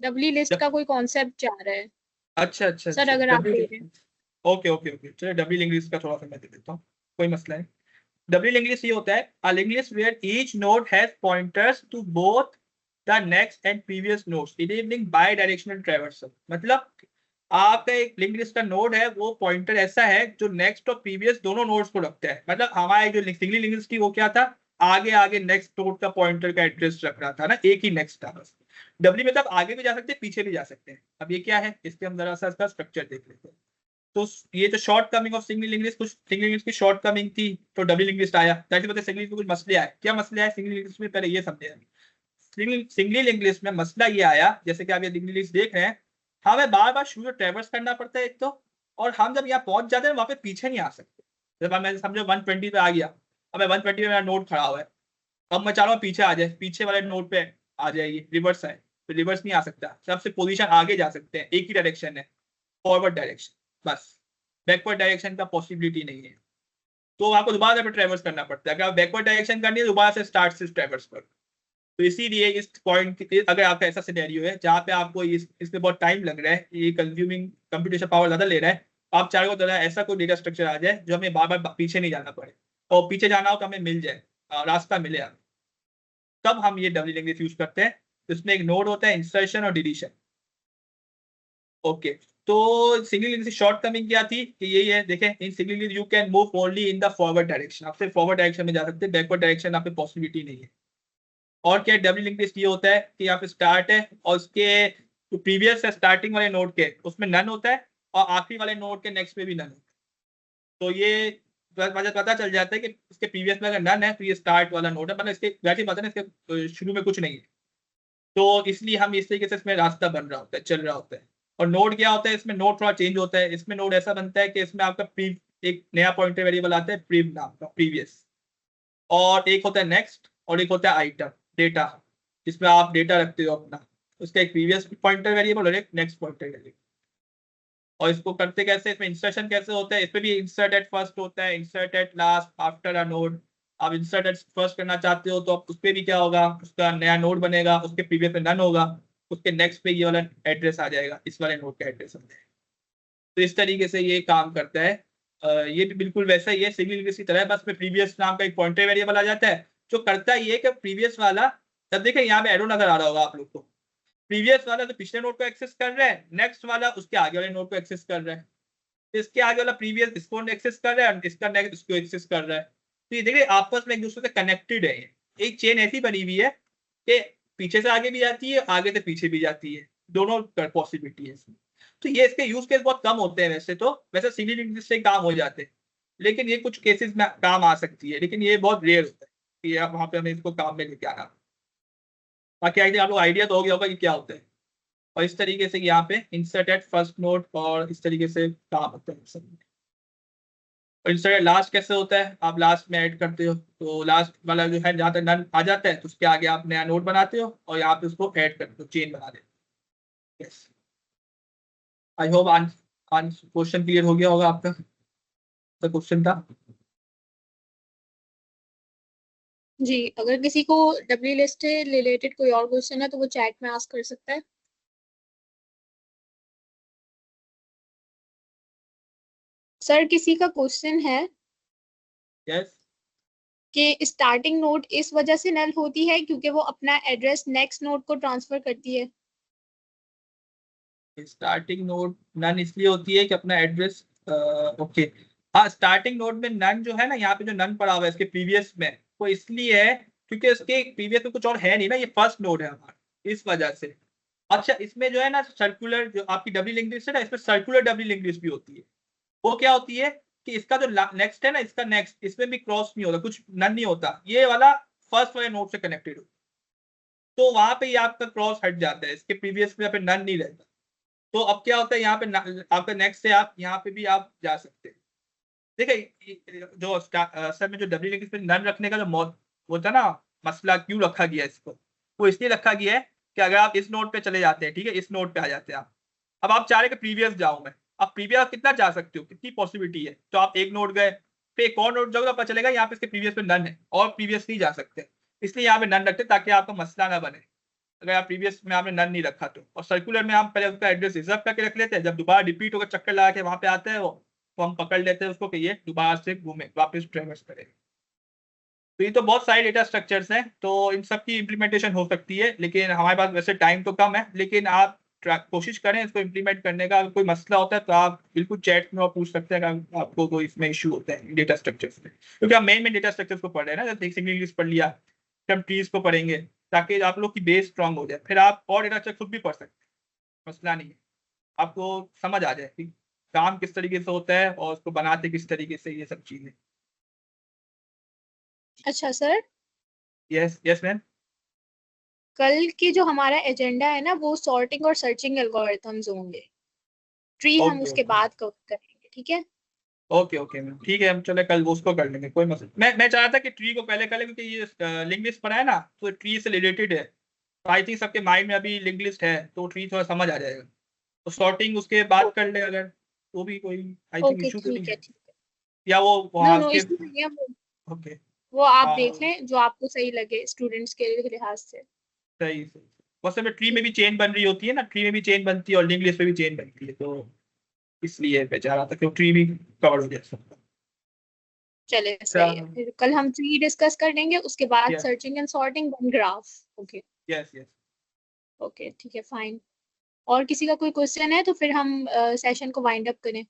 डबली लिस्ट का कोई कॉन्सेप्ट चाह रहा है
अच्छा अच्छा
सर,
अच्छा
अगर आप दे
डब्ल्यू,
रहे हैं।
ओके ओके ओके चलिए डब्ल्यू इंग्लिश का थोड़ा सा मैं दे देता हूँ, कोई मसला है। डब्ल्यू इंग्लिश ये होता है a linked list where each node has pointers to both the next and previous nodes enabling bi-directional traversal। मतलब आपका एक लिंक लिस्ट का नोड है वो पॉइंटर ऐसा है जो नेक्स्ट और प्रीवियस दोनों नोड्स को रखता है। मतलब हमारे जो सिंगली लिंक लिस्ट थी वो क्या था, आगे आगे नेक्स्ट नोड का पॉइंटर का एड्रेस रख रहा था ना, एक ही नेक्स्ट था बस। डब्ल्यू मतलब आगे भी जा सकते हैं पीछे भी जा सकते हैं। अब ये क्या है, इसके हम जरा सा इसका स्ट्रक्चर देख लेते हैं। तो ये जो short coming of single link list, कुछ सिंगल लिंक लिस्ट की शॉर्ट कमिंग थी तो डबल लिंक लिस्ट आया। जाहिर सी सिंगल लिंक में कुछ मसले आए, क्या मसले आए सिंगल लिंक लिस्ट में, पहले ये समझे। सिंगल लिंक लिस्ट में मसला ये आया, जैसे कि आप ये लिंक लिस्ट देख रहे हैं, हमें बार बार शुरू ट्रेवर्स करना पड़ता है एक तो, और हम जब यहाँ पहुंच जाते हैं वहां पे पीछे नहीं आ सकते। जब मैं समझो 120 पे आ गया, अब मैं 120 पे मेरा नोट खड़ा हुआ है, अब मैं चाह रहा हूँ पीछे आ जाए, पीछे वाले नोट पे आ जाएगी, रिवर्स है तो रिवर्स नहीं आ सकता, सबसे पोजीशन आगे जा सकते हैं, एक ही डायरेक्शन है। फॉरवर्ड डायरेक्शन, बस बैकवर्ड डायरेक्शन का पॉसिबिलिटी नहीं है। तो आपको दोबारा से ट्रेवर्स करना पड़ता है। अगर आप बैकवर्ड डायरेक्शन करनी है दोबारा से स्टार्ट से ट्रेवर्स करो। तो इसीलिए इस पॉइंट, अगर आपका ऐसा सिनेरियो है जहाँ पे आपको इसमें बहुत टाइम लग रहा है, ये कंज्यूमिंग कंप्यूटेशन पावर ज्यादा ले रहा है, आप चारों तरह ऐसा कोई डेटा स्ट्रक्चर आ जाए जो हमें बार बार पीछे नहीं जाना पड़े, और पीछे जाना हो तो हमें मिल जाए, रास्ता मिले हमें, तब हम ये डबल लिंक लिस्ट यूज करते हैं। इसमें एक नोड होता है इंसर्शन और डिलीशन। ओके, तो सिंगल लिंक की शॉर्टकमिंग क्या थी कि यही है, देखें in single link you can move only in the forward direction, आप सिर्फ फॉरवर्ड डायरेक्शन में जा सकते हैं, बैकवर्ड डायरेक्शन आप पे पॉसिबिलिटी नहीं है। और क्या डबल लिंक लिस्ट ये होता है कि यहाँ पे स्टार्ट है और उसके जो प्रीवियस है स्टार्टिंग वाले नोड के उसमें नन होता है, और आखिरी वाले नोड के नेक्स्ट में भी नन होता है। तो ये पता चल जाता है कि इसके प्रीवियस में अगर नन है तो ये स्टार्ट वाला नोड है, मतलब इसके वैसे पता है इसके शुरू में कुछ नहीं है, तो इसलिए हम इस तरीके से इसमें रास्ता बन रहा होता है, चल रहा होता है। और नोड क्या होता है, इसमें नोड थोड़ा चेंज होता है। इसमें नोड ऐसा बनता है कि इसमें आपका एक नया पॉइंटर वेरिएबल आता है प्रीव नाम का, प्रीवियस, और एक होता है नेक्स्ट, और एक होता है आइटम डेटा, जिसमें आप डेटा रखते हो अपना, उसका एक प्रीवियस पॉइंटर वेरिएबल और एक नेक्स्ट पॉइंटर वेरिएबल। और इसको करते कैसे, इसमें इंसर्शन कैसे होता है, इसमें भी इंसर्ट एट फर्स्ट होता है, insert at last after a node. आप इंसर्ट एट फर्स्ट करना चाहते हो तो आप उस पर भी क्या होगा, उसका नया नोड बनेगा, उसके प्रीवियस में नन होगा, उसके नेक्स्ट पे ये वाला एड्रेस आ जाएगा, इस वाले नोड का एड्रेस आ जाएगा। तो इस तरीके से ये काम करता है। ये भी बिल्कुल वैसा ही है सिंगल लिंक लिस्ट की तरह, बस में प्रीवियस नाम का एक पॉइंटर वेरिएबल आ जाता है जो करता ये कि प्रीवियस वाला, जब देखें यहाँ पे एरो नजर आ रहा होगा आप लोग को, प्रीवियस वाला तो पिछले नोड को एक्सेस कर रहा है, नेक्स्ट वाला उसके आगे वाले नोड को एक्सेस कर रहा है, इसके आगे वाला प्रीवियस इसको एक्सेस कर रहा है, इसका नेक्स्ट इसको एक्सेस कर रहा है। तो ये देखिए आपस में एक दूसरे से कनेक्टेड है, एक चेन ऐसी बनी हुई है कि पीछे से आगे भी जाती है, आगे से पीछे भी जाती है, दोनों पॉसिबिलिटी है इसमें। तो ये इसके यूज केस बहुत कम होते हैं वैसे तो, वैसे सिंगल लिंक लिस्ट से काम हो जाते हैं, लेकिन ये कुछ केसेस में काम आ सकती है, लेकिन ये बहुत रेयर होता है कि आप वहां पे हमें इसको काम में लेके आना। बाकी आई थिंक आप लोग आइडिया तो हो गया होगा कि क्या होता है। और इस तरीके से यहाँ पे इंसर्ट एट फर्स्ट नोड और इस तरीके से काम होता है। और इंसर्ट लास्ट कैसे होता है, आप लास्ट में ऐड करते हो, तो लास्ट वाला जो है जहाँ तक नन आ जाता है तो उसके आगे आप नया नोड बनाते हो और यहाँ पे उसको ऐड करते हो, चेन बना देते हो। Yes, I hope question clear हो गया होगा आपका, तो क्वेश्चन था।
जी, अगर किसी को डब्ल्यू लिस्ट से रिलेटेड कोई और क्वेश्चन है तो वो चैट में आस्क कर सकता है। सर किसी का क्वेश्चन है
यस,
कि स्टार्टिंग नोड इस वजह से नल होती है क्योंकि वो अपना एड्रेस नेक्स्ट नोड को ट्रांसफर करती है।
स्टार्टिंग नोड नन इसलिए होती है कि अपना एड्रेस, ओके हाँ, स्टार्टिंग नोड में नन जो है ना, यहाँ पे जो नन पड़ा हुआ है इसके प्रीवियस में, वो इसलिए है क्योंकि इसके प्रीवियस में कुछ और है नहीं ना, ये फर्स्ट नोड है हमारा, इस वजह से। अच्छा, इसमें जो है ना सर्कुलर, जो आपकी डबल लिंक लिस्ट है ना, इसमें सर्कुलर डबल लिंक लिस्ट भी होती है। वो क्या होती है कि इसका जो नेक्स्ट है ना, इसका नेक्स्ट, इसमें भी क्रॉस नहीं होता, कुछ नन नहीं होता, ये वाला फर्स्ट वाले नोड से कनेक्टेड होता, तो वहां पे ये आपका क्रॉस हट जाता है, इसके प्रीवियस में पे नन नहीं रहता। तो अब क्या होता है, यहाँ पे आपका नेक्स्ट से आप यहाँ पे भी आप जा सकते हैं। देखिए जो सर में जो डब्ल्यू लिंक पे नन रखने का जो वो था ना मसला, क्यों रखा गया इसको, वो इसलिए रखा गया है कि अगर आप इस नोड पे चले जाते हैं, ठीक है, इस नोड पे आ जाते हैं आप, अब आप चाह रहे कि प्रीवियस जाऊं मैं, अब प्रीवियस आप कितना जा सकते हो, कितनी पॉसिबिलिटी है, तो आप एक नोड गए, फिर एक और नोड जाओगे, पता चलेगा यहाँ पे इसके प्रीवियस में नन है और प्रीवियस नहीं जा सकते, इसलिए यहाँ पे नन रखते ताकि आपका मसला ना बने अगर आप प्रीवियस में आपने नन नहीं रखा तो। और सर्कुलर में हम पहले उसका एड्रेस रिजर्व करके रख लेते हैं, जब दोबारा रिपीट होकर चक्कर लगा के वहां पे आते हैं वो, तो हम पकड़ लेते हैं उसको कि ये दोबारा से घूमे वापस ट्रेवर्स करे। तो ये तो बहुत सारे डेटा स्ट्रक्चर्स हैं, तो इन सब की इम्प्लीमेंटेशन हो सकती है, लेकिन हमारे पास वैसे टाइम तो कम है, लेकिन आप कोशिश करें इसको इम्प्लीमेंट करने का। अगर कोई मसला होता है तो आप बिल्कुल चैट में पूछ सकते हैं अगर आपको कोई इसमें इशू होता है डेटा स्ट्रक्चर्स में, क्योंकि हम मेन डेटा स्ट्रक्चर्स को पढ़ रहे हैं ना, जैसे सिंगल लिस्ट पढ़ लिया, हम ट्रीज को पढ़ेंगे ताकि आप लोग की बेस स्ट्रांग हो जाए, फिर आप और डेटा स्ट्रक्चर खुद भी पढ़ सकते हैं, मसला नहीं है, आपको समझ आ जाए कि काम किस तरीके से होता है और उसको बनाते किस तरीके से, ये सब चीजें।
अच्छा सर,
यस यस मैम।
कल की जो हमारा एजेंडा है ना, वो सॉर्टिंग और सर्चिंग एल्गोरिथम्स होंगे, ट्री हम उसके बाद कवर करेंगे, ठीक है?
ओके ओके मैम, ठीक है, हम चले कल वो उसको कर लेंगे, कोई मसला। मैं चाह रहा था कि ट्री को पहले कर ले, क्योंकि ये लिंक लिस्ट पढ़ा है ना, तो ट्री से रिलेटेड है, तो आई थिंक सबके माइंड में अभी लिंक लिस्ट है, तो ट्री थोड़ा समझ आ जाएगा, तो सॉर्टिंग उसके बाद कर ले अगर, तो भी कोई आई थिंक
ओके
इशू तो नहीं
ठीक है
है,
ठीक है।
या वो
नो
वहां
नो
के
इशू नहीं है,
ओके
वो आप
हाँ
देख लें जो आपको सही लगे स्टूडेंट्स के लिहाज से।
सही सही। वैसे में ट्री में भी चेन बन रही होती है ना, ट्री में भी चेन बनती है और लिंक लिस्ट में भी चेन बनती है, तो इसलिए मैं चाह रहा था कि ट्री भी कवर हो जाए।
चले सही है, फिर कल हम ट्री डिस्कस कर लेंगे, उसके बाद
Yes.
Searching and sorting then graph. Okay
yes yes
okay ठीक है फाइन। और किसी का कोई क्वेश्चन है तो फिर हम सेशन को वाइंड अप करें।